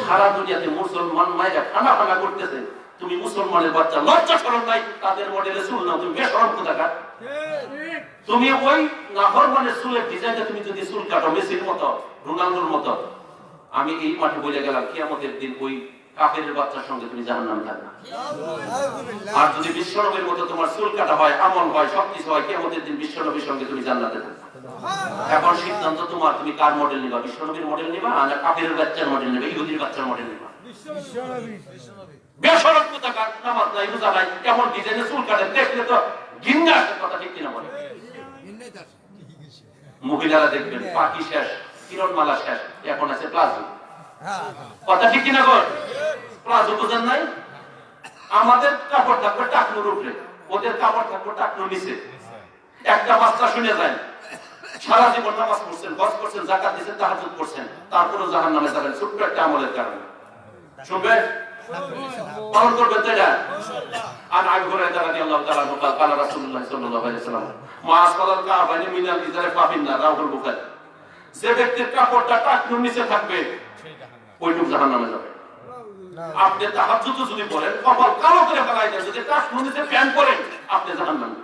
সারা দুনিয়াতে মুসলমান মায়েরা খানা খানা করতেছে, তুমি মুসলমানের বাচ্চা, লজ্জা শরম নাই? তাদের মডেলে চুল নাও, তুমি বেশরম কোথাকার। তুমি ওই নাফরমানের চুলের ডিজাইনটা তুমি যদি চুল কাটো মেসির মতো, রোনালদোর মতো, আমি এই মাঠে বলে গেলাম কিয়ামতের দিন ওই কাফেরের বাচ্চার সঙ্গে তুমি জাহান্নামে থাকবে। আর যদি বিশ্বনবীর মতো তোমার চুল কাটা হয়, আমল হয়, সবকিছু হয়, কিয়ামতের দিন বিশ্বনবীর সঙ্গে তুমি জান্নাতে থাকবে। এখন সিদ্ধান্ত তোমার, তুমি কার মডেল নিবা? বিশ্বনবীর মডেল নিবা না কাফেরের বাচ্চার মডেল নিবা, ইহুদির বাচ্চার মডেল নিবা? বেশরম কোথাকার, নামাজ নাই, রোজা নাই, এমন ডিজাইনে চুল কাটে, দেখলে তো ঘৃণা আসে। কথা ঠিক কিনা বলে? মহিলারা দেখবেন পাখি শেষ, কিরণমালা শেষ, এখন আছে প্লাজো। কথা ঠিক কিনা বল? প্লাজো বোঝেন নাই? আমাদের কাপড় থাকবে টাকনুর উপরে, ওদের কাপড় থাকবে টাকনুর নিচে। একটা বাচ্চা শুনে যায় সারা জীবন নামাজ পড়ছেন, হজ করছেন, যাকাত দিয়েছেন, তাহাজ্জুদ করছেন, তারপরেও জাহান্নামে যাবেন ছোট্ট একটা আমলের কারণে। শুনবে? পালন করবেন তো এটা? আর আবু হুরায়রা রাদিয়াল্লাহু তাআলা আনহু قال قال رسول الله صلى الله عليه وسلم ما اسفل الكعبين من الازار ففي النار রাহুল বুখারী। যে ব্যক্তির কাপড়টা টাকনুর নিচে থাকবে ওইটুক জাহান্নামে যাবে। আপনি তাহাজ্জুদ যদি পড়েন, কপাল কালো করে ফেলাই দেন, যদি টাকনুর নিচে প্যান্ট পরেন, আপনি জাহান্নামে।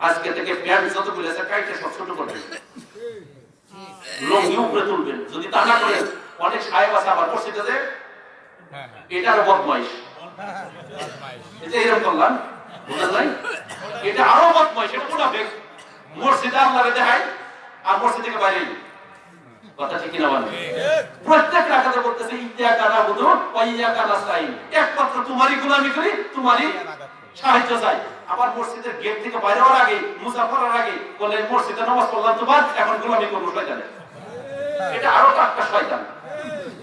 আজকে থেকে প্যান্ট যত বলেছে কাইটে সব ছোট করবেন, লঙ্গি উপরে তুলবেন। যদি তা না করেন, অনেক সাহেব আছে আবার মসজিদে যে এটারও বদমাইশ, এটা এরকম করলাম বুঝলেন নাই? এটা আরো বদমাইশ, এটা মুনাফিক। মসজিদে আল্লাহরে দেখায় আর মসজিদ থেকে বাইরে। কথা ঠিক কিনা বলেন? প্রত্যেক রাকাতে বলতেছে ইয়্যাকা নাবুদু ওয়া ইয়্যাকা নাস্তাইন, একমাত্র তোমারই গোলামি করি, তোমারই সাহায্য চাই। আবার মসজিদের গেট থেকে বাইরে হওয়ার আগে, মুসাফারের আগে বলে মসজিদে নামাজ পড়লাম তো বাদ, এখন গোলামি করবো শয়তানের। এটা আরো টাটকা শয়তান।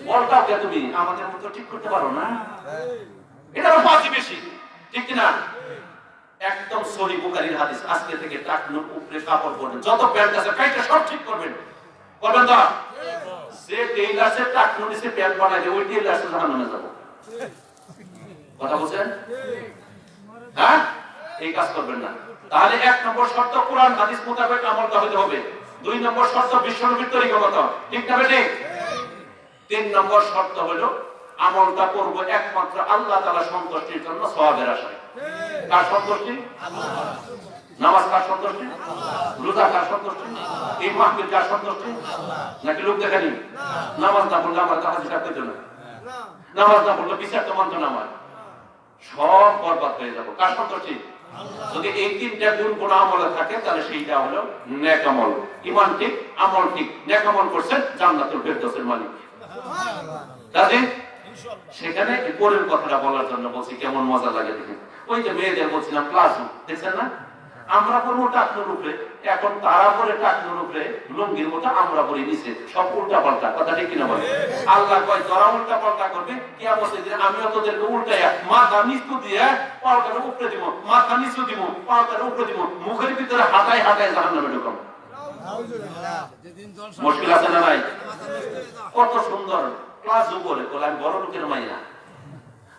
বলটাকে তুমি আমাদের মতো ঠিক করতে পারো না? এটা আরো ফাঁসি বেশি, ঠিক কিনা? একদম সহিহ বুখারীর হাদিস, আজকে থেকে টাকনুর উপরে কাপড় পরবেন, যত প্যান্ট আছে কাইটা সব ঠিক করবেন, করবেন তো? যে টেইলার্সের টাকনু নিচে প্যান্ট বানায় ওই টেইলার্সের জাহান্নামে যাব। কথা বলছেন? হ্যাঁ, এই কাজ করবেন না। তাহলে 1 নম্বর শর্ত কোরআন হাদিস মোতাবেক আমল করতে হবে। 2 নম্বর শর্ত বিশ্বনবীর তরিকা মতো, ঠিক না বেঠিক? 3 নম্বর শর্ত হলো আমলটা করব একমাত্র আল্লাহ তাআলা সন্তুষ্টির জন্য, সওয়াবের আশায়। কার সন্তুষ্টি? আল্লাহ। নামাজ কার সন্তুষ্টি? আল্লাহ। রোজা কার সন্তুষ্টি? এই মাহফিল কার সন্তুষ্টি? আল্লাহ। নাকি লোক দেখানি? নামাজ না পড়লে আমার কাছে হিসাব পেত না, নামাজ না পড়লে বিচার তো মানতো না, আমার সব বরবাদ হয়ে যাবো। কার সন্তুষ্টি? যদি এই 3টা গুণ কোন আমলে থাকে তাহলে সেইটা হলো নেক আমল। ঈমান ঠিক, আমল ঠিক, নেক আমল করছেন, জান্নাতুল ফেরদৌসের মালিক। তাহলে সেখানে পরের কথাটা বলার জন্য বলছি, কেমন মজা লাগে দেখেন। ওই যে মেয়েদের বলছিলাম প্লাজো, দেখছেন না? আমরা পরবো টাকনুর উপরে, এখন তারা পরে টাকনুর উপরে লুঙ্গির মতো আমরা পরে নিচে, সব উল্টা পাল্টা। কথা ঠিক কিনা বলে? আল্লাহ কয় তোরা উল্টা পাল্টা করবে, কিয়ামতের দিন আমিও তোদেরকে উল্টাইয়া মাথা নিচু দিয়ে পাউডার উপরে দিব, মাথা নিচু দিব, পাউডার উপরে দিব, মুখের ভিতরে হাঁটায় হাঁটায় জাহান্নামে ঢুকাবো। মুশকিল আছে না নাই? কত সুন্দর প্লাজো বলে, বলে আমি বড় লোকের মাইয়া।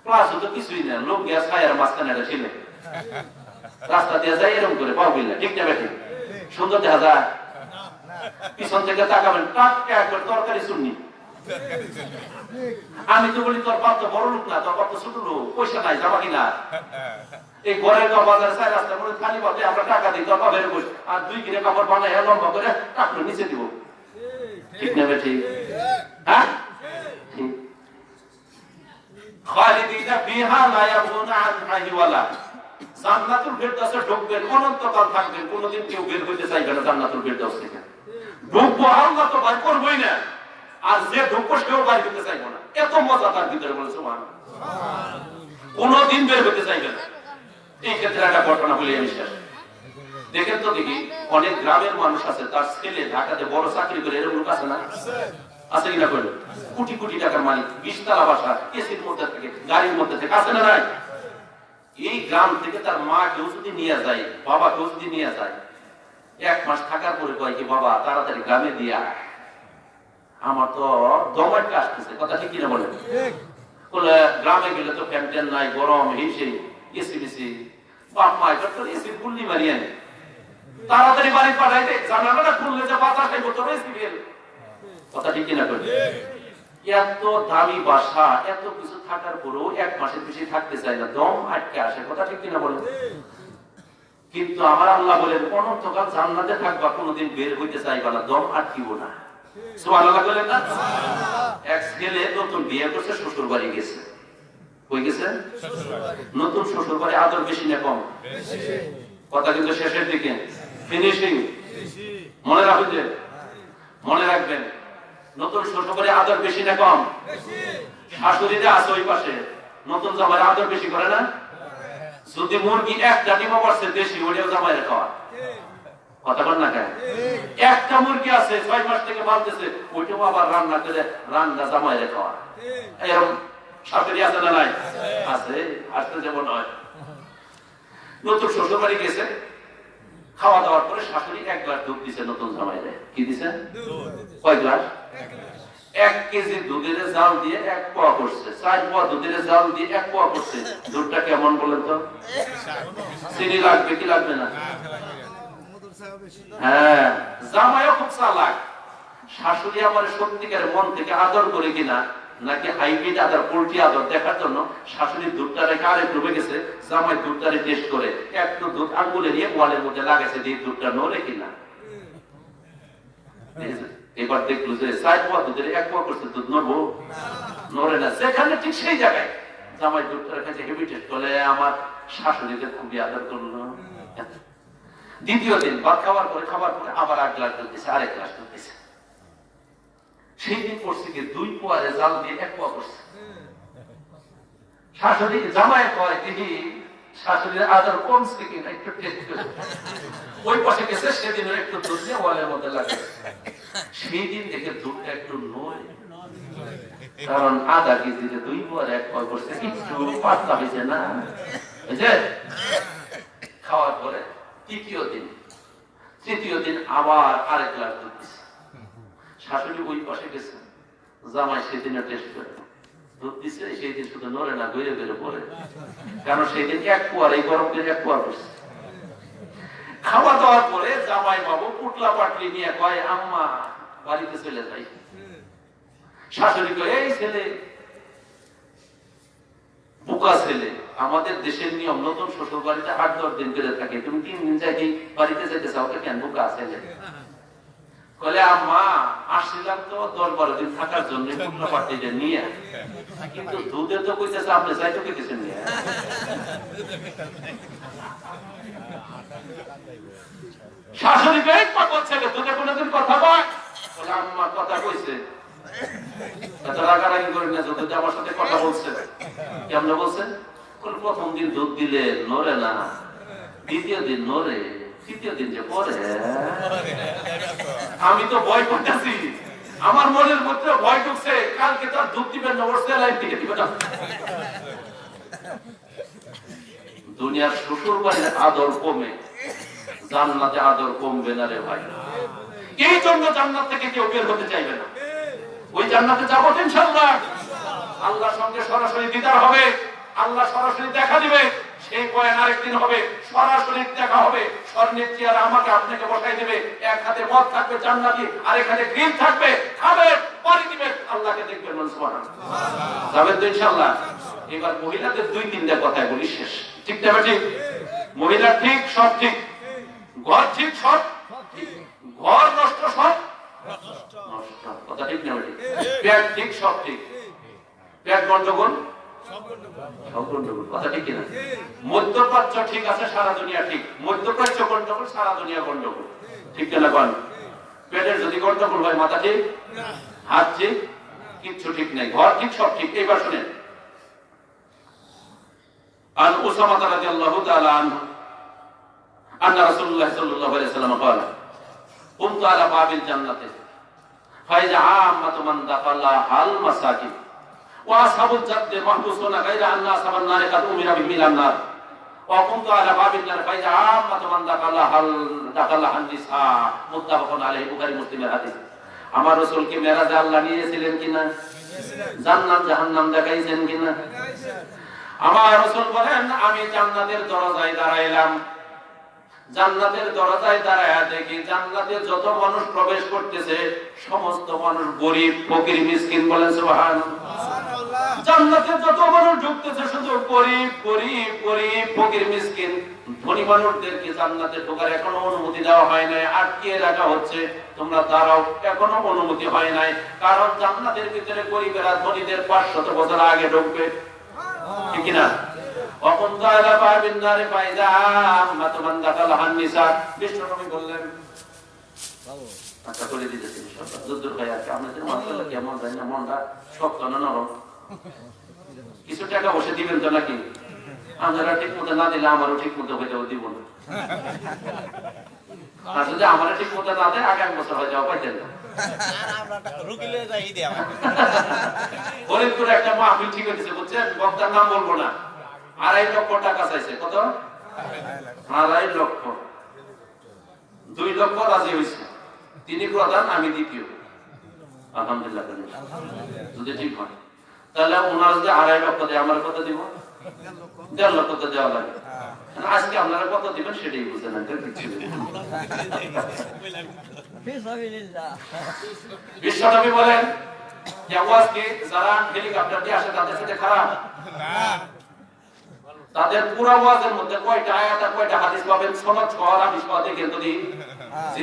প্লাজো তো কিছুই না, লোক গিয়া ছায়ার মাঝখানে একটা ছেলে রাস্তা দিয়ে যায় এরকম করে, পাও বিল্লা, ঠিক না বেঠিক? সুন্দর দেখা যায়? পিছন থেকে তাকাবেন, টাটকা একবার তরকারি শুননি। আমি তো বলি তোর বাপ তো বড় লোক না, তোর বাপ তো ছোট লোক, পয়সা নাই, যাবা কিনা? এই ঘরের বাজারে চাই রাস্তা করে খালি বাদে আমরা টাকা দিই, তোর বাপের বই আর 2 কিলো কাপড় বানাই লম্বা করে টাকলো নিচে দিব, ঠিক না বেঠিক? হ্যাঁ, খালিদিনা ফিহা লা ইয়াবগুনা আনহা হিওয়ালা। জান্নাতুল ফেরদৌসে ঢুকবেন, অনন্তকাল থাকবেন, কোনদিন কেউ বের হইতে চাইবে না জান্নাতুল ফেরদৌস থেকে। ঢুকবো, আল্লাহ তো ভাই করবই না, আর যে ঢুকবো সেও বাইরে হইতে চাইবো না। এত মজা তার ভিতরে, বলে সুবহানাল্লাহ। কোনদিন বের হইতে চাইবে না। এই ক্ষেত্রে একটা ঘটনা বলি আমি শেষ। দেখেন তো দেখি, অনেক গ্রামের মানুষ আছে, তার ছেলে ঢাকাতে বড় চাকরি করে, এরকম লোক আছে না? আছে কিনা? করে কোটি কোটি টাকার মালিক, 20 তলা বাসা, এসির মধ্যে থাকে, গাড়ির মধ্যে থাকে, আছে না নাই? এই গ্রাম থেকে তার মা কেউ যদি নিয়ে যায়, বাবা কেউ যদি নিয়ে যায়, 1 মাস থাকার পরে কয় কি, বাবা তাড়াতাড়ি গ্রামে দিয়া আমার তো দমাটকা আসতেছে। কথা ঠিক কিনা বলেন? বলে গ্রামে গেলে তো ফ্যান ট্যান নাই, গরম, এই সেই, এসি বেশি, বাপ মা এটা তো এসির গুল্লি মারিয়ে নেয়, তাড়াতাড়ি বাড়ি পাঠাই দে, জানালাটা খুললে যে বাতাস খাইব তো এসি বের। কথা ঠিক কিনা বলেন? এত দামি বাসা, এত কিছু থাকার পরেও 1 মাসের বেশি থাকতে চাই না, দম আটকে আসে। কথা ঠিক কিনা বলেন? কিন্তু আমার আল্লাহ বলেন অনন্তকাল জান্নাতে থাকবা, কোনোদিন বের হইতে চাইবা না, দম আটকিব না। সুবহানাল্লাহ বলেন না? এক ছেলে নতুন বিয়ে করছে, শ্বশুর বাড়ি গেছে। কই গেছে? নতুন শ্বশুর বাড়ি আদর বেশি না কম? কথা কিন্তু শেষের দিকে, ফিনিশিং। মনে রাখবেন, মনে রাখবেন, নতুন শ্বশুর বাড়ি আদর বেশি না কম? শাশুড়িরা আছে ওই পাশে, নতুন জামাই আদর বেশি করে না? যদি মুরগি একটা ডিমও পারছে দেশি, ওইটাও জামাইয়ের খাওয়া। কথা বল না কেন? একটা মুরগি আছে 6 মাস থেকে পালতেছে, ওইটাও আবার রান্না করে রান্না জামাইয়ের খাওয়া। এরকম শাশুড়ি আছে না নাই? আছে, আসতে যেমন হয়। নতুন শ্বশুর বাড়ি গেছে, খাওয়া দাওয়ার পরে শাশুড়ি 1 গ্লাস দুধ দিছে নতুন জামাইরে। কি দিছে? কয় গ্লাস? 1 কেজি দুধের জাল দিয়ে 1 পোয়া করছে, 4 পোয়া দুধের জাল দিয়ে 1 পোয়া করছে। দুধটা কেমন বলেন তো? চিনি লাগবে কি লাগবে না? হ্যাঁ, জামাইও খুব চালাক। শাশুড়ি আমার সত্যিকার মন থেকে আদর করে কিনা, নাকি হাইব্রিড আদর, পোল্ট্রি আদর দেখার জন্য শাশুড়ি দুধটা রেখে আরেক রুমে গেছে, জামাই দুধটারে টেস্ট করে একটু দুধ আঙ্গুলে নিয়ে ওয়ালের মধ্যে লাগাইছে, দিয়ে দুধটা নড়ে কিনা। এবার দেখলো যে 4 পোয়া দুধের 1 পোয়া করছে, দুধ নড়বো? নড়ে না। সেখানে ঠিক সেই জায়গায় জামাই দুধটা রেখেছে, হেভি টেস্ট করে আমার শাশুড়িকে খুবই আদর করলো। দ্বিতীয় দিন ভাত খাওয়ার পরে আবার 1 গ্লাস দুধ দিছে, আরেক গ্লাস দুধ দিছে। সেই দিন করছে কি 2 পোয়ারে জাল দিয়ে 1 পোয়া করছে। শাশুড়ি জামাই কয় দেখি শাশুড়ির আদর কমছে কিনা, একটু টেস্ট করে। ওই পাশে গেছে, সেদিন একটু দুধ দিয়ে ওয়ালের মধ্যে লাগে। সেই দিন দেখে দুধটা একটু নয়, কারণ আধা কেজিতে 2 পোয়ারে 1 পোয়া করছে, একটু পাতলা হয়েছে না? খাওয়ার পরে তৃতীয় দিন আবার আরেক গ্লাস দুধ দিছে। শাশুড়ি ওই পাশে গেছে, জামাই সেদিনে টেস্ট করে দুধ দিছে, সেই দিন শুধু নড়ে না, গড়ে গড়ে পড়ে, কারণ সেই দিন এক কুয়ার, এই গরম দিন এক কুয়ার করছে। খাওয়া দাওয়ার পরে জামাই বাবু পুটলা পাটলি নিয়ে কয়, আম্মা বাড়িতে চলে যাই। শাশুড়ি কয়, এই ছেলে, বোকা ছেলে, আমাদের দেশের নিয়ম নতুন শ্বশুর বাড়িতে 8-10 দিন করে থাকে, তুমি 3 দিন যাই বাড়িতে যেতে চাও কেন? বোকা ছেলে। বলে, আম্মা আসছিলাম তো 10-12 দিন থাকার জন্য পুটলা পাটলিটা নিয়ে, কিন্তু দুধে তো কইতেছে আপনি চাই তো কইতেছেন নিয়ে। শাশুড়ি কয়, পাগল ছেলে, দুধে কোনোদিন কথা বল? বলে, আম্মা কথা কইছে। এত রাগারাগি করেন না, যদি আমার সাথে কথা বলছে। কেমনে বলছেন? প্রথম দিন দুধ দিলে নড়ে না, দ্বিতীয় দিন নড়ে, তৃতীয় দিন যে পরে। আমি তো ভয় করতেছি, আমার মনের মধ্যে ভয় ঢুকছে, কালকে তার দুধ দিবেন না, ওর সেলাইন থেকে দিবে না। দুনিয়ার শ্বশুর বাড়ির আদর কমে, জান্নাতে আদর কমবে না রে ভাই। এই জন্য জান্নাত থেকে কেউ বের হতে চাইবে না। ওই জান্নাতে যাবো ইনশাআল্লাহ, আল্লাহর সঙ্গে সরাসরি দিদার হবে, আল্লাহ সরাসরি দেখা দিবে। সেই বয়ান আরেকদিন হবে, সরাসরি দেখা হবে, স্বর্ণের চেয়ারে আমাকে আপনাকে বসাই দেবে, এক হাতে মদ থাকবে জান্নাতি, আরেক হাতে ক্রিম থাকবে, খাবেন, পানি দিবেন, আল্লাহকে দেখবেন। সুবহানাল্লাহ, যাবেন তো ইনশাআল্লাহ। এবার মহিলাদের 2-3টা কথা বলি, শেষ। ঠিক না ঠিক? মহিলা ঠিক, সব ঠিক, ঘর ঠিক, সব ঠিক, ঘর নষ্ট, সব নষ্ট, কথা ঠিক না ঠিক? পেট ঠিক, সব ঠিক, পেট গন্ডগোল, সব গন্ডগোল, কথা ঠিক কিনা? মধ্যপ্রাচ্য ঠিক আছে, সারা দুনিয়া ঠিক, মধ্যপ্রাচ্য গন্ডগোল, সারা দুনিয়া গন্ডগোল, ঠিক না? কোন পেটের যদি গন্ডগোল হয়, মাথা ঠিক, হাত ঠিক, কিচ্ছু ঠিক নাই, ঘর ঠিক, সব ঠিক। এইবার শুনেন, عن أسامة رضي الله تعالى عنه أن رسول الله صلى الله عليه وسلم قال قمت على باب الجنة فإذا عامة من دخلها المساكين وأصحاب الجنة محبوسون غير أن أصحاب النار قد أمر بهم إلى النار وقمت على باب النار فإذا عامة من دخلها النساء متفق عليه বুখারী মুসলিমের হাদিস। আমার রাসূল কি মেরাজে আল্লাহ নিয়েছিলেন কিনা? জান্নাত জাহান্নাম দেখাইছেন কিনা? আমার রাসূল বলেন, আমি জান্নাতের দরজায় দাঁড়াইলাম, জান্নাতের দরজায় দাঁড়ায়া দেখি জান্নাতে যত মানুষ প্রবেশ করতেছে সমস্ত মানুষ গরীব, ফকির, মিসকিন। বলেন সুবহানাল্লাহ। জান্নাতে যত মানুষ ঢুকতেছে শুধু গরীব, গরীব, গরীব, ফকির, মিসকিন। ধনী মানুষদেরকে জান্নাতে ঢোকার এখনো অনুমতি দেওয়া হয় নাই, আটকে রাখা হচ্ছে, তোমরা দাঁড়াও, এখনো অনুমতি হয় নাই। কারণ জান্নাতের ভিতরে গরীবেরা ধনীদের 500 বছর আগে ঢুকবে, ঠিক না? وقمت على باب النار فإذا عامة من دخلها النساء। বিশ্বনবী বললেন, আচ্ছা করে দিতেছি ইনশাআল্লাহ, যদ্দূর ভাই আছে আপনাদের মাসাল্লাহ কেমন জানি না, মনটা শক্ত না নরম? কিছু টাকা বসে দিবেন তো নাকি? আপনারা ঠিক মতো না দিলে আমারও ঠিক মতো হয়ে যাবো, দিব না। আর যদি আমারও ঠিক মতো না দেয়, আগামী বছর হয়ে যাওয়া পাইতেন না। ফরিদপুরে একটা মাহফিল ঠিক হয়েছে, বুঝছেন? বক্তার নাম বলবো না, 2.5 লক্ষ টাকা চাইছে। কত? 2.5 লক্ষ। 2 লক্ষ রাজি হয়েছে, তিনি প্রধান, আমি দ্বিতীয়। আলহামদুলিল্লাহ, যদি ঠিক হয় তাহলে ওনার যদি 2.5 লক্ষ দেয়, আমার কত দিব? 1.5 লক্ষ তো দেওয়া লাগে। আজকে আপনারা কত দিবেন সেটাই বুঝে না। বিশ্বনবী বলেন, আজকে যারা হেলিকপ্টার দিয়ে আসে তাদের সাথে খারাপ, তাদের পুরো ওয়াজের মধ্যে কয়টা আয়াত আর কয়টা হাদিস পাবেন? সনদ সহ হাদিস পাওয়া দেখেন, যদি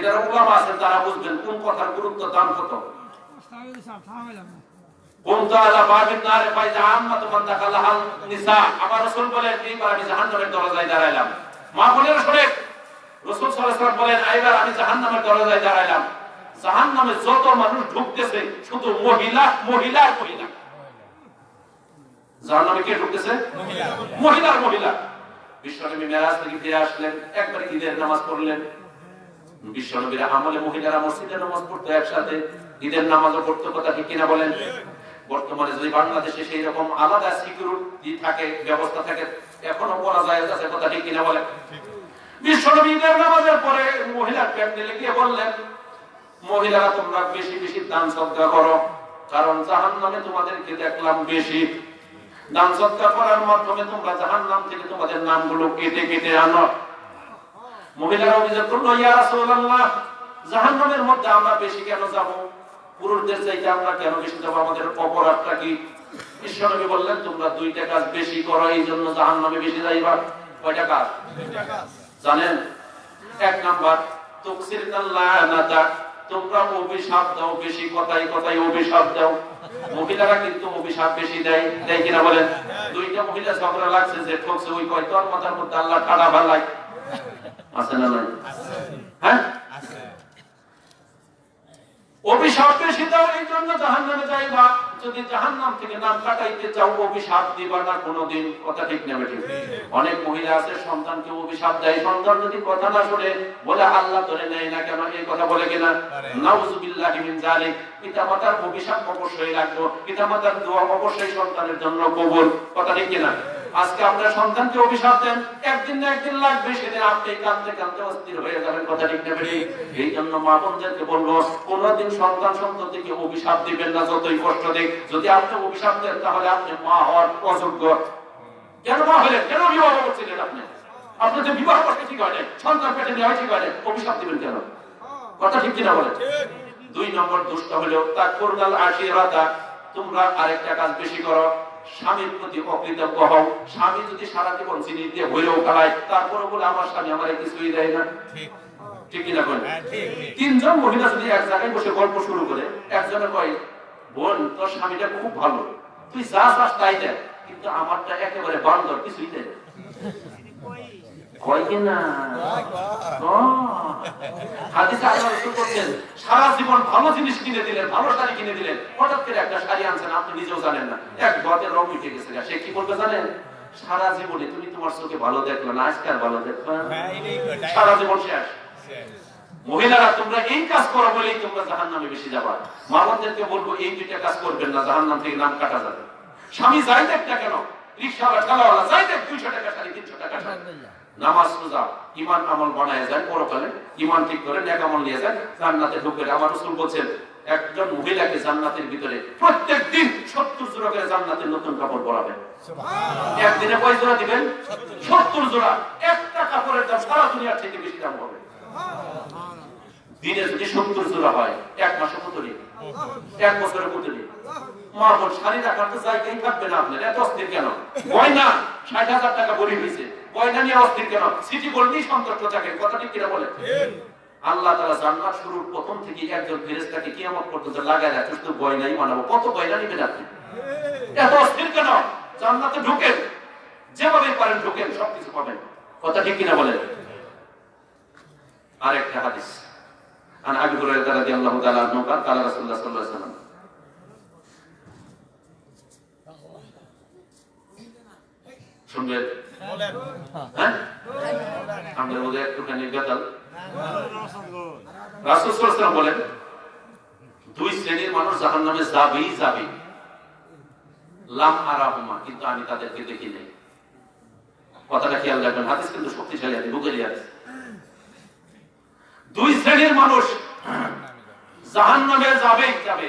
যারা উলামা আছেন তারা বুঝবেন কোন কথার গুরুত্ব, দাম কত। আমার রাসূল বলেন, এইবার আমি জাহান্নামের দরজায় দাঁড়াইলাম। মা বোনেরা শুনেন, রাসূল সাল্লাল্লাহু আলাইহি ওয়াসাল্লাম বলেন, এইবার আমি জাহান্নামের দরজায় দাঁড়াইলাম। জাহান্নামে যত মানুষ ঢুকতেছে শুধু মহিলা, মহিলা আর মহিলা। জাহান্নামে কে ঢুকতেছে? মহিলা আর মহিলা। বিশ্বনবী মেরাজ থেকে ফিরে আসলেন, একবার ঈদের নামাজ পড়লেন। বিশ্বনবীর আমলে মহিলারা মসজিদে নামাজ পড়তো একসাথে, ঈদের নামাজও পড়তো, কথা ঠিক কিনা বলেন? বর্তমানে যদি বাংলাদেশে সেই রকম আলাদা সিকিউরিটি থাকে, ব্যবস্থা থাকে, এখনো পড়া যায় আছে, কথা ঠিক কিনা বলেন? বিশ্বনবী ঈদের নামাজের পরে মহিলা প্যান্ডেলে গিয়ে বললেন, মহিলারা তোমরা বেশি বেশি দান সদকা করো, কারণ জাহান্নামে তোমাদেরকে দেখলাম বেশি দান সদকা করার মাধ্যমে তোমরা জাহান্নাম থেকে তোমাদের নামগুলো কেটে কেটে আনো। মহিলারা অভিযোগ করলো, ইয়া রাসূলুল্লাহ, জাহান্নামের মধ্যে আমরা বেশি কেন যাব? পুরুষদের চাইতে আমরা কেন বেশি যাব? আমাদের অপরাধটা কি? বিশ্বনবী বললেন, তোমরা দুইটা কাজ বেশি করো, এই জন্য জাহান্নামে বেশি যাইবা। কয়টা কাজ জানেন? এক নাম্বার, তুকসিরুল লানাতা, তোমরা অভিশাপ দাও বেশি, কথাই কথাই অভিশাপ দাও। মহিলারা কিন্তু অভিশাপ বেশি দেয়, দেয় কিনা বলেন? দুইটা মহিলা ঝগড়া লাগছে, যে ঠকছে ওই কয় তোর মাথার মধ্যে আল্লাহ ঠাড়া ভালাই আছে না নাই? হ্যাঁ, অভিশাপ বেশি দাও, এই জন্য জাহান্নামে যাইবা। যদি জাহান্নাম থেকে নাম কাটাইতে চাও, অভিশাপ দিবা না কোনোদিন। কথা ঠিক না বেঠিক? অনেক মহিলা আছে সন্তানকে অভিশাপ দেয়, সন্তান যদি কথা না শুনে বলে আল্লাহ তোরে নেয় না কেন, এই কথা বলে কিনা? নাউযুবিল্লাহি মিন যালিক। পিতামাতার অভিশাপ অবশ্যই রাখবো, পিতামাতার দোয়া অবশ্যই সন্তানের জন্য কবুল। কথা ঠিক কিনা? আজকে আপনার সন্তানকে অভিশাপ দেন, একদিন না একদিন লাগবে, সেদিন আপনি কাঁদতে কাঁদতে অস্থির হয়ে যাবেন। কথা ঠিক না বেঠিক? এই জন্য মা বোনদেরকে বলবো, কোনদিন সন্তান সন্ততিকে অভিশাপ দিবেন না, যতই কষ্ট দেখ। যদি আপনি অভিশাপ দেন, তাহলে আপনি মা হওয়ার অযোগ্য। কেন মা হলেন? কেন বিবাহ করছিলেন? আপনি যে বিবাহ করতে ঠিক হয় না, সন্তান পেটে নেওয়া ঠিক হয় না, অভিশাপ দিবেন কেন? কথা ঠিক কিনা বলেন? দুই নম্বর দুষ্ট হলো তাকফুরুল আশিরাতা, তোমরা আরেকটা কাজ বেশি করো, স্বামীর প্রতি অকৃতজ্ঞ হও। স্বামী যদি সারা জীবন চিনি দিয়ে হইলেও খালায়, তারপরে বলে আমার স্বামী আমার কিছুই দেয় না। ঠিক কিনা বলেন? তিনজন মহিলা যদি এক জায়গায় বসে গল্প শুরু করে, একজনে কয়, বোন তোর স্বামীটা খুব ভালো, তুই যা চাস তাই দেয়, কিন্তু আমারটা একেবারে বান্দর, কিছুই দেয় না। কয় কিনা? হাদিসে আল্লাহ রাসূল বলেন, সারা জীবন ভালো জিনিস কিনে দিলেন, ভালো শাড়ি কিনে দিলেন, হঠাৎ করে একটা শাড়ি আনছেন, আপনি নিজেও জানেন না, এক গতের রং উঠে গেছে। সে কি বলবে জানেন? সারা জীবনে তুমি তোমার চোখে ভালো দেখলো না, আজকাল ভালো দেখবে, সারা জীবন শেষ। মহিলারা তোমরা এই কাজ করো বলেই তোমরা জাহান্নামে বেশি যাবা। মা বোনদেরকে বলবো, এই দুইটা কাজ করবেন না, জাহান্নাম থেকে নাম কাটা যাবে। স্বামী যাই দেখ না কেন, রিকশাওয়ালা ঠেলাওয়ালা যাই দেখ 200 টাকা শাড়ি 300 টাকা শাড়ি, নামাজ রোজা ঈমান আমল বানায় যায়, পরকালে ঈমান ঠিক করে নেক আমল নিয়ে যায়, জান্নাতে ঢুকবে। আমার রাসূল বলেন, একজন মহিলাকে জান্নাতের ভিতরে প্রত্যেক দিন 70 জোড়া করে জান্নাতের নতুন কাপড় পরাবেন। সুবহানাল্লাহ। একদিনে কয় জোড়া দিবেন? 70 জোড়া। একটা কাপড়ের দাম সারা দুনিয়ার থেকে বেশি দাম হবে। দিনে যদি 70 জোড়া হয়, এক মাসে কত দিন? এক বছরে কত দিন? মা বোন শাড়ি রাখার তো জায়গাই থাকবে না। আপনার এত অস্থির কেন? গয়না 60,000 টাকা বলি হয়েছে, গয়না নিয়ে অস্থির কেন? সিটি গোল্ডই সন্তুষ্ট থাকেন। কথা ঠিক কিনা বলেন? আল্লাহ তাআলা জান্নাত শুরুর প্রথম থেকে একজন ফেরেশতাকে কিয়ামত পর্যন্ত লাগায় রাখছে, শুধু গয়নাই বানাবো। কত গয়না নিবেন আপনি? এত অস্থির কেন? জান্নাতে ঢোকেন, যেভাবে পারেন ঢোকেন, সবকিছু পাবেন। কথা ঠিক কিনা বলেন? আরেকটা হাদিস, عن ابي هريره رضي الله تعالى عنه قال قال رسول الله صلى الله عليه وسلم শুনবেন? হ্যাঁ, আমাদের মধ্যে একটুখানি বেতাল। রাসূল সাল্লাল্লাহু আলাইহি ওয়াসাল্লাম বলেন, দুই শ্রেণীর মানুষ জাহান্নামে যাবেই যাবে, লাম আরাহুমা, কিন্তু আমি তাদেরকে দেখি নাই। কথাটা খেয়াল রাখবেন, হাদিস কিন্তু শক্তিশালী হাদিস, বুখারী হাদিস। দুই শ্রেণীর মানুষ জাহান্নামে যাবেই যাবে,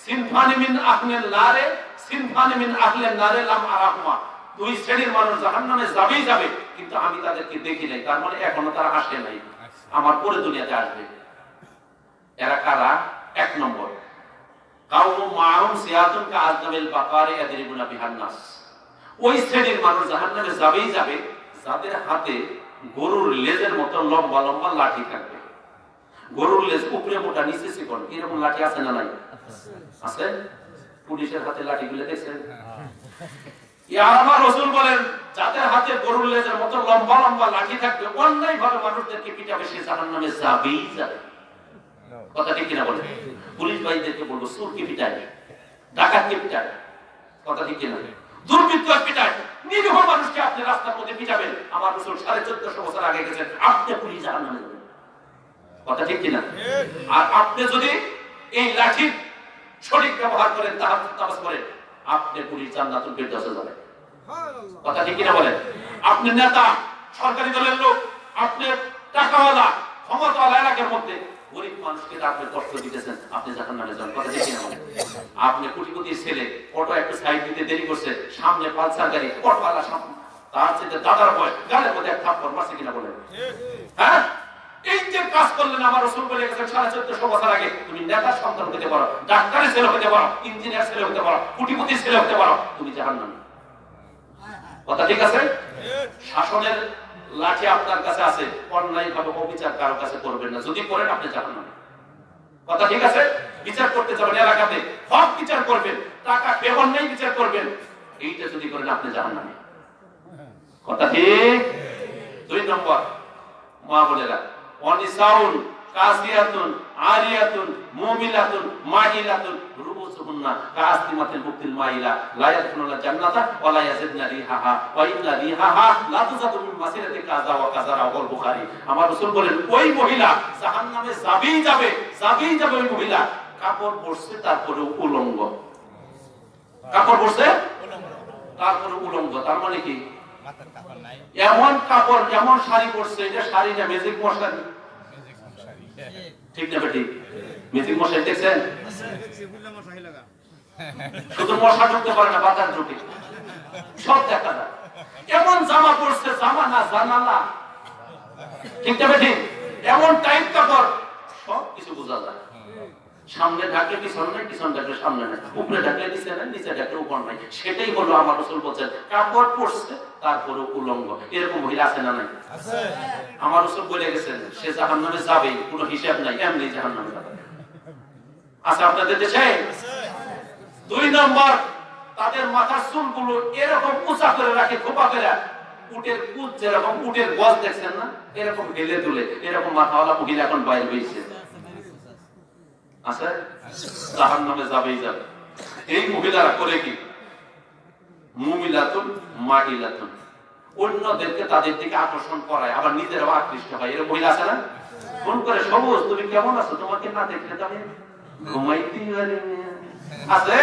সিনফানি মিন আহলিন নারে, সিনফানি মিন আহলিন নারে লাম আরাহুমা। দুই শ্রেণীর মানুষ জাহান্নামে যাবেই যাবে, কিন্তু আমি তাদেরকে দেখি নাই। তার মানে এখনো তারা আসে নাই, আমার পরে দুনিয়াতে আসবে। এরা কারা? এক নম্বর, কাউমুম মাআহুম সিয়াতুন কাআযনাবিল বাকারি ইয়াদরিবুনা বিহান নাস। ওই শ্রেণীর মানুষ জাহান্নামে যাবেই যাবে, যাদের হাতে গরুর লেজের মতো লম্বা লম্বা লাঠি থাকবে। গরুর লেজ উপরে মোটা, নিচে চিকন, এরকম লাঠি আছে না নাই? আছে। পুলিশের হাতে লাঠিগুলো দেখছেন? আমার রাসূল বলেন, যাদের হাতে গরুর লেজের মতো লম্বা লম্বা লাঠি থাকবে, অন্যায় ভাবে মানুষদেরকে পিটাবে, সে জাহান্নামে যাবেই যাবে। কথা ঠিক কিনা বলেন? পুলিশ ভাইদেরকে বলবো, চোরকে পিটায়, ডাকাতকে পিটায়। কথা ঠিক কিনা? দুর্বৃত্তকে পিটায়, নিরীহ মানুষকে আপনি রাস্তার মধ্যে পিটাবেন। আমার রাসূল 1450 বছর আগে গেছেন, আপনি পুলিশ জাহান্নামে যাবেন। কথা ঠিক কিনা? আর আপনি যদি এই লাঠির সঠিক ব্যবহার করেন, তাহাজ্জুদ নামাজ পড়েন, আপনি পুলিশ জান্নাতুল ফেরদাউসে যাবেন। কথা ঠিক কিনা বলেন? আপনি নেতা, সরকারি দলের লোক, আপনি টাকাওয়ালা ক্ষমতাওয়ালা এলাকার মধ্যে গরিব মানুষকে আপনি কষ্ট দিতেছেন, আপনি জাহান্নামে যান। কথা দেখি না বলেন? আপনি কোটিপতির ছেলে, অটো একটু সাইড দিতে দেরি করছে, সামনে পালসার গাড়ি, অটোওয়ালা সামনে, তার চেয়ে দাদার ভয় গালের মধ্যে এক থাপ্পড় মারছে কিনা বলেন? হ্যাঁ, এই যে কাজ করলেন, আমার রাসূল বলে গেছেন 1450 বছর আগে, তুমি নেতার সন্তান হতে পারো, ডাক্তারের ছেলে হতে পারো, ইঞ্জিনিয়ার ছেলে হতে পারো, কোটিপতির ছেলে হতে পারো, তুমি জাহান্নামী। কথা ঠিক আছে? শাসনের লাঠি আপনার কাছে আছে, অন্যায় ভাবে অবিচার কারো কাছে করবেন না, যদি করেন আপনি জাহান্নামী। কথা ঠিক আছে? বিচার করতে যাবেন এলাকাতে, হক বিচার করবেন, টাকা খেয়ে অন্যায় বিচার করবেন, এইটা যদি করেন আপনি জাহান্নামী। কথা ঠিক? 2 নম্বর, মা বলেরা অনিসাউন কাসিয়াতুন আরিয়াতুন মুমিলাতুন মাহিলাতুন রুবুসুহুন্না কাসিমাতুল বুকতিল মাইলা লা ইয়াদখুলুনা জান্নাতা ওয়া লা ইয়াজিদনা রিহাহা ওয়া ইন্না রিহাহা লা তুজাদু মিন মাসিরাতি কাযা ওয়া কাযা রাওয়াল বুখারী। আমার রাসূল বলেন ওই মহিলা জাহান্নামে যাবেই যাবে ওই মহিলা কাপড় পরছে তারপরে উলঙ্গ, কাপড় পরছে তারপরে উলঙ্গ, তার মানে কি মাথার কাপড় নাই, এমন কাপড় এমন শাড়ি পরছে, এটা শাড়ি না ম্যাজিক মশারি। ঠিক না বেটি? ম্যাজিক মশারি দেখছেন? শুধু মশা ঢুকতে পারে না, বাতাস ঢুকে, সব দেখা যায়। এমন জামা পরছে, জামা না জানালা। ঠিক না বেটি? এমন টাইট কাপড়, সব কিছু বোঝা যায়। সামনে ঢাকলে পিছন নাই, পিছন ঢাকলে সামনে নাই, উপরে ঢাকলে নিচে নাই, নিচে ঢাকলে উপর নাই। সেটাই হলো আমার রাসূল বলেন কাপড় পরছে তারপরে উলঙ্গ। এরকম মহিলা আছে না নাই? আছে। আমার রাসূল বলে গেছেন সে জাহান্নামে যাবে, কোনো হিসাব নাই, এমনি জাহান্নামে যাবে। আছে আপনাদের দেশে? আছে। 2 নম্বর, তাদের মাথার চুলগুলো এরকম উঁচা করে রাখে, খোপা করে, উটের কুচ যেরকম, উটের গজ দেখছেন না, এরকম হেলে তুলে, এরকম মাথাওয়ালা মহিলা এখন বাইরে হয়েছে। আছে? জাহান্নামে যাবেই যাবে। এই মহিলারা করে কি? মুমিলাতুন মাহিলাতুন, অন্যদেরকে তাদের দিকে আকর্ষণ করায়, আবার নিজেরাও আকৃষ্ট হয়। এর মহিলা আছে না? ফোন করে সবুজ তুমি কেমন আছো, তোমাকে না দেখলে তো আমি ঘুমাইতেই পারি না। আছে?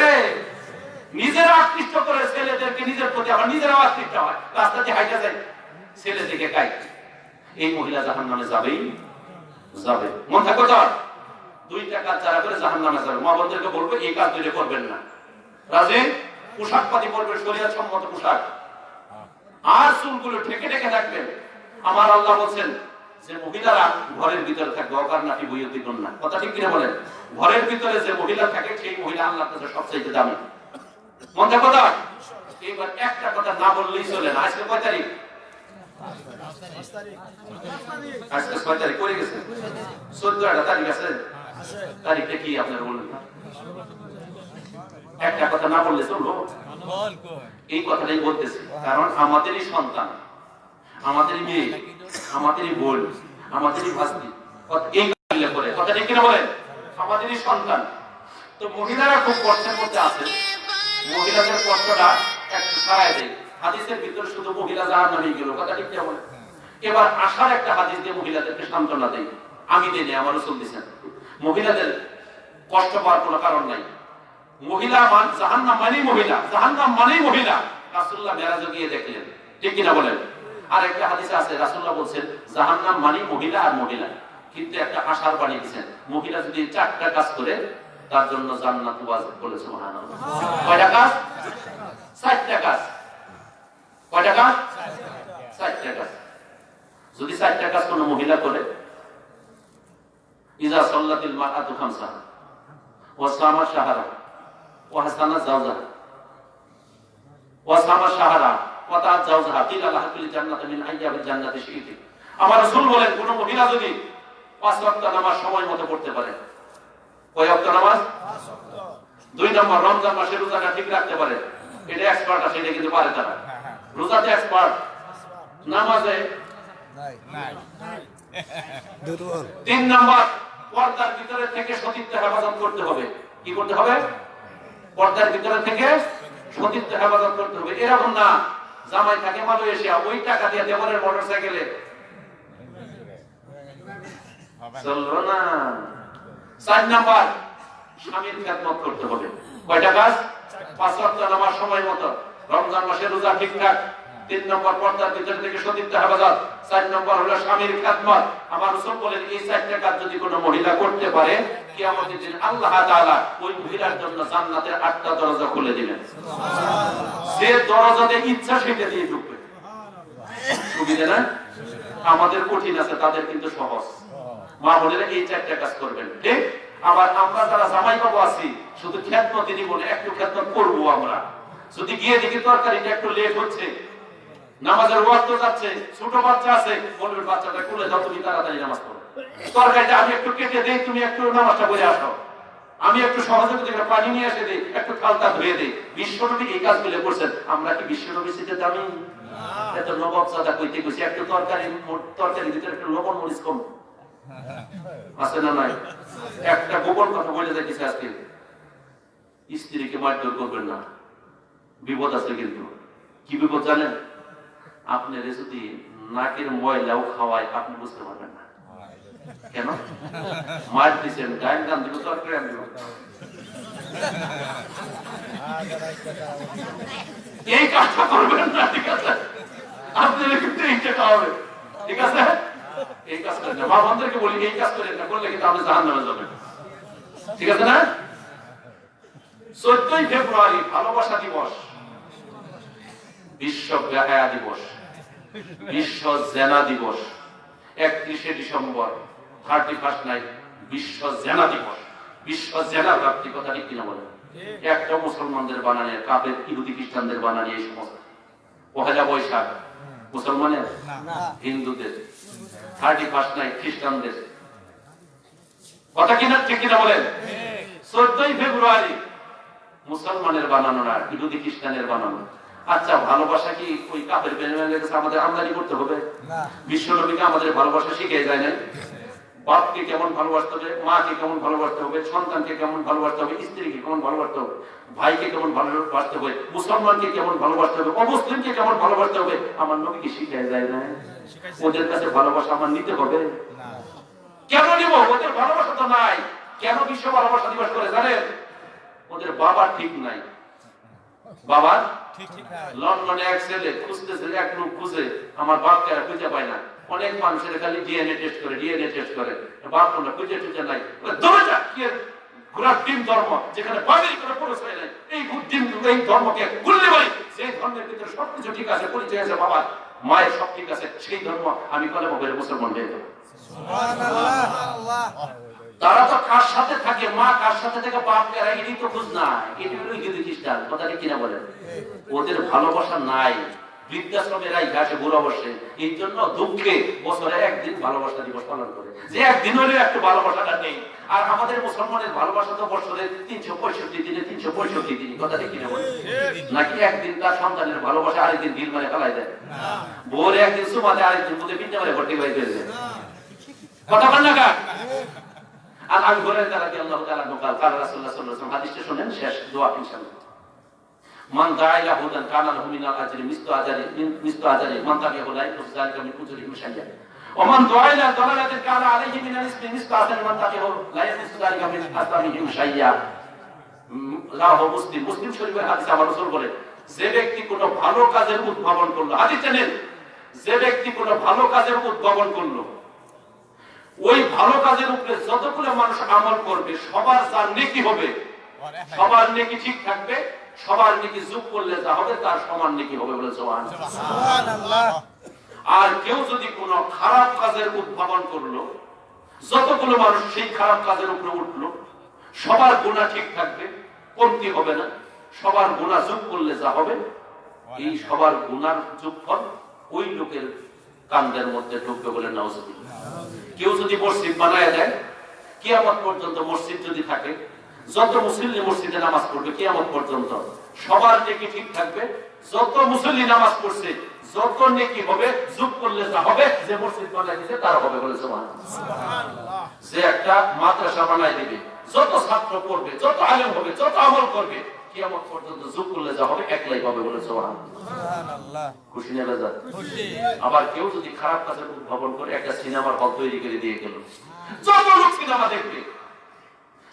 নিজেরা আকৃষ্ট করে ছেলেদেরকে নিজের প্রতি, আবার নিজেরাও আকৃষ্ট হয়, রাস্তাতে হাইটা যায়, ছেলে দেখে গাই। এই মহিলা জাহান্নামে যাবেই যাবে। মন থাকো তো? 2টা কাজ যারা করে জাহান্নামে যাবে। মা বোনদেরকে বলবো এই কাজ দুইটা করবেন না। রাজি? পোশাক পাতি পরবেন শরীয়ত সম্মত পোশাক, আর চুলগুলো ঢেকে ঢেকে রাখবেন। আমার আল্লাহ বলেন যে মহিলারা ঘরের ভিতরে থাকবে, অকারনাটি বইয়তি কন্যা। কথা ঠিক কিনা বলেন? ঘরের ভিতরে যে মহিলা থাকে সেই মহিলা আল্লাহর কাছে সবচেয়ে দামি। মন থাকো তো? এবার একটা কথা না বললেই চলে না। আজকে কয় তারিখ? আজকে 6 তারিখ করে গেছে, 14টা তারিখ আছে। তারিখটা কি আপনারা বলুন? একটা কথা না বললে চলবো? এই কথাটাই বলতেছি, কারণ আমাদেরই সন্তান, আমাদেরই মেয়ে, আমাদেরই বোন, আমাদেরই ভাস্তি, এই করে কথা ঠিক কিনা বলেন? আমাদেরই সন্তান। তো মহিলারা খুব কষ্টের মধ্যে আছে, মহিলাদের কষ্টটা একটু সারায় দেয়। হাদিসের ভিতরে শুধু মহিলা জাহান্নামে গেল, কথা ঠিক কিনা বলেন? এবার আসার একটা হাদিস দিয়ে মহিলাদেরকে সান্ত্বনা দেয়, আমি দিই, আমার রাসূল দিয়েছেন। মহিলাদের কষ্ট পাওয়ার কোনো কারণ নাই। মহিলা জাহান্নাম মানেই মহিলা, জাহান্নাম মানেই মহিলা। রাসূলুল্লাহ মেরাজে গিয়ে দেখলেন, ঠিক কিনা বলেন? আর একটা হাদিসে আছে রাসূলুল্লাহ বলেন জাহান্নাম মানেই মহিলা আর মহিলা, কিন্তু একটা আশার বাণী দিয়েছেন, মহিলা যদি 4টা কাজ করে তার জন্য জান্নাত ওয়াজিব বলে। সুবহানাল্লাহ। কয়টা কাজ? 4টা কাজ। কয়টা কাজ? 4টা কাজ। যদি 4টা কাজ কোনো মহিলা করে, ইজা সাল্লাতিল মারআতু খামসা ওয়া সামা শাহরা ওয়া হাসানা যাওজাহা ওয়া সামা শাহরা ওয়া তাআত যাওজাহা কিলা লাহা ফিল জান্নাতি মিন আইয়াবিল জান্নাতি শিইতি। আমার রাসূল বলেন কোন মহিলা যদি 5 ওয়াক্ত নামাজ সময় মতো পড়তে পারে, কয় ওয়াক্ত নামাজ? 2 নম্বর, রমজান মাসে রোজাটা ঠিক রাখতে পারে, এটা এক্সপার্ট আছে, এটা কিন্তু পারে তারা। রোজাতে এক্সপার্ট, নামাজে নাই। 3 নম্বর, পর্দার ভিতরে থেকে সতীত্ব হেফাজত করতে হবে। কি করতে হবে? পর্দার ভিতরে থেকে সতীত্ব হেফাজত করতে হবে। এরকম না জামাই থাকে মালয়েশিয়া, ওই টাকা দিয়ে দেবরের মোটরসাইকেলে চললো না। 4 নম্বর, স্বামীর খেদমত করতে হবে। কয়টা কাজ? 5 ওয়াক্ত নামাজ সময় মতো, রমজান মাসে রোজা ঠিকঠাক, 3 নম্বর পর্দার ভিতর থেকে সতীত্ব হেফাজত, 4 নম্বর হলো স্বামীর খেদমত। আমার রাসূল বলেন এই 4টা কাজ যদি কোনো মহিলা করতে পারে কিয়ামতের দিন আল্লাহ তাআলা ওই মহিলার জন্য জান্নাতের 8টা দরজা খুলে দিবেন। যে দরজাতে ইচ্ছা সেটা দিয়ে ঢুকবে। সুবিধা না? আমাদের কঠিন আছে, তাদের কিন্তু সহজ। মা বোনেরা এই 4টা কাজ করবেন, ঠিক? আবার আমরা যারা জামাই বাবু আছি শুধু খেদমতই দিব না, একটু খেদমত করবো আমরা। যদি গিয়ে দেখি তরকারিটা একটু লেট হচ্ছে, নামাজের ওয়াক্ত যাচ্ছে, ছোট বাচ্চা আছে, বলবেন বাচ্চাটা কোলে যাও, তুমি তাড়াতাড়ি নামাজ পড়ো। তরকারিটা আমি একটু কেটে দেই, তুমি একটু নামাজটা পড়ে আসো। আমি একটু সহযোগিতা পানি নিয়ে এসে দিই, একটু থালটা ধুয়ে দিই। বিশ্বনবী এই কাজগুলো করছেন, আমরা কি বিশ্বনবীর সাথে দামি? এত নবাব সাদা কইতে কইছি, একটু তরকারির ভিতরে একটু লবণ মরিচ কম আছে না নাই? একটা গোপন কথা বলে যাইতেছে আজকে, স্ত্রীকে মারধর করবেন না, বিপদ আছে। কিন্তু কি বিপদ জানেন? আপনার যদি নাকের ময়লাও খাওয়ায় আপনি বুঝতে পারবেন না। কেন? মার দিচ্ছেন, গান গান দিব, তরকারি আনব, এই কাজটা করবেন না, ঠিক আছে? আপনাদের কিন্তু এইটা খাওয়াবে, ঠিক আছে? এই কাজ করেন না। মা বোনদেরকে বলি এই কাজ করেন না, করলে কিন্তু আপনি জাহান্নামে যাবেন, ঠিক আছে না? 14 ফেব্রুয়ারি ভালোবাসা দিবস, বিশ্ব বেহায়া দিবস, বিশ্ব জেনা দিবস। 31শে ডিসেম্বর 31st নাইট বিশ্ব জেনা দিবস। বিশ্ব জেনা প্রাপ্তি কথা ঠিক কিনা বলেন? একটা মুসলমানদের বানানে, কাফের ইহুদি খ্রিস্টানদের বানানে এই সমস্ত। 1 বৈশাখ মুসলমানের, হিন্দুদের। 31st নাইট খ্রিস্টানদের। কথা কিনা ঠিক কিনা বলেন? 14 ফেব্রুয়ারি মুসলমানের বানানো না, ইহুদি খ্রিস্টানের বানানো। আচ্ছা, ভালোবাসা কি ওই কাফের বেঈমানদের কাছে আমাদের আমদানি করতে হবে? বিশ্বনবীকে আমাদের ভালোবাসা শিখিয়ে যায় নাই? বাপকে কেমন ভালোবাসতে হবে, মাকে কেমন ভালোবাসতে হবে, সন্তানকে কেমন ভালোবাসতে হবে, স্ত্রীকে কেমন ভালোবাসতে হবে, ভাইকে কেমন ভালোবাসতে হবে, মুসলমানকে কেমন ভালোবাসতে হবে, অমুসলিমকে কেমন ভালোবাসতে হবে, আমার নবীকে শিখিয়ে যায় না? ওদের কাছে ভালোবাসা আমার নিতে হবে? কেন নিব? ওদের ভালোবাসা তো নাই। কেন বিশ্ব ভালোবাসা দিবস করে জানেন? ওদের বাবা ঠিক নাই। বাবা লন্ডনে এক ছেলে খুঁজতেছে, এক লোক খুঁজে, আমার বাপকে আর খুঁজে পায় না। অনেক মানুষের খালি ডিএনএ টেস্ট করে, বাপ কোনো খুঁজে টুজে নাই। ঘোরার ডিম ধর্ম, যেখানে বাড়ির কোনো পরিচয় নাই, এই ধর্মকে ভুললে পারি। সেই ধর্মের ভিতরে সবকিছু ঠিক আছে, পরিচয় আছে বাবা মায়ের, সব ঠিক আছে, সেই ধর্ম আমি কলেমা পড়ে মুসলমান হয়ে যাবো। তারা তো কার সাথে থাকে, মা কার সাথে থাকে, বাপ কারা, এটি তো খোঁজ নাই। এটি হলো হিন্দু খ্রিস্টান, কথাটা কিনা বলেন? ওদের ভালোবাসা নাই। বৃদ্ধাশ্রমের এই ঘাসে বুড়ো বসে, এই জন্য দুঃখে বছরে একদিন ভালোবাসা দিবস পালন করে, যে একদিন হলে একটু ভালোবাসাটা নেই। আর আমাদের মুসলমানের ভালোবাসা তো বছরে 365 দিনে 365 দিন, কথাটা কিনা বলেন? নাকি একদিন তার সন্তানের ভালোবাসা আরেকদিন দিল মানে ফেলাই দেয়, ভোরে একদিন সুমাতে আরেকদিন মধ্যে বিদ্যা মানে ভর্তি হয়ে ফেলবে, কথা বল না? আর আমি বলে তারাকে আল্লাহ তাআলা নকাল কাল রাসূলুল্লাহ সাল্লাল্লাহু আলাইহি ওয়াসাল্লাম, হাদিসটা শুনেন, শেষ দোয়া ইনশাআল্লাহ। মান দাইলা হুদান কানা লাহু মিনাল আজরি মিসলু আজরি মান তাবিআহু লা ইয়াকুজ যালিকা মিন উজরিহিম শাইআ ওয়া মান দাইলা দালালাতিন কানা আলাইহি মিনাল ইসমি মিসলু আজরি মান তাবিআহু লা ইয়াকুজ যালিকা মিন আসমিহিম শাইআ। রাহু মুসলিম, মুসলিম শরীফের হাদিস। আমার রাসূল বলে, যে ব্যক্তি কোনো ভালো কাজের উদ্ভাবন করলো, হাদিস জানেন, যে ব্যক্তি কোনো ভালো কাজের উদ্ভাবন করলো, ওই ভালো কাজের উপরে যতগুলো মানুষ আমল করবে সবার যার নেকি হবে, সবার নেকি ঠিক থাকবে, সবার নেকি যোগ করলে যা হবে তার সমান নেকি হবে, বলে সুবহানাল্লাহ। আর কেউ যদি কোনো খারাপ কাজের উদ্ভাবন করলো, যতগুলো মানুষ সেই খারাপ কাজের উপরে উঠলো, সবার গুনাহ ঠিক থাকবে, কমতি হবে না, সবার গুনাহ যোগ করলে যা হবে, এই সবার গুনার যোগফল ওই লোকের কান্দের মধ্যে ঢুকবে, বলে নাউজুবিল্লাহ। কেউ যদি মসজিদ বানায় দেয়, কিয়ামত পর্যন্ত মসজিদ যদি থাকে, যত মুসল্লি মসজিদে নামাজ পড়বে কিয়ামত পর্যন্ত সবার নেকি ঠিক থাকবে। যত মুসল্লি নামাজ পড়ছে যত নেকি হবে, যোগ করলে যা হবে, যে মসজিদ বানায় দিয়েছে তার হবে, বলে সুবহানাল্লাহ। যে একটা মাদ্রাসা বানায় দিবে, যত ছাত্র পড়বে, যত আলেম হবে, যত আমল করবে, কিয়ামত পর্যন্ত যোগ করলে যা হবে একলাই হবে, বলে সুবহানাল্লাহ। খুশি না বেজার? আবার কেউ যদি খারাপ কাজের উদ্ভাবন করে একটা সিনেমার হল তৈরি করে দিয়ে গেল, যত লোক সিনেমা দেখবে,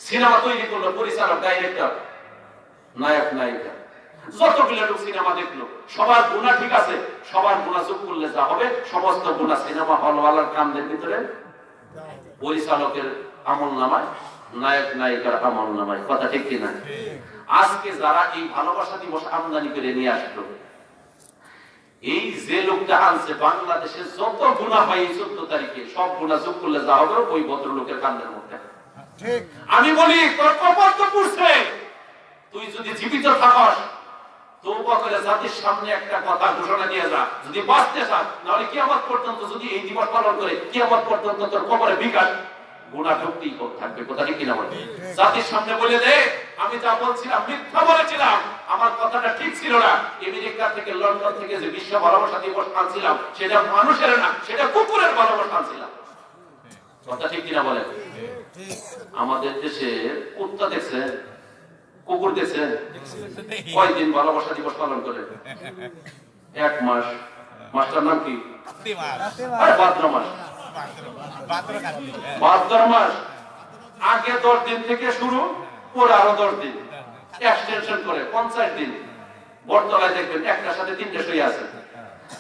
সিনেমা তৈরি করলো, পরিচালক, ডাইরেক্টর, নায়ক, নায়িকা, যতগুলো লোক সিনেমা দেখলো সবার গুনাহ ঠিক আছে, সবার গুনাহ যোগ করলে যা হবে সমস্ত গুনাহ সিনেমা হলওয়ালার কান্দের ভিতরে, পরিচালকের আমলনামায়, নায়ক নায়িকার আমলনামায়। কথা ঠিক কিনা? আজকে যারা এই ভালোবাসা দিবস আমদানি করে নিয়ে আসলো, এই যে লোকটা আনছে, বাংলাদেশের যত গুনাহ হয় এই 14 তারিখে সব গুনাহ যোগ করলে যা হবে ওই ভদ্রলোকের কান্দের মধ্যে। ঠিক। আমি বলি তোর কপাল তো পুড়ছে, তুই যদি জীবিত থাকস তওবা করে জাতির সামনে একটা কথা ঘোষণা দিয়ে যা, যদি বাঁচতে চাস, নাহলে কিয়ামত পর্যন্ত যদি এই দিবস পালন করে কিয়ামত পর্যন্ত তোর কবরে বিকাশ গুনাহ ঢুকতেই থাকবে। কথা ঠিক কিনা বলে? জাতির সামনে বলে দে আমি যা বলছিলাম মিথ্যা বলেছিলাম, আমার কথাটা ঠিক ছিল না। আমেরিকা থেকে লন্ডন থেকে যে বিশ্ব ভালোবাসা দিবস আনছিলাম সেটা মানুষের না, সেটা কুকুরের ভালোবাসা আনছিলাম। কথা ঠিক কিনা বলে? আমাদের দেশে কুত্তা দেখছে, কুকুর দেখছে, কয়দিন ভালোবাসা দিবস পালন করে? 1 মাস। মাসটার নাম কি? ভাদ্র মাস। ভাদ্র মাস আগে 10 দিন থেকে শুরু, পরে আরো 10 দিন এক্সটেনশন করে 50 দিন। বটতলায় দেখবেন একটার সাথে 3টে সই আছে।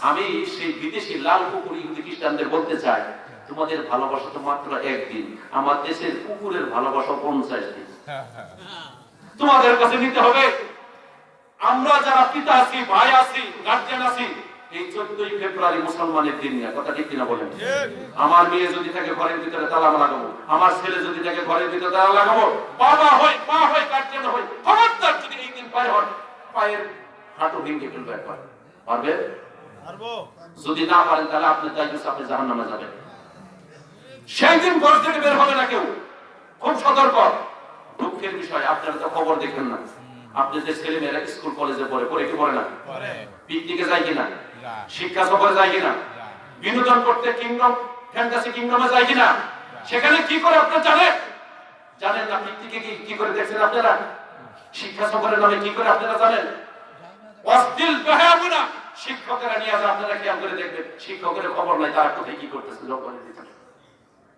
আমি সেই বিদেশি লাল কুকুর ইহুদি খ্রিস্টানদের বলতে চাই, তোমাদের ভালোবাসা তো মাত্র 1 দিন, আমার দেশের কুকুরের ভালোবাসা 50 দিন। তোমাদের কাছে নিতে হবে। আমরা যারা পিতা আছি, ভাই আছি, গার্জিয়ান আছি, এই 14ই ফেব্রুয়ারি মুসলমানের দিন না। কথা ঠিক কিনা বলেন? আমার মেয়ে যদি থাকে ঘরের ভিতরে তালা লাগাবো, আমার ছেলে যদি থাকে ঘরের ভিতরে তালা লাগাবো, বাবা হয়, মা হয়, গার্জিয়ান হয়, খবরদার যদি এই দিন পায় হন পায়ের হাঁটু ভেঙে ফেলবে একবার। পারবে? যদি না পারেন তাহলে আপনি দায়িত্ব, আপনি জাহান্নামে যাবেন। সেই দিন ঘর থেকে বের হবে না কেউ। খুব সতর্ক। দুঃখের বিষয়, আপনারা তো খবর দেখেন না। আপনাদের ছেলে মেয়েরা স্কুল কলেজে পড়ে কি পড়ে না? পিকনিকে যায় কিনা? শিক্ষা সফরে যায় কিনা? বিনোদন করতে কিংডম, ফ্যান্টাসি কিংডমে যায় কিনা? সেখানে কি করে আপনারা জানেন না? পিকনিকে কি করে দেখছেন আপনারা? শিক্ষা সফরের নামে কি করে আপনারা জানেন? অশ্লীল বেহায়াপনা শিক্ষকেরা নিয়ে আসে, আপনারা খেয়াল করে দেখবেন শিক্ষকের খবর নাই তারা কোথায় কি করতেছে।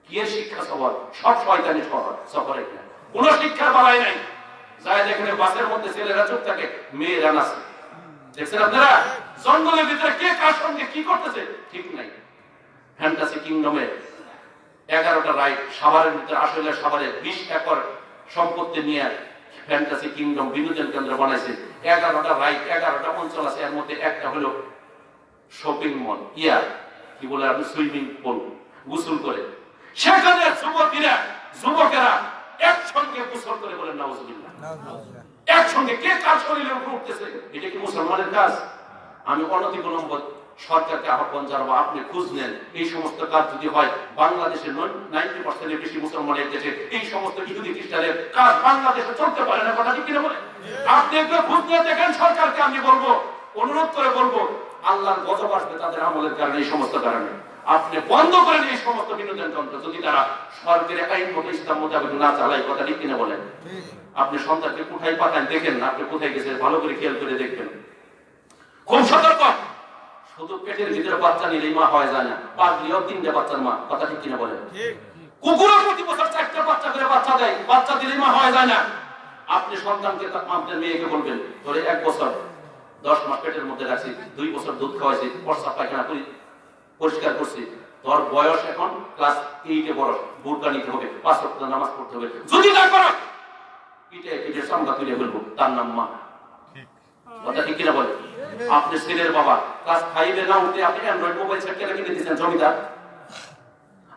কি এর শিক্ষা সফর? সব শয়তানি সফরে কোন শিক্ষার বালাই নাই। যায় যেখানে বাসের মধ্যে ছেলেরা চুপ থাকে, মেয়েরা নাচে। দেখছেন আপনারা? জঙ্গলের ভিতরে কে কার সঙ্গে কি করতেছে ঠিক নাই। ফ্যান্টাসি কিংডমে 11টা রাইড, সাভারের ভিতরে, আসলে সাভারে 20 একর সম্পত্তি নিয়ে ফ্যান্টাসি কিংডম বিনোদন কেন্দ্র বানাইছে। 11টা রাইড, 11টা অঞ্চল আছে, এর মধ্যে একটা হলো শপিং মল, কি বলে আপনি, সুইমিং পুল, গোসল করে। সেখানে যুবকেরা একসঙ্গে গোসল করে, বলেন নাউজুবিল্লাহ। একসঙ্গে কে কাজ শরীরের উপর উঠতেছে? এটা কি মুসলমানের কাজ? আমি অনতিবিলম্ব সরকারকে আহ্বান জানাবো, আপনি খোঁজ নেন। এই সমস্ত কাজ যদি হয়, বাংলাদেশের 90% বেশি মুসলমানের দেশে এই সমস্ত ইহুদি খ্রিস্টানের কাজ বাংলাদেশে চলতে পারে না। কথা ঠিক কিনা বলে? আপনি একটু খোঁজ নিয়ে দেখেন সরকারকে। আমি বলবো, অনুরোধ করে বলবো, আল্লাহর গজব আসবে তাদের আমলের কারণে, এই সমস্ত কারণে। আপনি বন্ধ করেন এই সমস্ত বিনোদন যন্ত্র, যদি তারা সরকারের আইন মতো ইসলাম মোতাবেক না চালায়। কথা ঠিক কিনা বলেন? আপনি সন্তানকে কোথায় পাঠান দেখেন না, আপনি কোথায় গেছে ভালো করে খেয়াল করে দেখবেন। খুব সতর্ক। শুধু পেটের ভিতরে বাচ্চা নিলেই মা হয় যায় না, পাগলিও 3টে বাচ্চার মা। কথা ঠিক কিনা বলেন? কুকুরও প্রতি বছর 4টা বাচ্চা করে বাচ্চা দেয়, বাচ্চা দিলেই মা হয় যায় না। আপনি সন্তানকে, আপনার মেয়েকে বলবেন, ধরে 1 বছর 10 মাস পেটের মধ্যে রাখছি, 2 বছর দুধ খাওয়াইছি, প্রস্রাব পায়খানা পরিষ্কার করছি, তোর বয়স এখন ক্লাস 8-এ বড়, বোরকা নিতে হবে, 5 ওয়াক্ত নামাজ পড়তে হবে। যদি না করো পিঠে সামলা তুলে ফেলবো, তার নাম মা। কথা ঠিক কিনা বলে? আপনি ছেলের বাবা, ক্লাস 5-এ না উঠে আপনি অ্যান্ড্রয়েড মোবাইল সেট করে কিনে দিচ্ছেন জমিদার।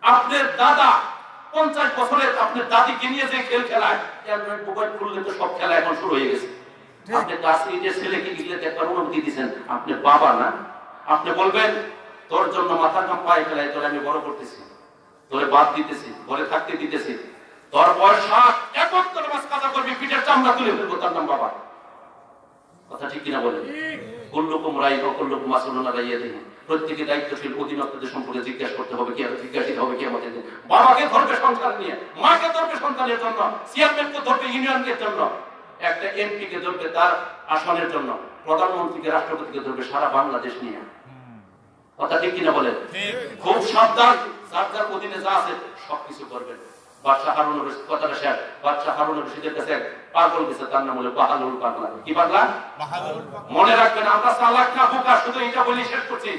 আপনার দাদা 50 বছরের আপনার দাদিকে নিয়ে যে খেল খেলায়, অ্যান্ড্রয়েড মোবাইল খুললে তো সব খেলা এখন শুরু হয়ে গেছে। আপনি ক্লাস 8-এর ছেলেকে গিয়ে একবার অনুমতি দিচ্ছেন, আপনি বাবা না? আপনি বলবেন, তোর জন্য মাথার কাম পায়ে ফেলাই, তোরে আমি বড় করতেছি, তোরে বাদ দিতেছি, ঘরে থাকতে দিতেছি, তোর বয়স 7, 1 ওয়াক্ত নামাজ কাজা করবি, পিঠের চামড়া তুলে ফেলবো, তার নাম বাবা। কথা ঠিক কিনা বলেন? কুল্লুকুম রাইন ওয়া কুল্লুকুম মাসউলুন আন রাইয়াতিহি। প্রত্যেককে দায়িত্বশীল অধীনস্থদের সম্পর্কে জিজ্ঞাসা করতে হবে, জিজ্ঞাসিত হবে কিয়ামতের দিন। বাবাকে ধরবে সংসার নিয়ে, মাকে ধরবে সন্তানের জন্য, চেয়ারম্যানকে ধরবে ইউনিয়নের জন্য, একটা এমপি কে ধরবে তার আসনের জন্য, প্রধানমন্ত্রীকে, রাষ্ট্রপতিকে ধরবে সারা বাংলাদেশ নিয়ে। কথা ঠিক কিনা বলেন? খুব সাবধান। যার অধীনে যা আছে সবকিছু করবেন। বাদশাহ হারুন রশিদ কথাটা শেষ। বাদশাহ হারুন রশিদের কাছে এক পাগল গেছে, তার নাম হলো বাহালুল পাগলা। কি পাগলা? মনে রাখবেন, আমরা চালাক না বোকা, শুধু এটা বলি শেষ করছি।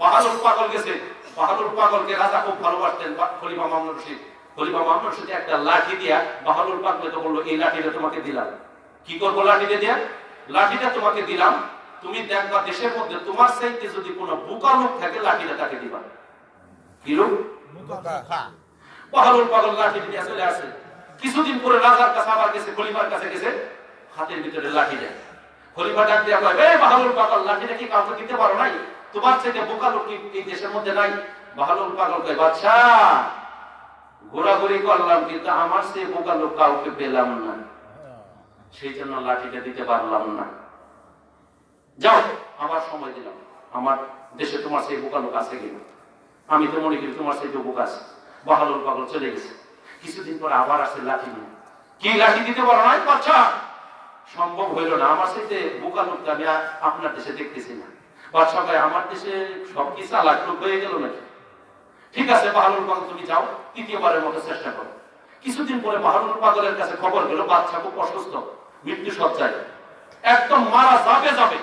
বাহালুল পাগল গেছে। বাহালুল পাগলকে রাজা খুব ভালোবাসতেন, খলিফা মামুনুর রশিদ। খলিফা মামুনুর রশিদ একটা লাঠি দিয়া বাহালুল পাগলকে বললো, এই লাঠিটা তোমাকে দিলাম। কি করবো লাঠিটা দিয়া? লাঠিটা তোমাকে দিলাম, তুমি দেখবা দেশের মধ্যে তোমার চাইতে যদি কোনো বোকা লোক থাকে লাঠিটা তাকে দিবা। কি লোক? বাহালুল পাগল লাঠি দিয়ে চলে আসে। কিছুদিন পরে রাজার কাছে আবার গেছে, খলিফার কাছে গেছে, হাতের ভিতরে লাঠি দেয়। খলিফা ডাক দিয়ে কয়, এই বাহালুল পাগল, লাঠিটা কি কাউকে দিতে পারো নাই? তোমার চাইতে বোকা লোক কি এই দেশের মধ্যে নাই? বাহালুল পাগল কয়, বাদশাহ ঘোরাঘুরি করলাম কিন্তু আমার সেই বোকা লোক কাউকে পেলাম না, সেই জন্য লাঠিটা দিতে পারলাম না। যাও, আমার সময় দিলাম, আমার দেশে তোমার সেই বোকা লোক আছে কিনা, আমি তো মনে করি তোমার সেই বোকা আছে। বাহালুল পাগল চলে গেছে। কিছুদিন পর আবার আসে লাঠি নিয়ে। কি লাঠি দিতে পারো নাই? বাদশাহ সম্ভব হইল না, আমার সাথে বোকা লোকটা আমি আপনার দেশে দেখতেছি না। বাদশাহ ভাই, আমার দেশে সবকিছু চালাক লোক হয়ে গেল নাকি? ঠিক আছে বাহালুল পাগল, তুমি যাও, তৃতীয়বারের মতো চেষ্টা করো। কিছুদিন পরে বাহালুল পাগলের কাছে খবর গেল বাদশাহ খুব অসুস্থ, মৃত্যু সজ্জায়, একদম মারা যাবে যাবে।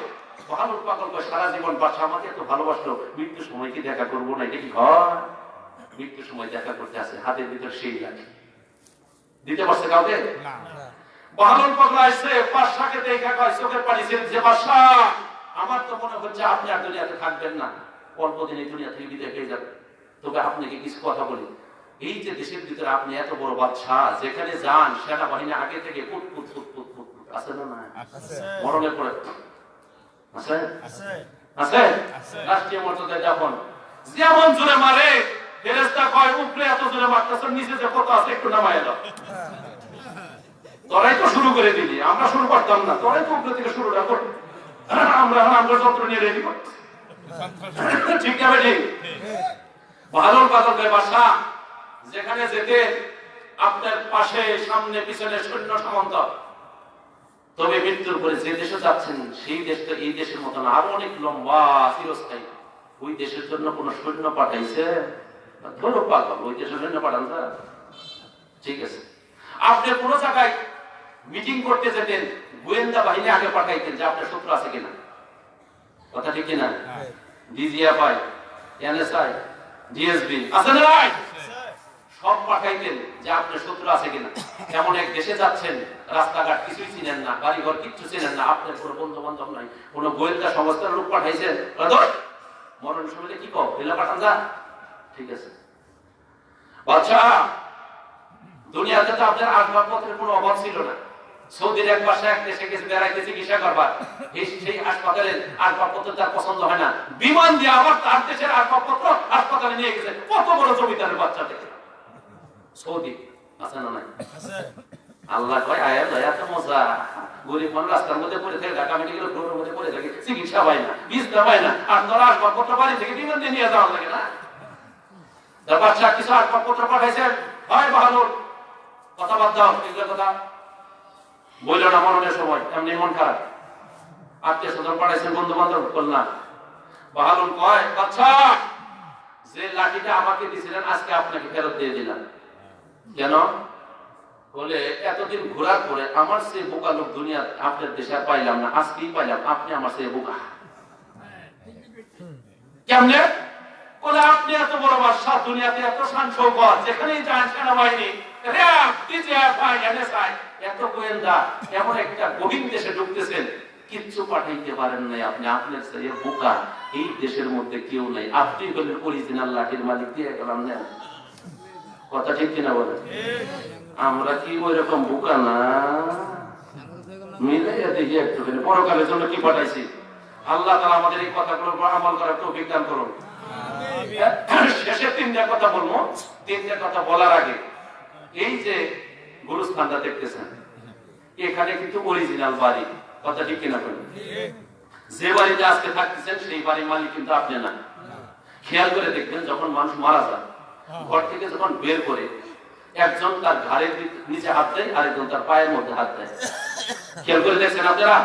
বাহালুল পাগল সারা জীবন বাদশাহ আমাকে এত ভালোবাসলো, মৃত্যুর সময় কি দেখা করবো না? এটা কি হয়? মৃত্যুর সময় দেখা করতে আসে, হাতের ভিতর সেই লাঠি। দিতে পারছে কাউকে? বাহালুল পাগল আসছে, বাদশাকে দেখা কয়, চোখের পানি ছেড়ে যে, বাদশাহ আমার তো মনে হচ্ছে আপনি আর দুনিয়াতে থাকবেন না, অল্প দিন এই দুনিয়া থেকে বিদায় হয়ে যাবে। তবে আপনাকে কিছু কথা বলি, এই যে দেশের ভিতরে আপনি এত বড় বাদশাহ, যেখানে যান সেনাবাহিনী আগে থেকে foot foot foot foot foot foot আছে না? না মরণের পরে আছে, আছে রাষ্ট্রীয় মর্যাদায় যখন যেমন জোরে মারে, ফেরেশতা কয় উপরে এত জোরে মারতেছে, নিচে যে কত আছে একটু নামায় দাও। তোরাই তো শুরু করে দিলি, আমরা শুরু করতাম না, তোরাই তো উপরে থেকে শুরুটা কর। আমরা যন্ত্র নিয়ে রেডি করছি, ঠিক না বেটি? বাহালুল পাগল কয়, বাদশাহ যেখানে যেতে আপনার পাশে সামনে পিছনে সৈন্য সামন্ত, তবে মৃত্যুর পরে যে দেশে যাচ্ছেন সেই দেশটা এই দেশের মতন আরো অনেক লম্বা চিরস্থায়ী। ওই দেশের জন্য কোন সৈন্য পাঠাইছে? ধরো পাগল, ওই দেশের সৈন্য পাঠান না। ঠিক আছে, আপনি কোন জায়গায় মিটিং করতে যেতেন, গোয়েন্দা বাহিনী আগে পাঠাইতেন যে আপনার শত্রু আছে কিনা। কথা ঠিক কিনা? ডিজিএফআই, এনএসআই, ডিএসবি আছে না? সব পাঠাইতেন যে আপনার শত্রু আছে কিনা। এমন এক দেশে যাচ্ছেন, রাস্তাঘাট কিছুই চিনেন না, বাড়িঘর কিচ্ছু চিনেন না, আপনার কোনো বন্ধু বান্ধব নাই, কোনো গোয়েন্দা সংস্থার লোক পাঠাইছেন, মরণ সময় কি কও এলা পাঠান যা। ঠিক আছে বাদশাহ, দুনিয়াতে তো আপনার আসবাবপত্রের কোনো অভাব ছিল না। সৌদির এক পাশে এক দেশে গেছে বেড়াইতে চিকিৎসা করবার, সেই হাসপাতালের আসবাবপত্র তার পছন্দ হয় না, বিমান দিয়ে আবার তার দেশের আসবাবপত্র হাসপাতালে নিয়ে গেছে। কত বড় জমিদারের বাচ্চা থেকে সৌদি আছে না? নাই। আল্লাহ কয় আয়া দয়া তো মজা, গরিব মানুষ রাস্তার মধ্যে পড়ে থাকে, ঢাকা মেডিকেল ফ্লোরের মধ্যে পড়ে থাকে, চিকিৎসা পায় না, বিছনা পায় না, আর তোরা আসবাবপত্র বাড়ি থেকে বিমান দিয়ে নিয়ে যাওয়া লাগে না? তার বাচ্চা কিছু আসবাবপত্র পাঠাইছেন, হয় বাহাদুর কথা বাদ দাও, এগুলো কথা বলল না। মরণের সময় এমনি মন খারাপ, আত্মীয় স্বজন পাঠাইছেন, বন্ধু বান্ধব করল না। বাহাদুর কয়, বাচ্চা যে লাঠিটা আমাকে দিয়েছিলেন আজকে আপনাকে ফেরত দিয়ে দিলাম। কেন? বলে এতদিন ঘোরার পরে আমার সে বোকা লোক দুনিয়া আপনার দেশে আর পাইলাম না, আজকেই পাইলাম, আপনি আমার সে বোকা। কেমনে? বলে আপনি এত বড় বাদশাহ, দুনিয়াতে এত শান শৌকত, যেখানেই যান সেনাবাহিনী, এত গোয়েন্দা, এমন একটা গভীর দেশে ঢুকতেছেন, কিচ্ছু পাঠাইতে পারেন নাই আপনি, আপনার সে বোকা এই দেশের মধ্যে কেউ নাই, আপনি হলেন অরিজিনাল লাঠির মালিক, দিয়ে গেলাম না। কথা ঠিক কিনা বলেন? আমরা কি ওই রকম বোকা না? মিলে দেখি একটুখানি পরকালের জন্য কি পাঠাইছি। আল্লাহ তাআলা আমাদের এই কথাগুলোর উপর আমল করার তৌফিক দান করুন। শেষে তিনটা কথা বলবো। তিনটা কথা বলার আগে, এই যে গুরুস্থানটা দেখতেছেন, এখানে কিন্তু অরিজিনাল বাড়ি। কথা ঠিক কিনা বলেন? যে বাড়িতে আজকে থাকতেছেন সেই বাড়ির মালিক কিন্তু আপনি না। খেয়াল করে দেখবেন, যখন মানুষ মারা যায়, ঘর থেকে যখন বের করে, একজন তার ঘাড়ের নিচে হাত দেয়, আরেকজন তার পায়ের মধ্যে হাত দেয়। খেয়াল করে দেখছেন আপনারা?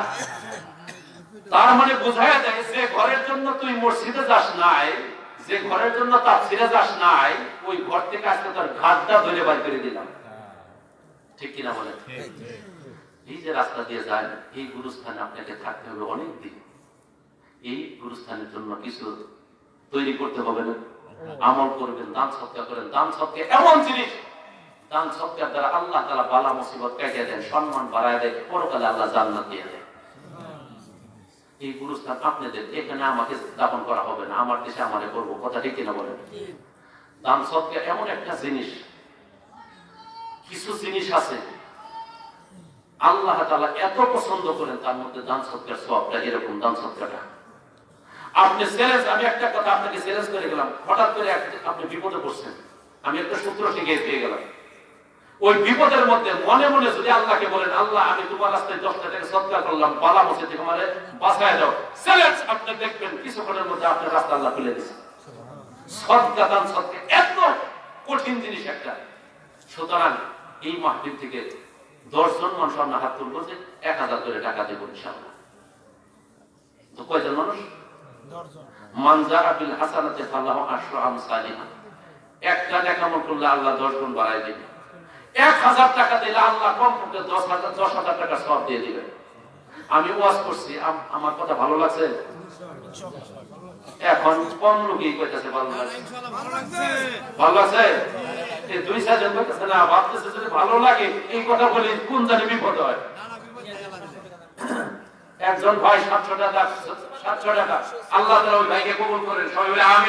তার মানে বোঝায় যায় যে ঘরের জন্য তুই মসজিদে যাস নাই, যে ঘরের জন্য তাফসিরে যাস নাই, ওই ঘর থেকে আজকে তার ঘাটটা ধরে বাড়ি করে দিলাম। ঠিক কিনা বলেন? এই যে রাস্তা দিয়ে যায়, এই গুরুস্থানে আপনাকে থাকতে হবে অনেক দিন। এই গুরুস্থানের জন্য কিছু তৈরি করতে হবে না? আমল করবেন, দান সৎকার করেন। দান সৎকার এমন জিনিস, দান সৎকার দ্বারা আল্লাহ তাআলা বালা মুসিবত কাটিয়ে দেন, সম্মান বাড়ায় দেয়, পরকালে আল্লাহ জান্নাত দিয়ে দেয়। এই গুরুস্থান আপনাদের, এখানে আমাকে দাপন করা হবে না, আমার দেশে আমারে করবো। কথা ঠিক কিনা বলেন? দান সৎকার এমন একটা জিনিস, কিছু জিনিস আছে আল্লাহ তাআলা এত পছন্দ করেন, তার মধ্যে দান সৎকার সওয়াবটা এরকম। দান সৎকারটা আপনি চ্যালেঞ্জ, আমি একটা কথা আপনাকে চ্যালেঞ্জ করে গেলাম, হঠাৎ করে আপনি বিপদে পড়ছেন, আমি একটা সূত্র শিখিয়ে দিয়ে গেলাম। ওই বিপদের মধ্যে মনে মনে যদি আল্লাহকে বলেন, আল্লাহ আমি তোমার রাস্তায় 10টা টাকা সদকা করলাম, বালা মুসিবত থেকে আমারে বাঁচায় দাও, চ্যালেঞ্জ, আপনি দেখবেন কিছুক্ষণের মধ্যে আপনার রাস্তা আল্লাহ খুলে দিয়েছে। সদকা, দান সদকা এত কঠিন জিনিস একটা। সুতরাং এই মাহফিল থেকে 10 জন মানুষ আমরা হাত তুলবো যে 1000 করে টাকা দেবো ইনশাআল্লাহ। তো কয়জন মানুষ? 10 জন। মান জাআ বিল হাসানাতি ফালাহু আশরু আমসালিহা। একটা নেক আমল করলে আল্লাহ 10 গুণ বাড়ায় দিবেন। 1000 টাকা দিলে আল্লাহ কমপক্ষে 10,000 টাকা সওয়াব দিয়ে দিবেন। আমি ওয়াজ করছি, আমার কথা ভালো লাগছে? এখন কম লোকই কইতাছে ভালো লাগছে। ভালো লাগছে? এই 2-4 জন কইতাছে না, ভাবতেছে যদি ভালো লাগে এই কথা বলি কোন জানি বিপদ হয়। একজন ভাই 700 টাকা, 700 টাকা, আল্লাহ তাআলা ওই ভাইকে কবুল করেন, সবাই বলে আমিন।